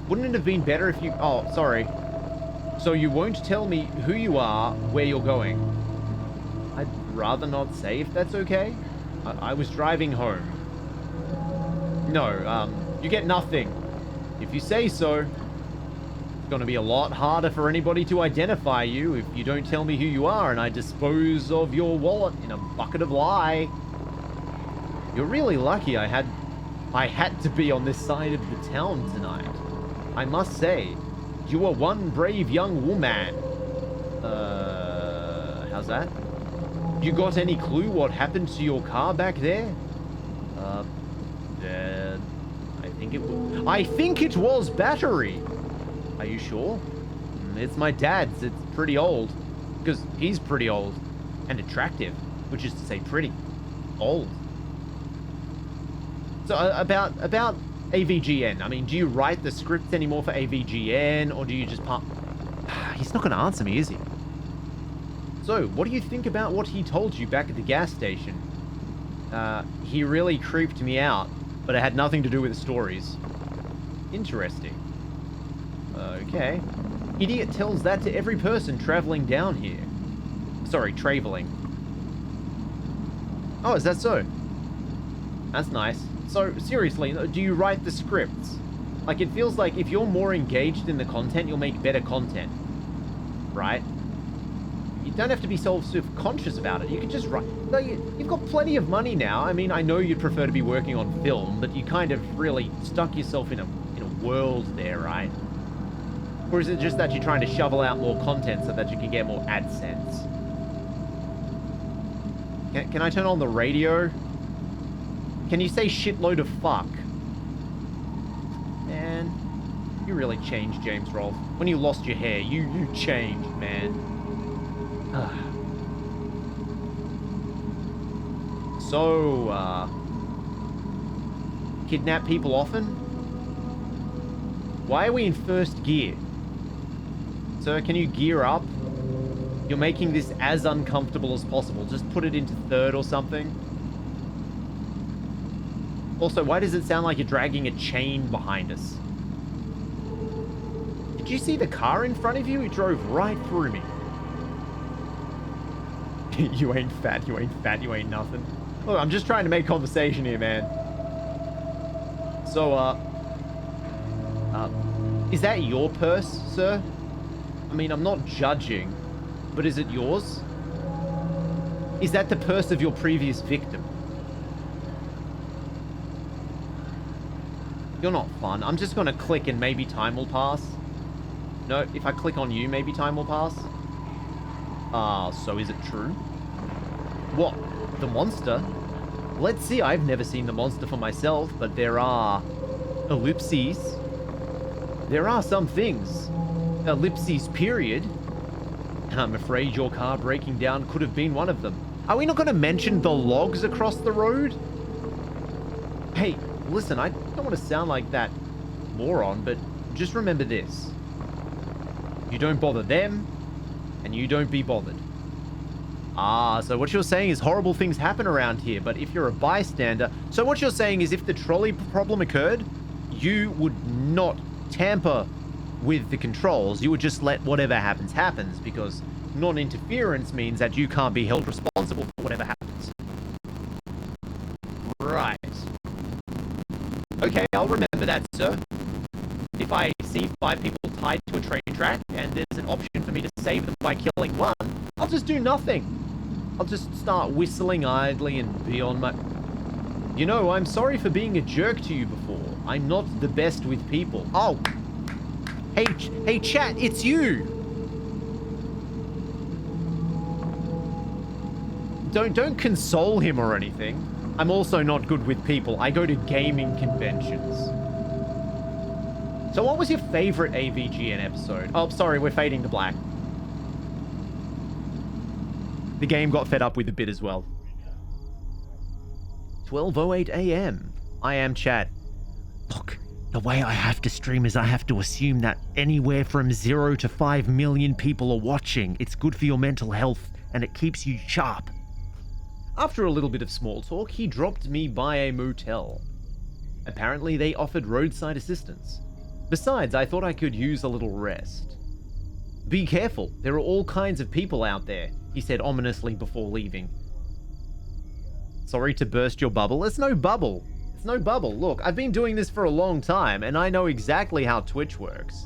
Wouldn't it have been better if you... Oh, sorry. So you won't tell me who you are, where you're going? I'd rather not say if that's okay. I was driving home. No, you get nothing. If you say so. It's gonna be a lot harder for anybody to identify you if you don't tell me who you are and I dispose of your wallet in a bucket of lye. You're really lucky I had to be on this side of the town tonight. I must say, you are one brave young woman. How's that? You got any clue what happened to your car back there? I think it was battery. Are you sure? It's my dad's. It's pretty old. Because he's pretty old. And attractive. Which is to say pretty. Old. So, about AVGN. I mean, do you write the scripts anymore for AVGN, or do you just He's not going to answer me, is he? So, what do you think about what he told you back at the gas station? He really creeped me out, but it had nothing to do with the stories. Interesting. Okay. Idiot tells that to every person traveling down here. Sorry, traveling. Oh, is that so? That's nice. So, seriously, do you write the scripts? Like, it feels like if you're more engaged in the content, you'll make better content. Right? You don't have to be self-conscious about it. You can just write. No, you've got plenty of money now. I mean, I know you'd prefer to be working on film, but you kind of really stuck yourself in a world there, right? Or is it just that you're trying to shovel out more content so that you can get more AdSense? Can I turn on the radio? Can you say shitload of fuck? Man, you really changed, James Rolfe. When you lost your hair, you changed, man. So, kidnap people often? Why are we in first gear? Sir, can you gear up? You're making this as uncomfortable as possible. Just put it into third or something. Also, why does it sound like you're dragging a chain behind us? Did you see the car in front of you? It drove right through me. You ain't fat, you ain't fat, you ain't nothing. Look, I'm just trying to make conversation here, man. So, is that your purse, sir? I mean, I'm not judging, but is it yours? Is that the purse of your previous victim? You're not fun. I'm just gonna click and maybe time will pass. No, if I click on you, maybe time will pass. So is it true? What? The monster? Let's see, I've never seen the monster for myself, but there are ellipses. There are some things. Ellipses, period. And I'm afraid your car breaking down could have been one of them. Are we not going to mention the logs across the road? Hey, listen, I don't want to sound like that moron, but just remember this. You don't bother them, and you don't be bothered. So what you're saying is horrible things happen around here, but if you're a bystander... So what you're saying is if the trolley problem occurred, you would not tamper with the controls. You would just let whatever happens, happens, because non-interference means that you can't be held responsible for whatever happens. Right. Okay, I'll remember that, sir. if I see 5 people tied to a train track and there's an option for me to save them by killing one, I'll just do nothing. I'll just start whistling idly and be on my... You know, I'm sorry for being a jerk to you before. I'm not the best with people. Oh. Hey, chat, it's you. Don't console him or anything. I'm also not good with people. I go to gaming conventions. So what was your favorite AVGN episode? Oh, sorry, we're fading to black. The game got fed up with a bit as well. 12:08 a.m. I am chat. Look, the way I have to stream is I have to assume that anywhere from 0 to 5 million people are watching. It's good for your mental health and it keeps you sharp. After a little bit of small talk, he dropped me by a motel. Apparently, they offered roadside assistance. Besides, I thought I could use a little rest. Be careful, there are all kinds of people out there, he said ominously before leaving. Sorry to burst your bubble. It's no bubble. It's no bubble. Look, I've been doing this for a long time, and I know exactly how Twitch works.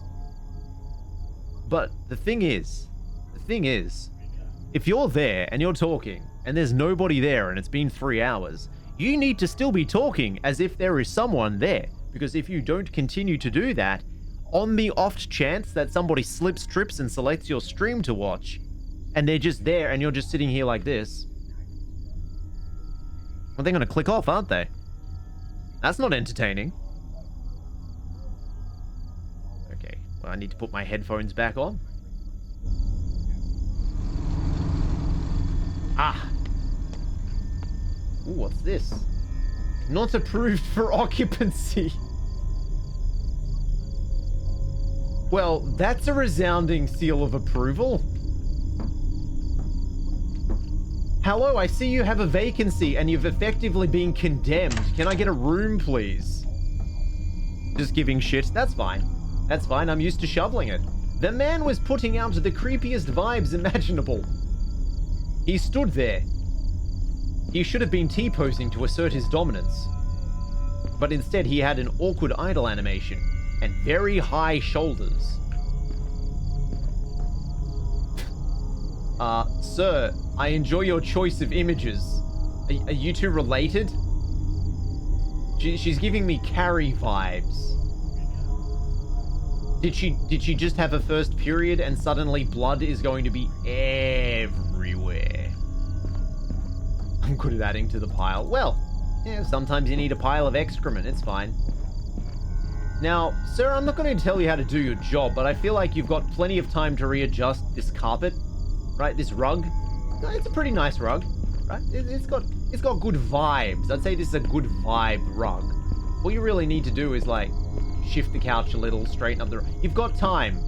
But the thing is, if you're there and you're talking, and there's nobody there and it's been 3 hours, you need to still be talking as if there is someone there. Because if you don't continue to do that, on the oft chance that somebody slips, trips, and selects your stream to watch, and they're just there and you're just sitting here like this, well, they're going to click off, aren't they? That's not entertaining. Okay, well, I need to put my headphones back on. Ah. Ooh, what's this? Not approved for occupancy. Well, that's a resounding seal of approval. Hello, I see you have a vacancy and you've effectively been condemned. Can I get a room, please? Just giving shit. That's fine. That's fine. I'm used to shoveling it. The man was putting out the creepiest vibes imaginable. He stood there. He should have been T-posing to assert his dominance. But instead, he had an awkward idle animation and very high shoulders. Sir, I enjoy your choice of images. Are you two related? She's giving me Carrie vibes. Did she just have a first period and suddenly blood is going to be everywhere? I'm good at adding to the pile. Well, yeah, sometimes you need a pile of excrement. It's fine. Now, sir, I'm not going to tell you how to do your job, but I feel like you've got plenty of time to readjust this carpet, right? This rug. It's a pretty nice rug, right? It's got good vibes. I'd say this is a good vibe rug. All you really need to do is like shift the couch a little, straighten up the... You've got time.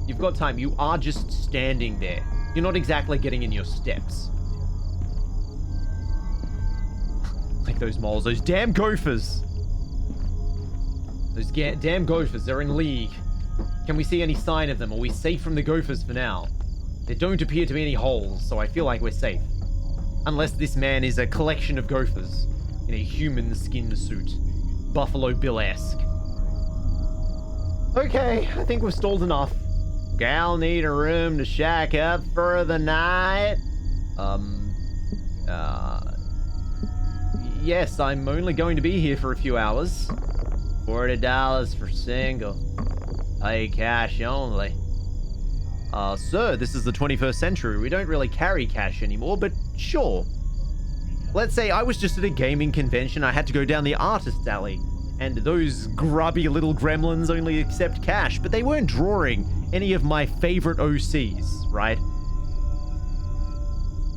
You've got time. You are just standing there. You're not exactly getting in your steps. Like those moles, those damn gophers. Those damn gophers, they're in league. Can we see any sign of them? Are we safe from the gophers for now? There don't appear to be any holes, so I feel like we're safe. Unless this man is a collection of gophers in a human skin suit. Buffalo Bill-esque. Okay, I think we've stalled enough. Gal need a room to shack up for the night? Yes, I'm only going to be here for a few hours. $40 for single. Pay cash only. Sir, this is the 21st century. We don't really carry cash anymore, but sure. Let's say I was just at a gaming convention. I had to go down the artist alley. And those grubby little gremlins only accept cash, but they weren't drawing any of my favorite OCs, right?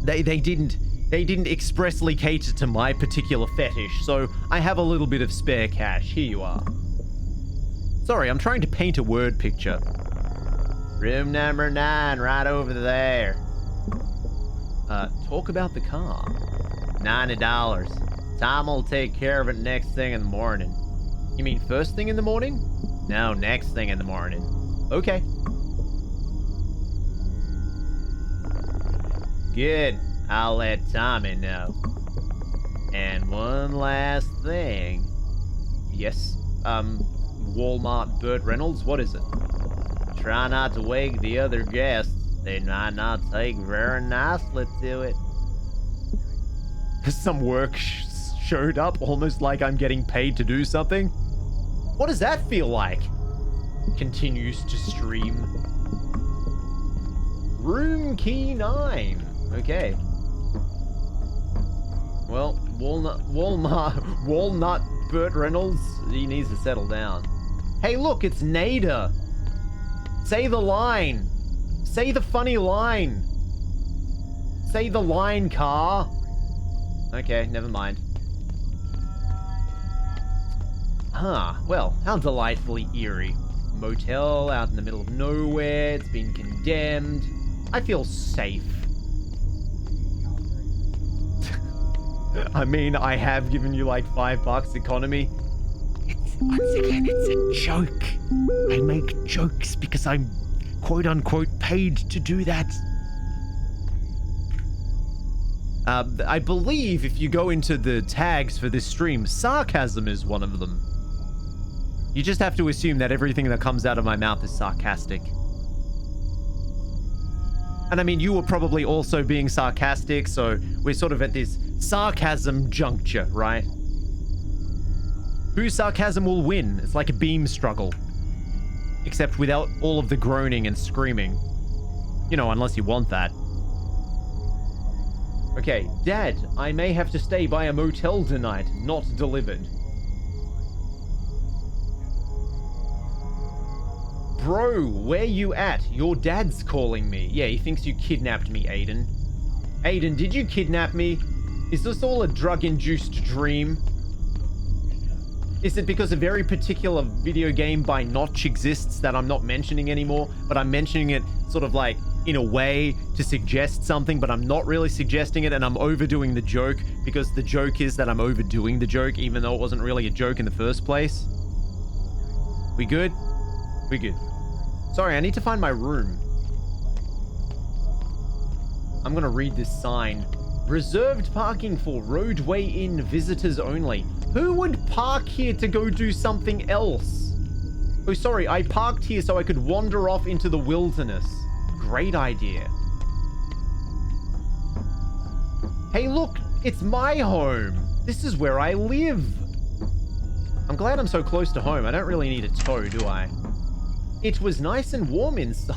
They didn't expressly cater to my particular fetish, so I have a little bit of spare cash. Here you are. Sorry, I'm trying to paint a word picture. Room number 9, right over there. Talk about the car. $90. Tom will take care of it next thing in the morning. You mean first thing in the morning? No, next thing in the morning. Okay. Good. I'll let Tommy know. And one last thing. Yes, Walmart Burt Reynolds? What is it? Try not to wake the other guests. They might not take very nicely to it. Some work showed up, almost like I'm getting paid to do something. What does that feel like? Continues to stream. Room key 9. Okay. Well, Walnut Burt Reynolds, he needs to settle down. Hey, look, it's Nader. Say the line. Say the funny line. Say the line, car. Okay, never mind. Huh, well, how delightfully eerie. Motel out in the middle of nowhere, it's been condemned. I feel safe. I mean, I have given you like $5 economy. Once again, it's a joke. I make jokes because I'm quote-unquote paid to do that. I believe if you go into the tags for this stream, sarcasm is one of them. You just have to assume that everything that comes out of my mouth is sarcastic. And I mean, you were probably also being sarcastic, so we're sort of at this sarcasm juncture, right? Whose sarcasm will win? It's like a beam struggle. Except without all of the groaning and screaming. You know, unless you want that. Okay, Dad, I may have to stay by a motel tonight, not delivered. Bro, where you at? Your dad's calling me. Yeah, he thinks you kidnapped me, Aiden. Aiden, did you kidnap me? Is this all a drug-induced dream? Is it because a very particular video game by Notch exists that I'm not mentioning anymore, but I'm mentioning it sort of like in a way to suggest something, but I'm not really suggesting it, and I'm overdoing the joke because the joke is that I'm overdoing the joke, even though it wasn't really a joke in the first place? We good? We good. Sorry, I need to find my room. I'm gonna read this sign. Reserved parking for roadway in visitors only. Who would park here to go do something else? Oh, sorry, I parked here so I could wander off into the wilderness. Great idea. Hey, look, it's my home. This is where I live. I'm glad I'm so close to home. I don't really need a tow, do I? It was nice and warm inside.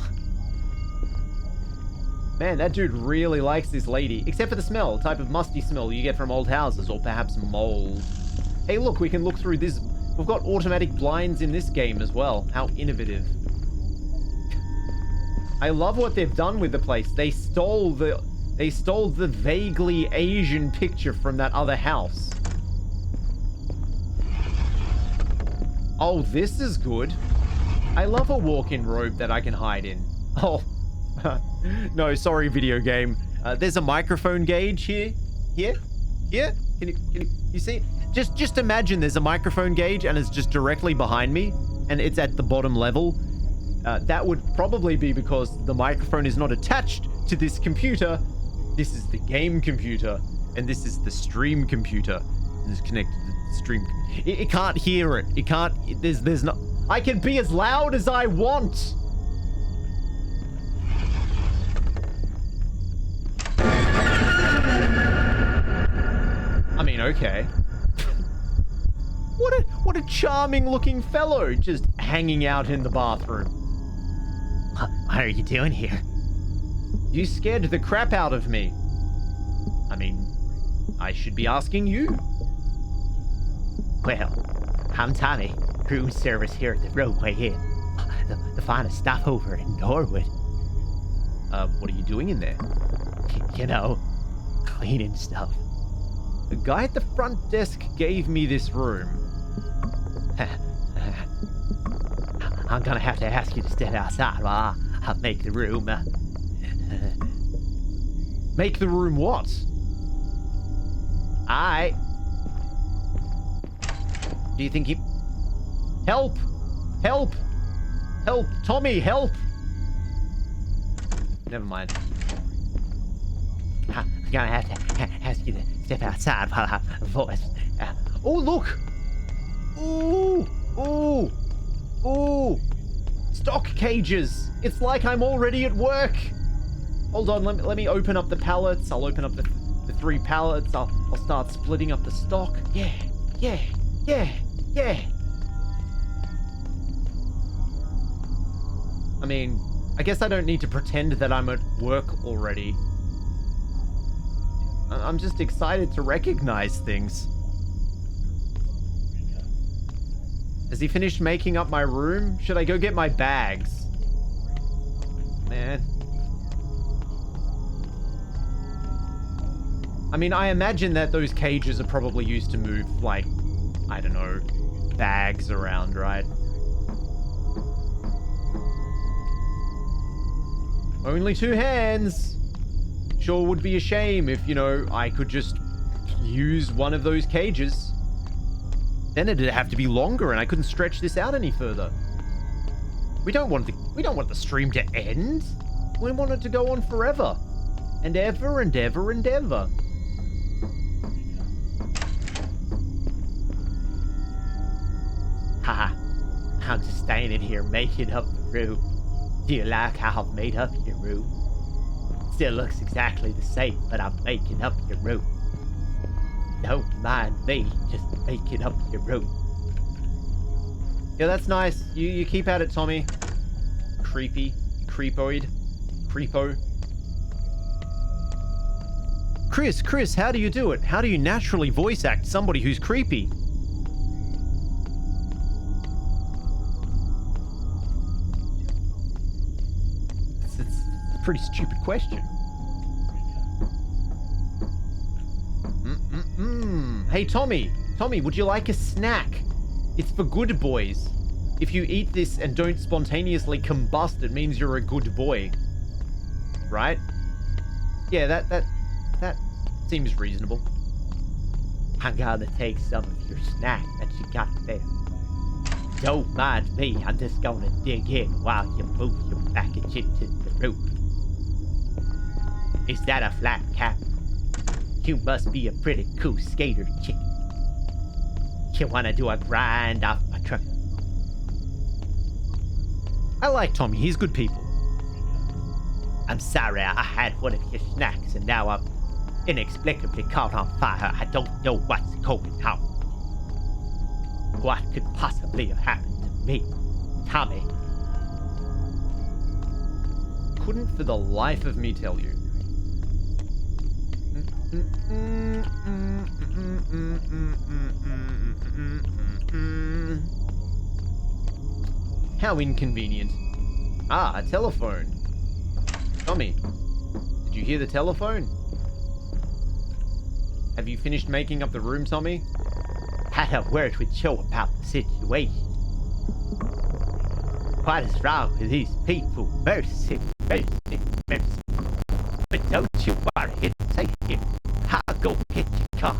Man, that dude really likes this lady. Except for the smell, type of musty smell you get from old houses, or perhaps mold. Hey, look, we can look through this. We've got automatic blinds in this game as well. How innovative. I love what they've done with the place. They stole the vaguely Asian picture from that other house. Oh, this is good. I love a walk-in robe that I can hide in. Oh, no, sorry, video game. There's a microphone gauge here. Here? Can you see? Just imagine there's a microphone gauge and it's just directly behind me and it's at the bottom level. That would probably be because the microphone is not attached to this computer. This is the game computer and this is the stream computer. It's connected to the stream. It can't hear it. It can't. There's no. I can be as loud as I want. I mean, okay. What a charming looking fellow just hanging out in the bathroom. What are you doing here? You scared the crap out of me. I mean, I should be asking you. Well, I'm Tommy, room service here at the Roadway Inn. The finest stopover in Norwood. What are you doing in there? You know, cleaning stuff. The guy at the front desk gave me this room. I'm gonna have to ask you to step outside while I make the room. Make the room what? Do you think he... Help! Help! Help! Tommy, help! Never mind. I'm gonna have to ask you to step outside while I voice. Oh, look! Ooh! Ooh! Ooh! Stock cages! It's like I'm already at work! Hold on, let me open up the pallets. I'll open up the 3 pallets. I'll start splitting up the stock. Yeah, yeah, yeah, yeah. I mean, I guess I don't need to pretend that I'm at work already. I'm just excited to recognize things. Has he finished making up my room? Should I go get my bags? Man. I mean, I imagine that those cages are probably used to move, like, I don't know, bags around, right? Only 2 hands. Sure would be a shame if, you know, I could just use one of those cages. Then it'd have to be longer and I couldn't stretch this out any further. We don't want the stream to end. We want it to go on forever. And ever and ever and ever. Haha, I'm just standing here making up the room. Do you like how I've made up your room? Still looks exactly the same, but I'm making up your room. Don't mind me, just making up your room. Yeah, that's nice. You keep at it, Tommy. Creepy. Creepoid. Creepo. Chris, how do you do it? How do you naturally voice act somebody who's creepy? It's a pretty stupid question. Hey, Tommy, would you like a snack? It's for good boys. If you eat this and don't spontaneously combust, it means you're a good boy. Right? Yeah, that seems reasonable. I'm gonna take some of your snack that you got there. Don't mind me, I'm just gonna dig in while you move your package into the room. Is that a flat cap? You must be a pretty cool skater chick. You wanna do a grind off my truck? I like Tommy, he's good people. I'm sorry, I had one of your snacks and now I'm inexplicably caught on fire. I don't know what's going on. What could possibly have happened to me? Tommy? Couldn't for the life of me tell you. How inconvenient. Ah, a telephone. Tommy, did you hear the telephone? Have you finished making up the room, Tommy? Had a word with Joe about the situation. What is wrong with these people? Mercy, mercy, mercy. But don't you worry, it's safe here. I'll go get your car.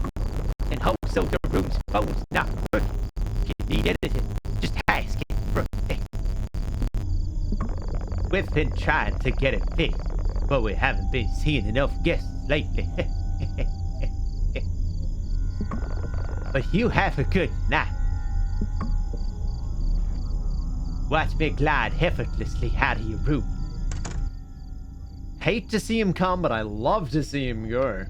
And hope so the room's phone's not working. If you need anything, just ask it for me. We've been trying to get it fixed, but we haven't been seeing enough guests lately. But you have a good night. Watch me glide effortlessly out of your room. Hate to see him come, but I love to see him go.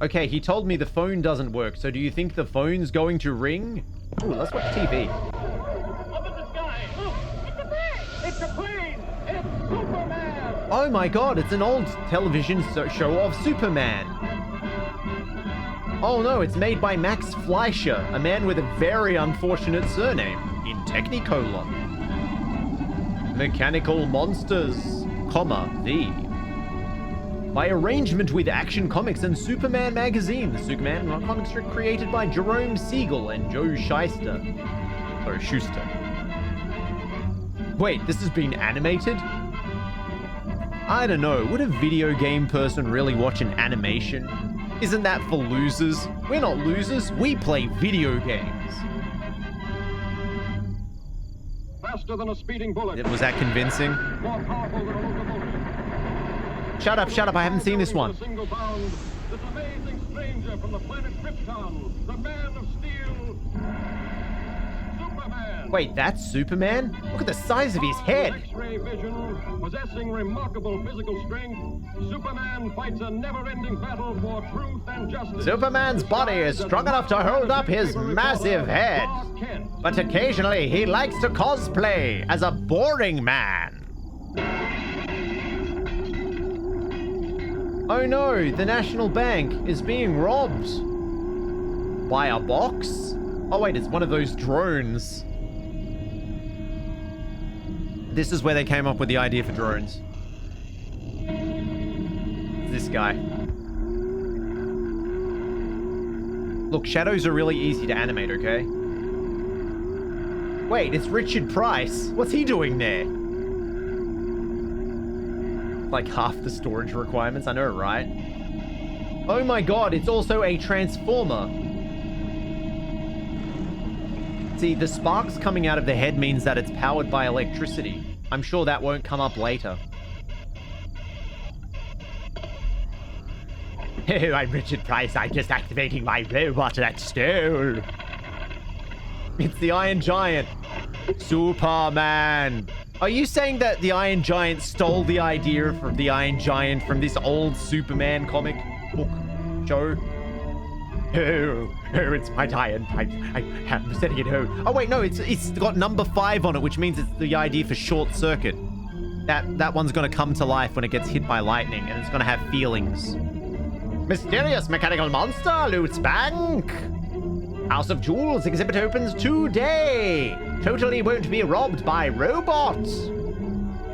Okay, he told me the phone doesn't work, so do you think the phone's going to ring? Ooh, let's watch TV. Up in the sky! Look! It's a bird! It's a plane! It's Superman! Oh my god, it's an old television show of Superman. Oh no, it's made by Max Fleischer, a man with a very unfortunate surname, in Technicolor. Mechanical Monsters, the. By arrangement with Action Comics and Superman magazine. The Superman comics are created by Jerome Siegel and Joe Shuster. Wait, this has been animated? I don't know, would a video game person really watch an animation? Isn't that for losers? We're not losers, we play video games. Faster than a speeding bullet. Was that convincing? More powerful than a locomotive. Shut up, shut up. I haven't seen this one. Single bound, this amazing stranger from the planet Krypton, the Man of Steel, Superman. Wait, that's Superman? Look at the size of his head. X-ray vision, possessing remarkable physical strength, Superman fights a never-ending battle for truth and justice. Superman's body is strong enough to hold up his massive head. But occasionally he likes to cosplay as a boring man. Oh no, the National Bank is being robbed. By a box? Oh wait, it's one of those drones. This is where they came up with the idea for drones. This guy. Look, shadows are really easy to animate, okay? Wait, it's Richard Price. What's he doing there? Like half the storage requirements, I know, right? Oh my god, it's also a transformer. See, the sparks coming out of the head means that it's powered by electricity. I'm sure that won't come up later. Oh, I'm Richard Price. I'm just activating my robot that stole. It's the Iron Giant. Superman. Are you saying that the Iron Giant stole the idea from the Iron Giant from this old Superman comic book show? Oh, it's my giant. I'm setting it home. Oh wait, no, it's got number 5 on it, which means it's the idea for Short Circuit. That one's gonna come to life when it gets hit by lightning, and it's gonna have feelings. Mysterious mechanical monster loots bank. House of Jewels exhibit opens today. Totally won't be robbed by robots.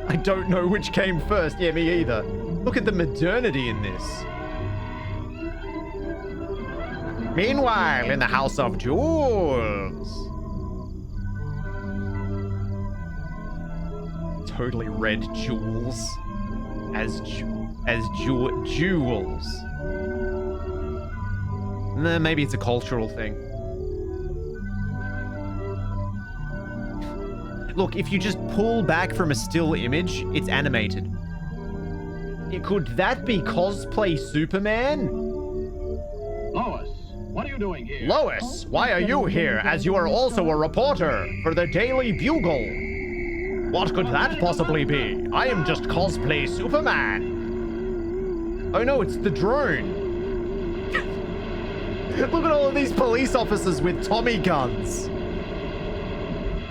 I don't know which came first. Yeah, me either. Look at the modernity in this. Meanwhile, in the House of Jewels. Totally red jewels. Jewels. Nah, maybe it's a cultural thing. Look, if you just pull back from a still image, it's animated. Could that be cosplay Superman? Lois, what are you doing here? Lois, why are you here, as you are also a reporter for the Daily Bugle? What could that possibly be? I am just cosplay Superman. Oh no, it's the drone. Look at all of these police officers with Tommy guns.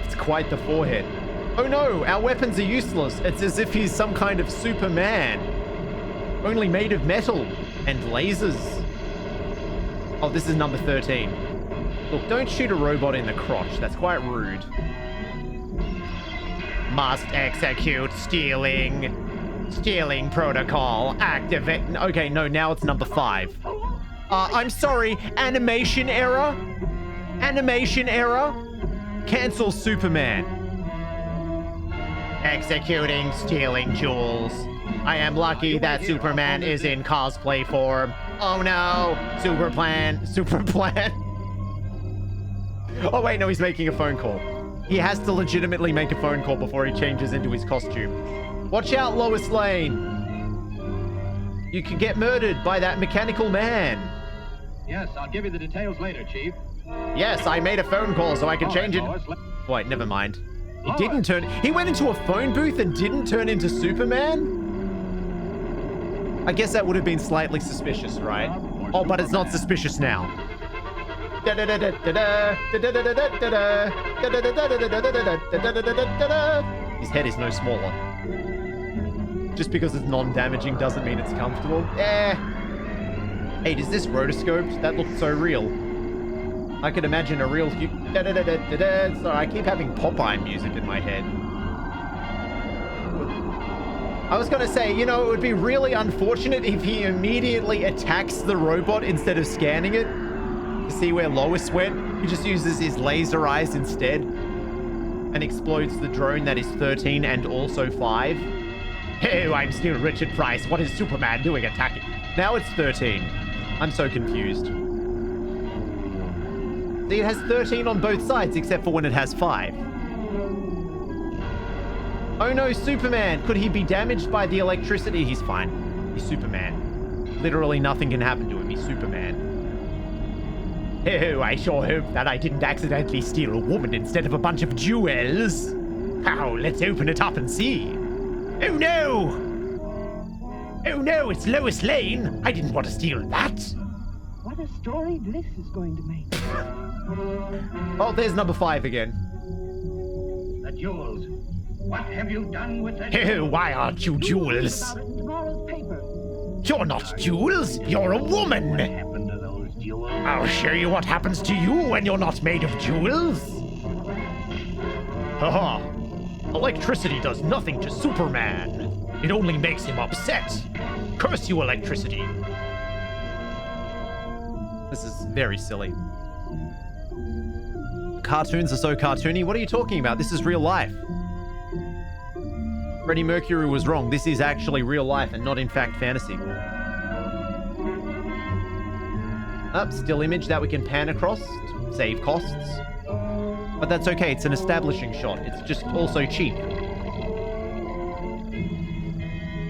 It's quite the forehead. Oh no, our weapons are useless. It's as if he's some kind of Superman. Only made of metal and lasers. Oh, this is number 13. Look, don't shoot a robot in the crotch. That's quite rude. Must execute stealing protocol. Activate. Okay, no, now it's number 5. I'm sorry, animation error? Animation error? Cancel Superman. Executing stealing jewels. I am lucky that Superman is in cosplay form. Oh no, Superplan. Oh wait, no, he's making a phone call. He has to legitimately make a phone call before he changes into his costume. Watch out, Lois Lane. You could get murdered by that mechanical man. Yes, I'll give you the details later, Chief. Yes, I made a phone call so I can change it. Lois, Wait, never mind. He didn't turn... He went into a phone booth and didn't turn into Superman? I guess that would have been slightly suspicious, right? Oh, but it's not suspicious now. His head is no smaller. Just because it's non-damaging doesn't mean it's comfortable. Hey, does this rotoscoped? That looks so real. I could imagine a real... Sorry, I keep having Popeye music in my head. I was gonna say, you know, it would be really unfortunate if he immediately attacks the robot instead of scanning it to see where Lois went. He just uses his laser eyes instead and explodes the drone that is 13 and also 5. Oh, I'm still Richard Price. What is Superman doing attacking? Now it's 13. I'm so confused. See, it has 13 on both sides except for when it has 5. Oh no, Superman! Could he be damaged by the electricity? He's fine. He's Superman. Literally nothing can happen to him. He's Superman. Oh, I sure hope that I didn't accidentally steal a woman instead of a bunch of jewels. How? Let's open it up and see. Oh no! Oh no, it's Lois Lane! I didn't want to steal that! What a story this is going to make. Oh, there's number 5 again. The jewels. What have you done with the Oh, why aren't you Jules? About it in tomorrow's paper. You're not Jules, you're a woman! What happened to those jewels? I'll show you what happens to you when you're not made of jewels. Haha. Electricity does nothing to Superman. It only makes him upset. Curse you, electricity. This is very silly. Cartoons are so cartoony. What are you talking about? This is real life. Freddie Mercury was wrong. This is actually real life and not in fact fantasy. Still image that we can pan across to save costs. But that's okay, it's an establishing shot. It's just also cheap.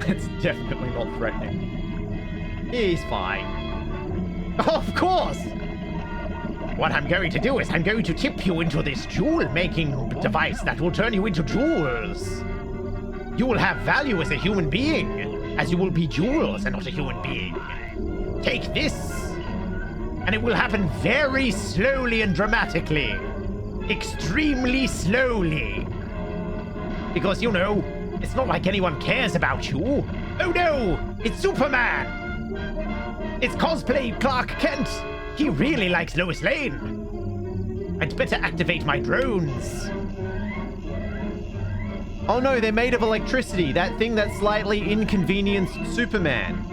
It's definitely not threatening. He's fine. Of course! What I'm going to do is I'm going to tip you into this jewel-making device that will turn you into jewels. You will have value as a human being, as you will be jewels and not a human being. Take this, and it will happen very slowly and dramatically. Extremely slowly. Because, you know, it's not like anyone cares about you. Oh no! It's Superman! It's cosplay Clark Kent! He really likes Lois Lane! I'd better activate my drones. Oh no, they're made of electricity. That thing that slightly inconvenienced Superman.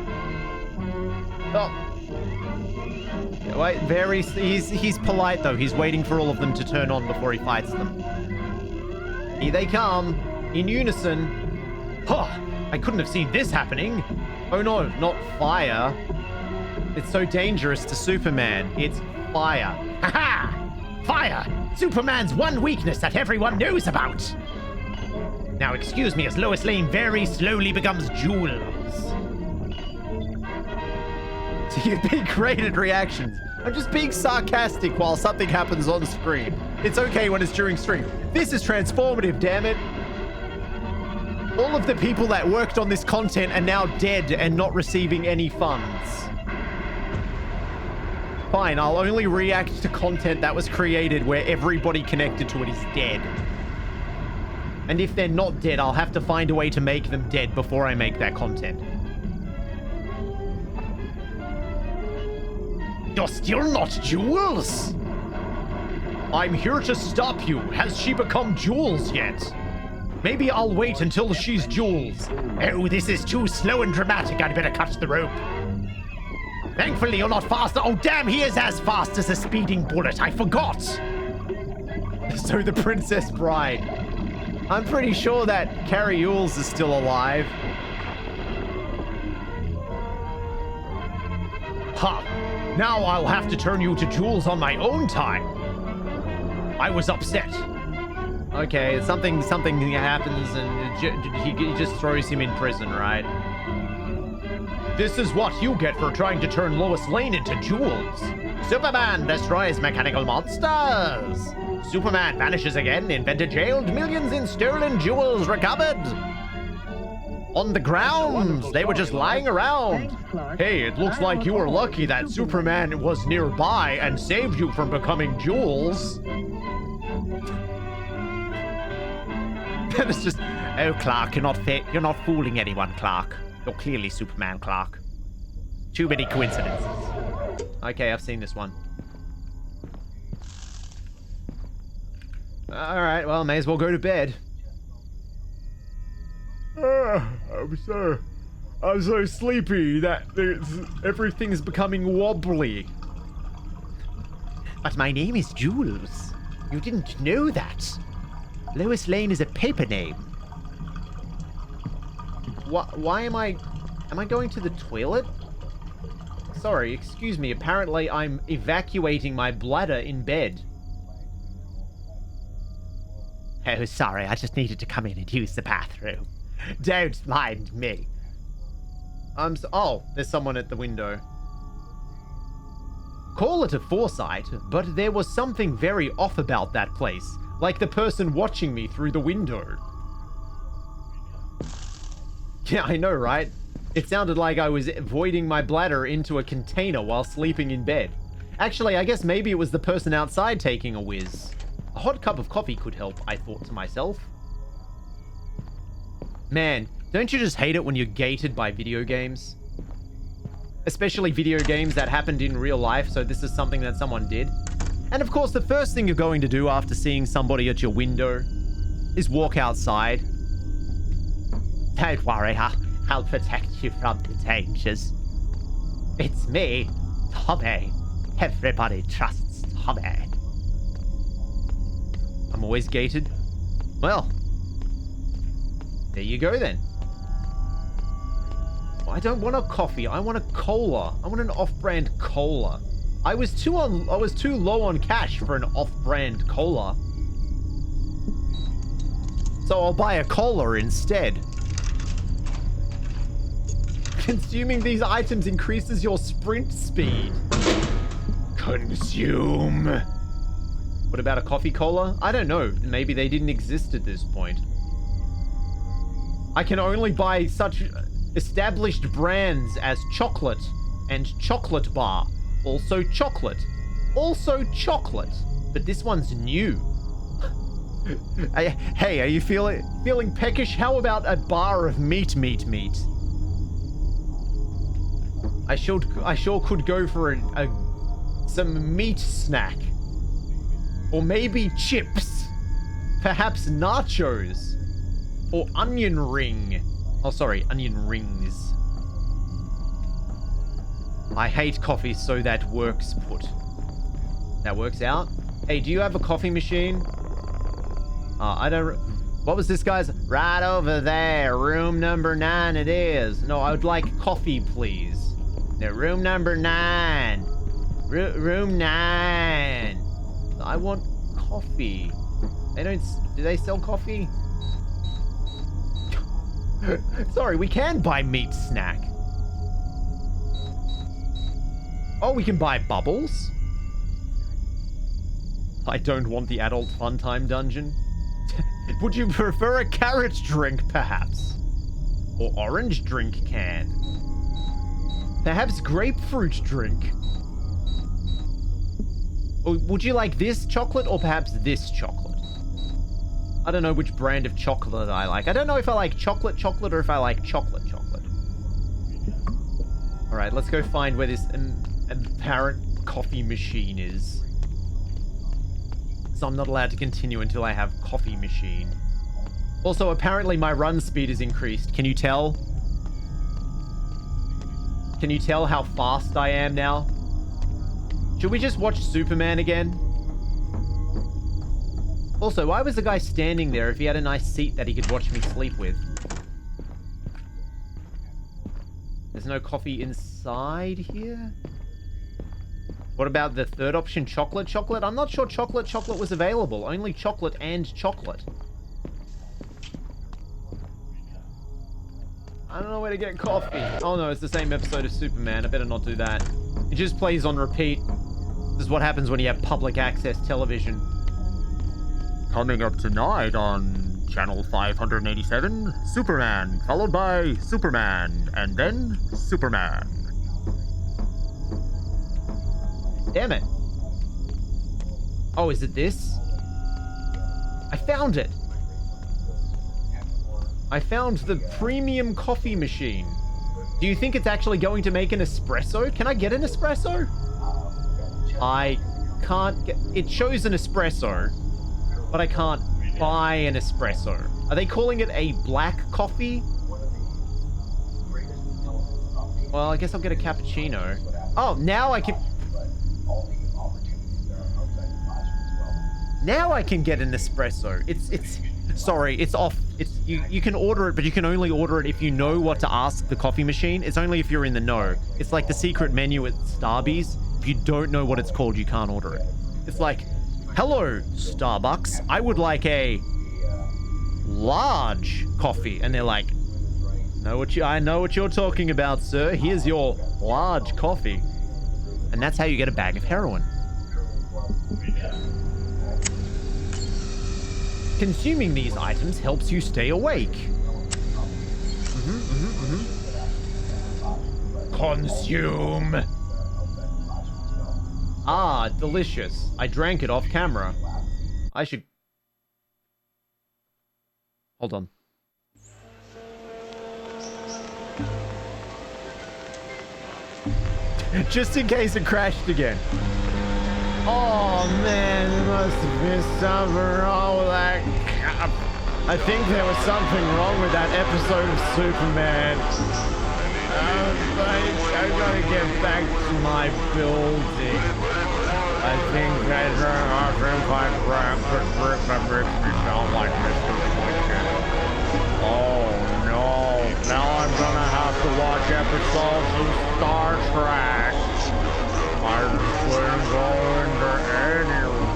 Oh. Wait, he's polite though. He's waiting for all of them to turn on before he fights them. Here they come, in unison. Huh! I couldn't have seen this happening. Oh no, not fire. It's so dangerous to Superman. It's fire. Haha! Fire! Superman's one weakness that everyone knows about. Now excuse me as Lois Lane very slowly becomes Jules. You've been great at reactions. I'm just being sarcastic while something happens on screen. It's okay when it's during stream. This is transformative, damn it. All of the people that worked on this content are now dead and not receiving any funds. Fine, I'll only react to content that was created where everybody connected to it is dead. And if they're not dead, I'll have to find a way to make them dead before I make that content. You're still not Jules? I'm here to stop you. Has she become Jules yet? Maybe I'll wait until she's Jules. Oh, this is too slow and dramatic. I'd better cut the rope. Thankfully, you're not faster. Oh, damn, he is as fast as a speeding bullet. I forgot. So the Princess Bride. I'm pretty sure that Carrie Yules is still alive. Ha! Now I'll have to turn you to Jules on my own time. I was upset. Okay, something happens and he just throws him in prison, right? This is what you get for trying to turn Lois Lane into Jules. Superman destroys mechanical monsters. Superman vanishes again, invented jailed, millions in stolen jewels recovered. On the ground, they were just lying around. Hey, it looks like you were lucky that Superman was nearby and saved you from becoming Jules. And it's just, oh, Clark, you're not fit. You're not fooling anyone, Clark. You're clearly Superman, Clark. Too many coincidences. Okay, I've seen this one. Alright, well, may as well go to bed. I'm so sleepy that everything's becoming wobbly. But my name is Jules. You didn't know that. Lois Lane is a paper name. Why am I going to the toilet? Sorry, excuse me. Apparently I'm evacuating my bladder in bed. Oh, sorry. I just needed to come in and use the bathroom. Don't mind me. Oh, there's someone at the window. Call it a foresight, but there was something very off about that place. Like the person watching me through the window. Yeah, I know, right? It sounded like I was voiding my bladder into a container while sleeping in bed. Actually, I guess maybe it was the person outside taking a whiz. A hot cup of coffee could help, I thought to myself. Man, don't you just hate it when you're gated by video games? Especially video games that happened in real life, so this is something that someone did. And of course, the first thing you're going to do after seeing somebody at your window is walk outside. Don't worry, I'll protect you from the dangers. It's me, Tommy. Everybody trusts Tommy. I'm always gated. Well, there you go then. I don't want a coffee. I want a cola. I want an off-brand cola. I was too low on cash for an off-brand cola. So I'll buy a cola instead. Consuming these items increases your sprint speed. Consume. What about a coffee cola? I don't know. Maybe they didn't exist at this point. I can only buy such established brands as chocolate and chocolate bar. Also chocolate. Also chocolate. But this one's new. Hey, are you feeling peckish? How about a bar of meat? I sure could go for some meat snack. Or maybe chips. Perhaps nachos. Or onion ring. Oh, sorry, onion rings. I hate coffee, so that works That works out. Hey, do you have a coffee machine? I don't... What was this guy's? Right over there. Room number 9 it is. No, I would like coffee, please. No, room number 9. Room 9. I want coffee. They don't... Do they sell coffee? Sorry, we can buy meat snack. Oh, we can buy bubbles? I don't want the adult fun time dungeon. Would you prefer a carrot drink, perhaps? Or orange drink can? Perhaps grapefruit drink? Or would you like this chocolate or perhaps this chocolate? I don't know which brand of chocolate I like. I don't know if I like chocolate or if I like chocolate. Alright, let's go find where this apparent coffee machine is. So I'm not allowed to continue until I have coffee machine. Also, apparently my run speed is increased. Can you tell? Can you tell how fast I am now? Should we just watch Superman again? Also, why was the guy standing there if he had a nice seat that he could watch me sleep with? There's no coffee inside here? What about the third option, chocolate? I'm not sure chocolate was available. Only chocolate and chocolate. I don't know where to get coffee. Oh no, it's the same episode of Superman. I better not do that. It just plays on repeat. This is what happens when you have public access television. Coming up tonight on Channel 587, Superman, followed by Superman, and then Superman. Damn it. Oh, is it this? I found it. I found the premium coffee machine. Do you think it's actually going to make an espresso? Can I get an espresso? I can't get... It shows an espresso, but I can't buy an espresso. Are they calling it a black coffee? Well, I guess I'll get a cappuccino. Oh, now I can... Now I can get an espresso. It's sorry, it's off. You can order it, but you can only order it if you know what to ask the coffee machine. It's only if you're in the know. It's like the secret menu at Starbucks. If you don't know what it's called, you can't order it. It's like, hello, Starbucks. I would like a large coffee. And they're like, I know what you're talking about, sir. Here's your large coffee. And that's how you get a bag of heroin. Consuming these items helps you stay awake. Consume. Ah, delicious. I drank it off camera. I should... Hold on. Just in case it crashed again. Oh man, there must have been something wrong with that. I think there was something wrong with that episode of Superman. I gotta get back to my building. I think I sound like Mr. Lincoln. Oh no, now I'm gonna have to watch episodes of Star Trek. I just couldn't go into any room.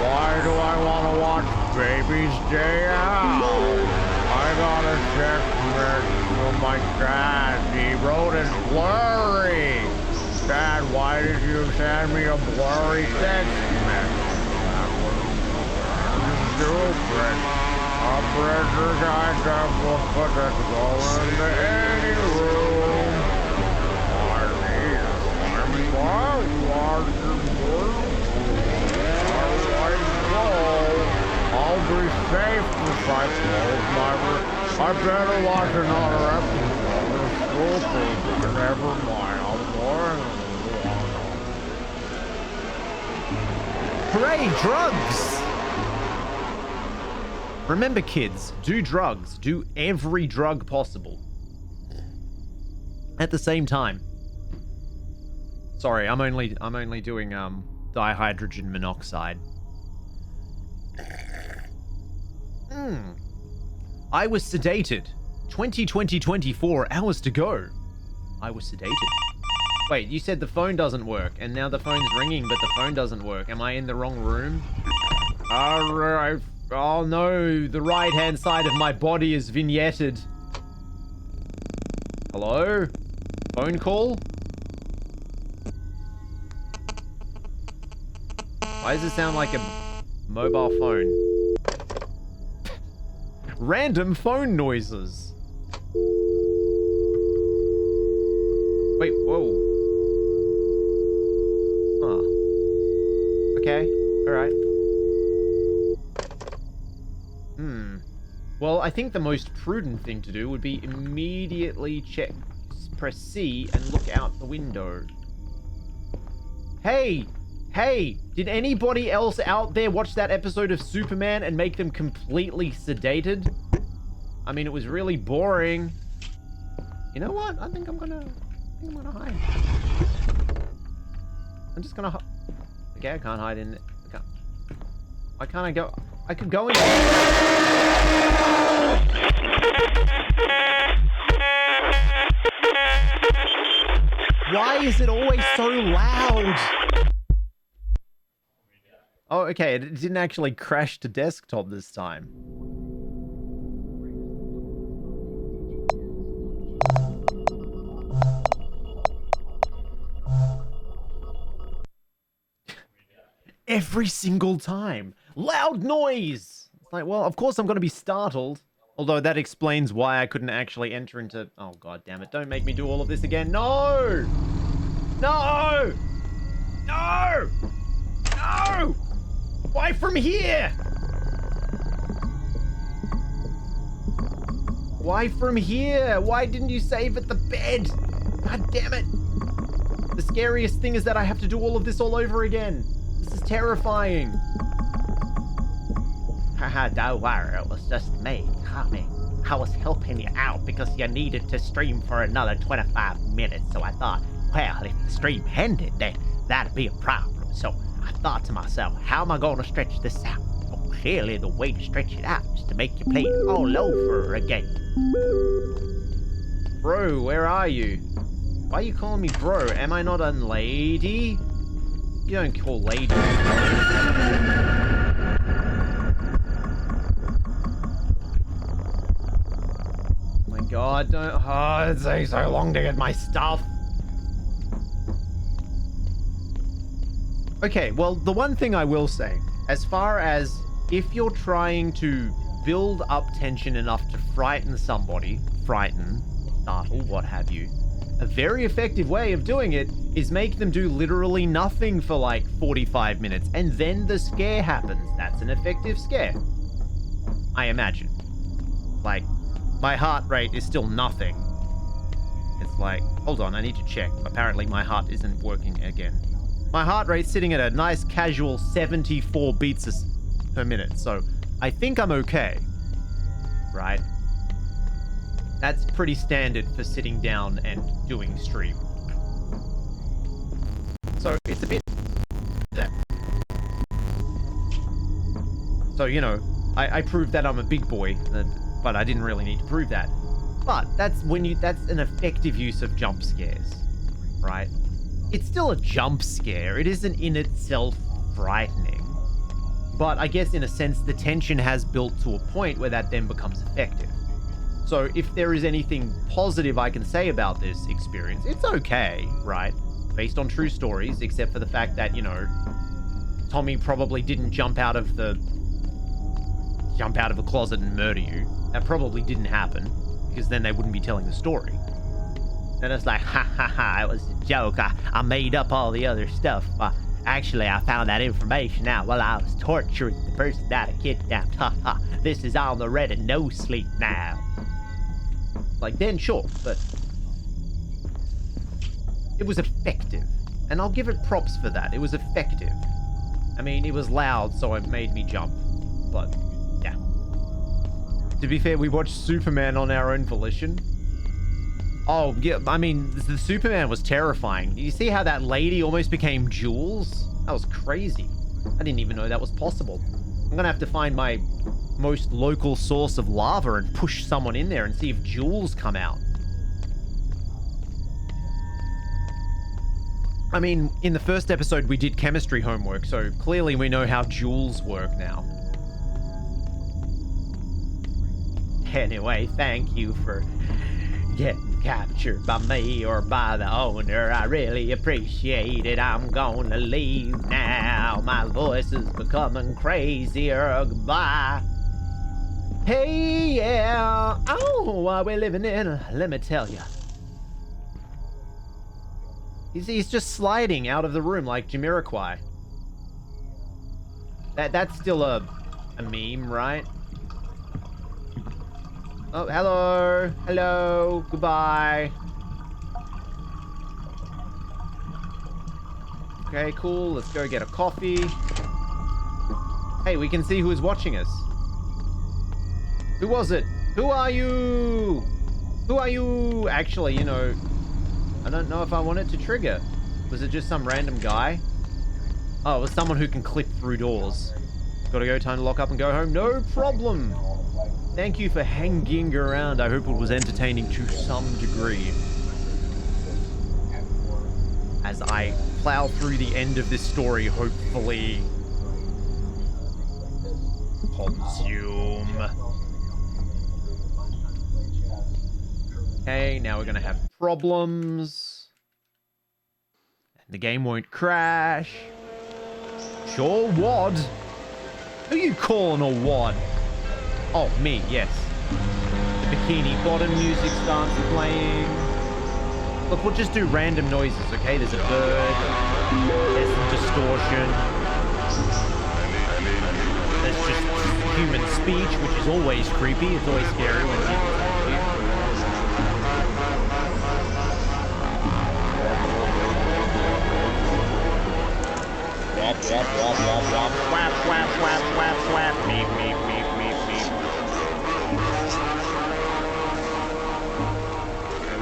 Why do I want to watch Baby's Day Out? I got a text message from my dad. He wrote it blurry. Dad, why did you send me a blurry text message? That was stupid. A pressure guy will put us go into any room. I'll be safe if I close my room. I better watch another episode of Super. Never mind, I'm boring. Hooray, drugs! Remember, kids, do drugs. Do every drug possible. At the same time. Sorry, I'm only doing dihydrogen monoxide. I was sedated. 24 hours to go. I was sedated. Wait, you said the phone doesn't work, and now the phone's ringing, but the phone doesn't work. Am I in the wrong room? Oh no, the right-hand side of my body is vignetted. Hello? Phone call? Why does it sound like a mobile phone? Random phone noises. Wait, whoa. Huh. Okay, alright. Well, I think the most prudent thing to do would be immediately press C and look out the window. Hey! Hey! Did anybody else out there watch that episode of Superman and make them completely sedated? I mean, it was really boring. You know what? I think I'm gonna hide. I'm just gonna okay, I can't hide in it. Why can't I go? I could go in. Why is it always so loud? Oh, okay, it didn't actually crash to desktop this time. Every single time. Loud noise! It's like, well, of course I'm going to be startled. Although that explains why I couldn't actually enter into... Oh, god damn it. Don't make me do all of this again. No! No! No! No! Why from here? Why from here? Why didn't you save at the bed? God damn it. The scariest thing is that I have to do all of this all over again. This is terrifying. Haha, don't worry, it was just me, Tommy. I was helping you out because you needed to stream for another 25 minutes, so I thought, well, if the stream ended, then that'd be a problem. So I thought to myself, how am I going to stretch this out? Well, clearly the way to stretch it out is to make you play it all over again. Bro, where are you? Why are you calling me bro? Am I not a lady? You don't call ladies bro. God, don't. Oh, it takes so long to get my stuff. Okay, well, the one thing I will say, as far as if you're trying to build up tension enough to frighten somebody, startle, what have you, a very effective way of doing it is make them do literally nothing for like 45 minutes, and then the scare happens. That's an effective scare, I imagine. Like, my heart rate is still nothing. It's like, hold on, I need to check. Apparently my heart isn't working again. My heart rate's sitting at a nice casual 74 beats per minute, so I think I'm okay, right? That's pretty standard for sitting down and doing stream. So it's a bit... So, you know, I proved that I'm a big boy, but I didn't really need to prove that. But that's an effective use of jump scares, right? It's still a jump scare. It isn't in itself frightening. But I guess in a sense, the tension has built to a point where that then becomes effective. So if there is anything positive I can say about this experience, it's okay, right? Based on true stories, except for the fact that, you know, Tommy probably didn't jump out of the closet and murder you. That probably didn't happen, because then they wouldn't be telling the story. And it's like, ha ha ha, it was a joke. I made up all the other stuff. Actually, I found that information out while I was torturing the person that I kidnapped. Ha ha, this is on the Reddit no sleep now. Like, then sure, but it was effective. And I'll give it props for that. It was effective. I mean, it was loud, so it made me jump. But, yeah. To be fair, we watched Superman on our own volition. Oh, yeah, I mean, the Superman was terrifying. You see how that lady almost became Jules? That was crazy. I didn't even know that was possible. I'm gonna have to find my most local source of lava and push someone in there and see if Jules come out. I mean, in the first episode, we did chemistry homework, so clearly we know how Jules work now. Anyway, thank you for getting captured by me or by the owner. I really appreciate it. I'm gonna leave now. My voice is becoming crazier. Goodbye. Hey, yeah. Oh, what we're living in. Let me tell you. He's just sliding out of the room like Jamiroquai. That's still a meme, right? Oh, hello. Hello. Goodbye. Okay, cool. Let's go get a coffee. Hey, we can see who is watching us. Who was it? Who are you? Who are you? Actually, you know, I don't know if I want it to trigger. Was it just some random guy? Oh, it was someone who can clip through doors. Gotta go, time to lock up and go home. No problem. Thank you for hanging around. I hope it was entertaining to some degree. As I plow through the end of this story, hopefully consume. Okay, now we're gonna have problems. And the game won't crash. Sure, wad. Who you calling a wad? Oh, me, yes. Bikini Bottom music starts playing. Look, we'll just do random noises, okay? There's a bird. There's some distortion. There's just human speech, which is always creepy. It's always scary when people talk to you. Wop, wop, wop, wop, wop. Swap, swap, swap, swap, swap. Meep, meep, meep, meep, meep.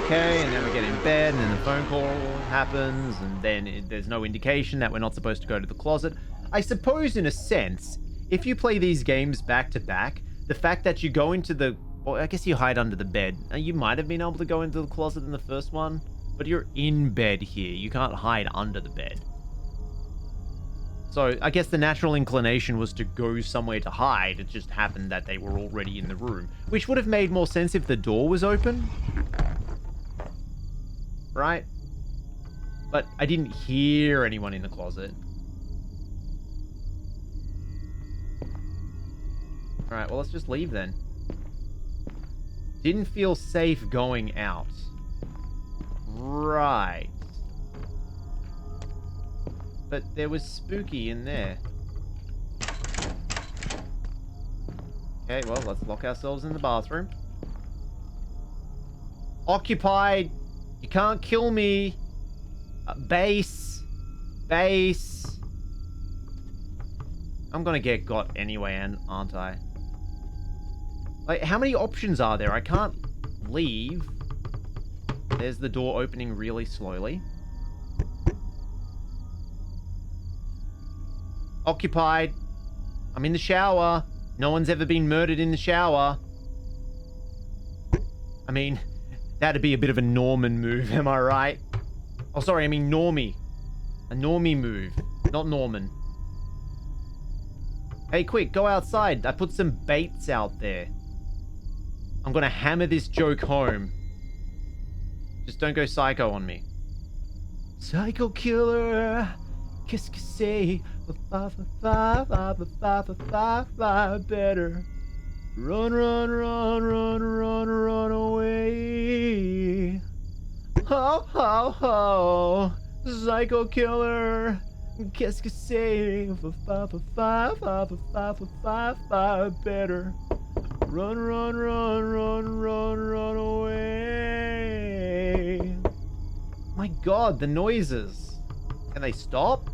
Okay, and then we get in bed, and then the phone call happens, and then there's no indication that we're not supposed to go to the closet. I suppose, in a sense, if you play these games back to back, the fact that you go into the... Well, I guess you hide under the bed. You might have been able to go into the closet in the first one, but you're in bed here. You can't hide under the bed. So I guess the natural inclination was to go somewhere to hide. It just happened that they were already in the room, which would have made more sense if the door was open. Right? But I didn't hear anyone in the closet. Alright, well, let's just leave then. Didn't feel safe going out. Right. But there was spooky in there. Okay, well, let's lock ourselves in the bathroom. Occupied. You can't kill me. Base. Base. I'm gonna get got anyway, aren't I? Like, how many options are there? I can't leave. There's the door opening really slowly. Occupied. I'm in the shower. No one's ever been murdered in the shower. I mean, that'd be a bit of a Norman move, am I right? Oh, sorry, I mean normie. A normie move, not Norman. Hey, quick, go outside. I put some baits out there. I'm gonna hammer this joke home. Just don't go psycho on me. Psycho killer. Qu'est-ce que c'est? Better. Run, run, run, run, run, run away. Ho, ho, ho. Psycho killer. Qu'est-ce que c'est? Better. Run, run, run, run, run, run away. My God, the noises. Can they stop?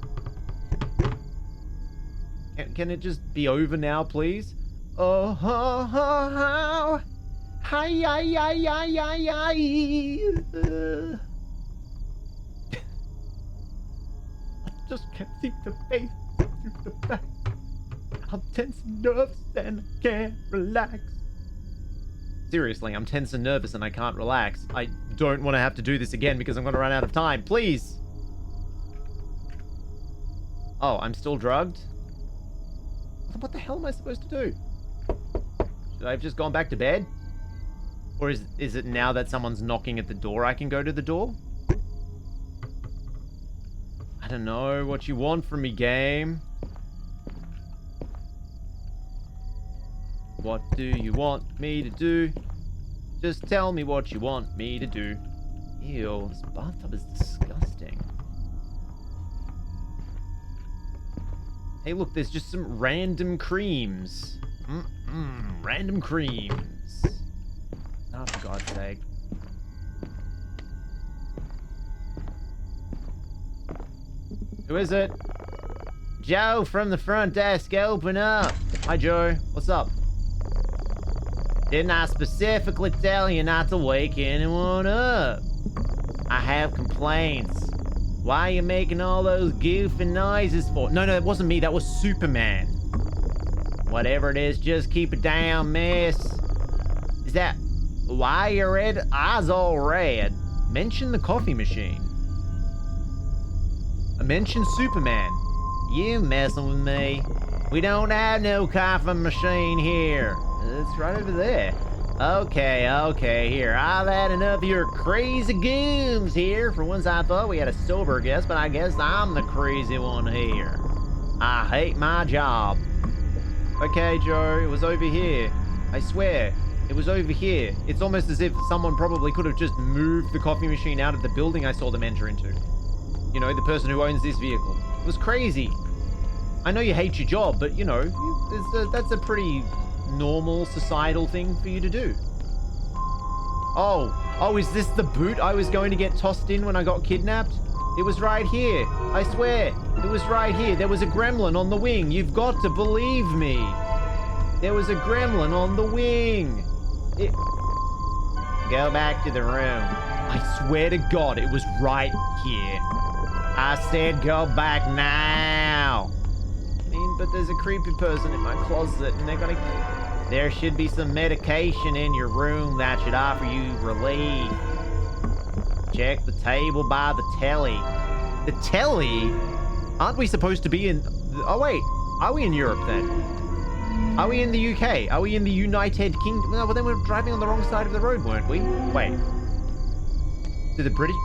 Can it just be over now, please? Oh, ho, ho, ho. Hi, hi, hi, hi, hi, hi. I just can't see the face through the back. I'm tense and nervous and I can't relax. Seriously, I'm tense and nervous and I can't relax. I don't want to have to do this again because I'm going to run out of time. Please. Oh, I'm still drugged? What the hell am I supposed to do? Should I have just gone back to bed? Or is it now that someone's knocking at the door I can go to the door? I don't know what you want from me, game. What do you want me to do? Just tell me what you want me to do. Ew, this bathtub is disgusting. Hey, look, there's just some random creams. Random creams. Oh, for God's sake. Who is it? Joe from the front desk, open up. Hi, Joe. What's up? Didn't I specifically tell you not to wake anyone up? I have complaints. Why are you making all those goofy noises for? No, it wasn't me. That was Superman. Whatever it is, just keep it down, miss. Is that... Why your red eyes all red? Mention the coffee machine. I mentioned Superman. You messing with me. We don't have no coffee machine here. It's right over there. Okay, here. I've had enough of your crazy goons here. For once I thought we had a sober guest, but I guess I'm the crazy one here. I hate my job. Okay, Joe, it was over here. I swear, it was over here. It's almost as if someone probably could have just moved the coffee machine out of the building I saw them enter into. You know, the person who owns this vehicle. It was crazy. I know you hate your job, but, you know, that's a pretty normal societal thing for you to do. Oh, is this the boot I was going to get tossed in when I got kidnapped? It was right here. I swear, it was right here. There was a gremlin on the wing. You've got to believe me. There was a gremlin on the wing. Go back to the room. I swear to God, it was right here. I said go back now. I mean, but there's a creepy person in my closet and they're gonna... There should be some medication in your room that should offer you relief. Check the table by the telly. The telly? Aren't we supposed to be in Oh, wait. Are we in Europe then? Are we in the UK? Are we in the United Kingdom? No, well, then we're driving on the wrong side of the road, weren't we? Wait. To the British?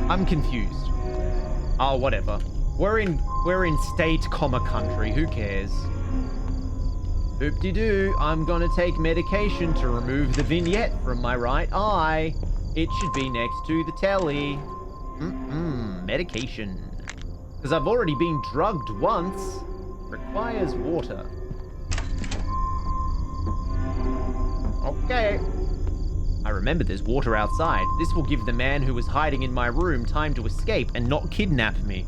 I'm confused. Oh, whatever. We're in state, country. Who cares? Hoop-de-doo. I'm gonna take medication to remove the vignette from my right eye. It should be next to the telly. Medication. Because I've already been drugged once. Requires water. Okay. I remember there's water outside. This will give the man who was hiding in my room time to escape and not kidnap me.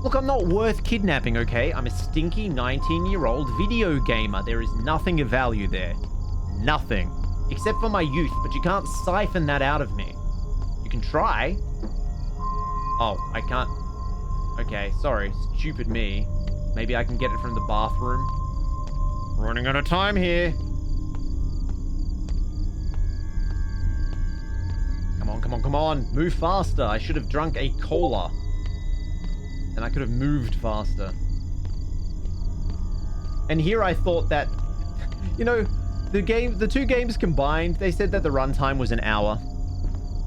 Look, I'm not worth kidnapping, okay? I'm a stinky 19-year-old video gamer. There is nothing of value there. Nothing. Except for my youth, but you can't siphon that out of me. You can try. Oh, I can't. Okay, sorry. Stupid me. Maybe I can get it from the bathroom. Running out of time here. Come on, come on, come on. Move faster. I should have drunk a cola. And I could have moved faster. And here I thought that, you know, the two games combined, they said that the runtime was an hour.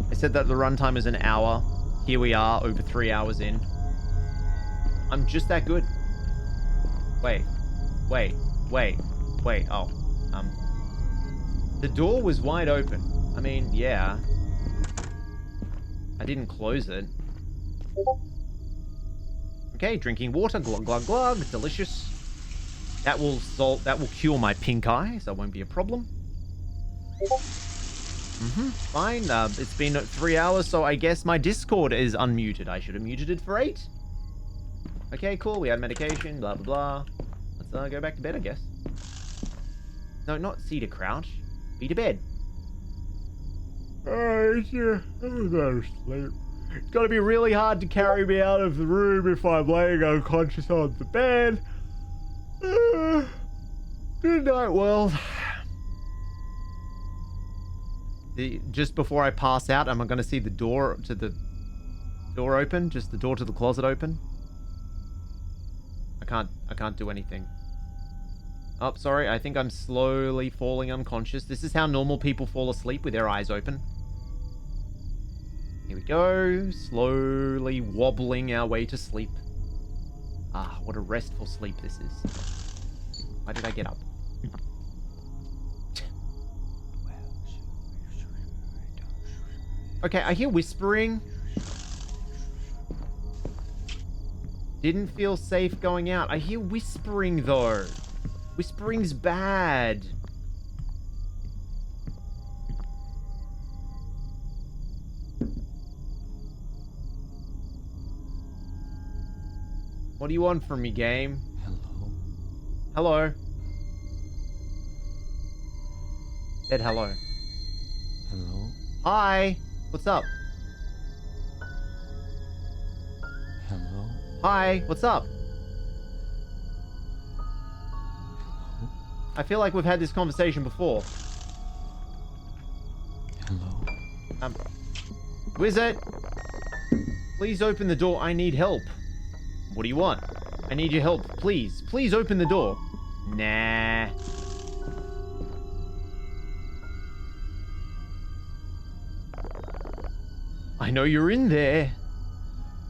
They said that the runtime is an hour. Here we are, over 3 hours in. I'm just that good. Wait. Oh, the door was wide open. I mean, yeah. I didn't close it. Okay, drinking water, glug, glug, glug, delicious. That will cure my pink eye, so it won't be a problem. Fine. It's been 3 hours, so I guess my Discord is unmuted. I should have muted it for 8. Okay, cool. We had medication, blah, blah, blah. Let's go back to bed, I guess. No, not C to crouch. B to bed. Yeah, I'm going to sleep. It's gotta be really hard to carry me out of the room if I'm laying unconscious on the bed. Good night, world. Just before I pass out, am I gonna see the door open? Just the door to the closet open? I can't do anything. Oh, sorry, I think I'm slowly falling unconscious. This is how normal people fall asleep, with their eyes open. Here we go, slowly wobbling our way to sleep. Ah, what a restful sleep this is. Why did I get up? Okay, I hear whispering. Didn't feel safe going out. I hear whispering though. Whispering's bad. What do you want from me, game? Hello. Hello. Said hello. Hello. Hi. What's up? Hello. Hi. What's up? Hello. I feel like we've had this conversation before. Hello. Wizard. Please open the door. I need help. What do you want? I need your help. Please. Please open the door. Nah. I know you're in there.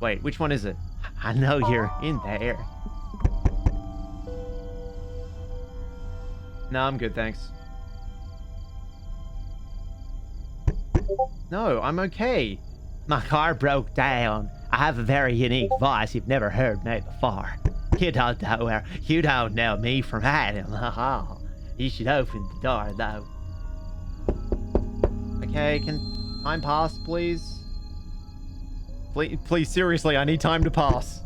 Wait, which one is it? I know you're in there. No, I'm good, thanks. No, I'm okay. My car broke down. I have a very unique voice you've never heard me before. You don't know me from Adam. You should open the door, though. Okay, can time pass, please? Please, seriously, I need time to pass.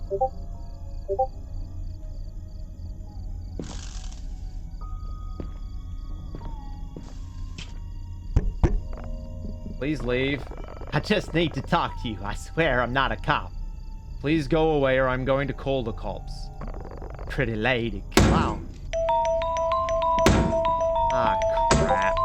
Please leave. I just need to talk to you. I swear I'm not a cop. Please go away or I'm going to call the cops. Pretty lady, come on. Ah, crap.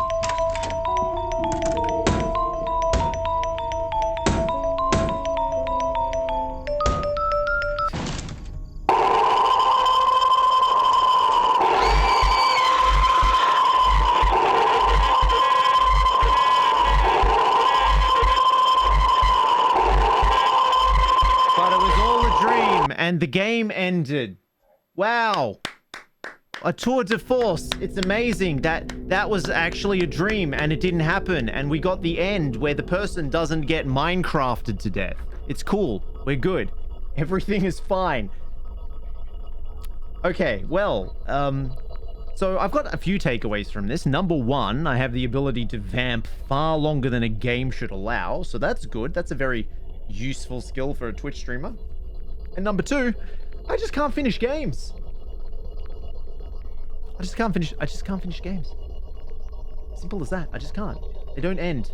And the game ended. Wow. A tour de force. It's amazing that was actually a dream and it didn't happen. And we got the end where the person doesn't get Minecrafted to death. It's cool. We're good. Everything is fine. Okay, well, so I've got a few takeaways from this. Number one, I have the ability to vamp far longer than a game should allow. So that's good. That's a very useful skill for a Twitch streamer. And number two, I just can't finish games. I just can't finish games. Simple as that. I just can't. They don't end.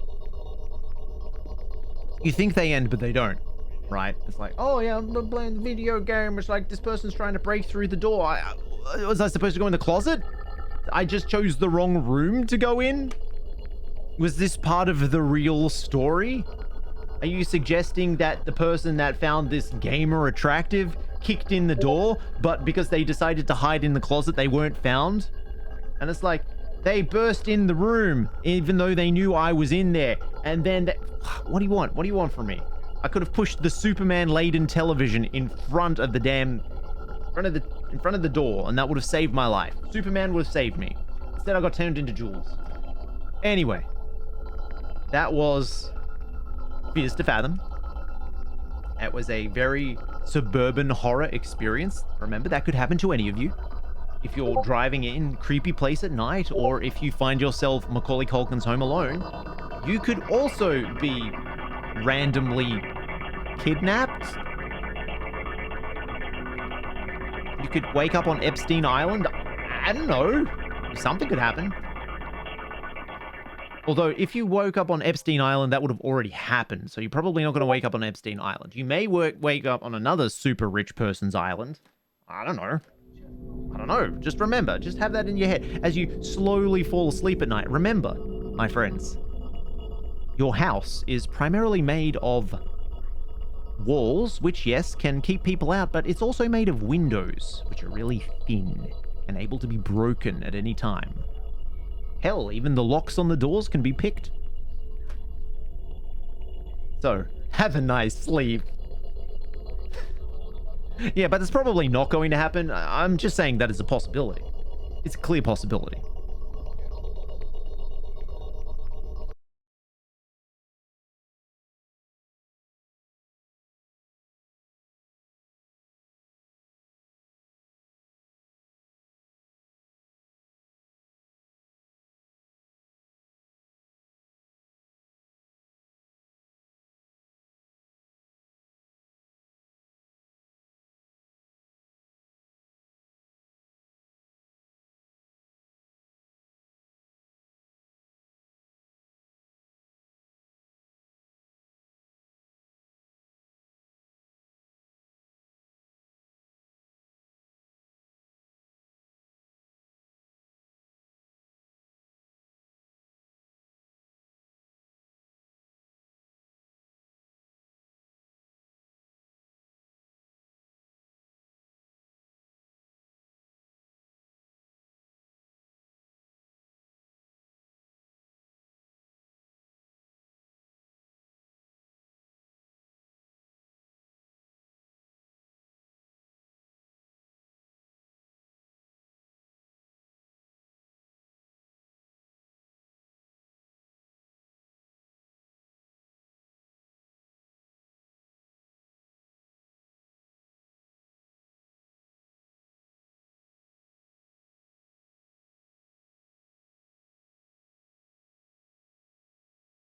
You think they end, but they don't. Right? It's like, oh yeah, I'm playing the video game. It's like this person's trying to break through the door. Was I supposed to go in the closet? I just chose the wrong room to go in? Was this part of the real story? Are you suggesting that the person that found this gamer attractive kicked in the door, but because they decided to hide in the closet, they weren't found? And it's like, they burst in the room, even though they knew I was in there. And then, what do you want? What do you want from me? I could have pushed the Superman-laden television in front of the in front of the door, and that would have saved my life. Superman would have saved me. Instead, I got turned into Jules. Anyway, that was Fears to Fathom. It was a very suburban horror experience. Remember, that could happen to any of you. If you're driving in creepy place at night, or if you find yourself Macaulay Culkin's Home Alone, you could also be randomly kidnapped. You could wake up on Epstein Island. I don't know. Something could happen. Although, if you woke up on Epstein Island, that would have already happened. So you're probably not going to wake up on Epstein Island. You may wake up on another super rich person's island. I don't know. I don't know. Just remember. Just have that in your head. As you slowly fall asleep at night, remember, my friends, your house is primarily made of walls, which, yes, can keep people out, but it's also made of windows, which are really thin and able to be broken at any time. Hell, even the locks on the doors can be picked. So, have a nice sleep. Yeah, but it's probably not going to happen. I'm just saying that is a possibility. It's a clear possibility.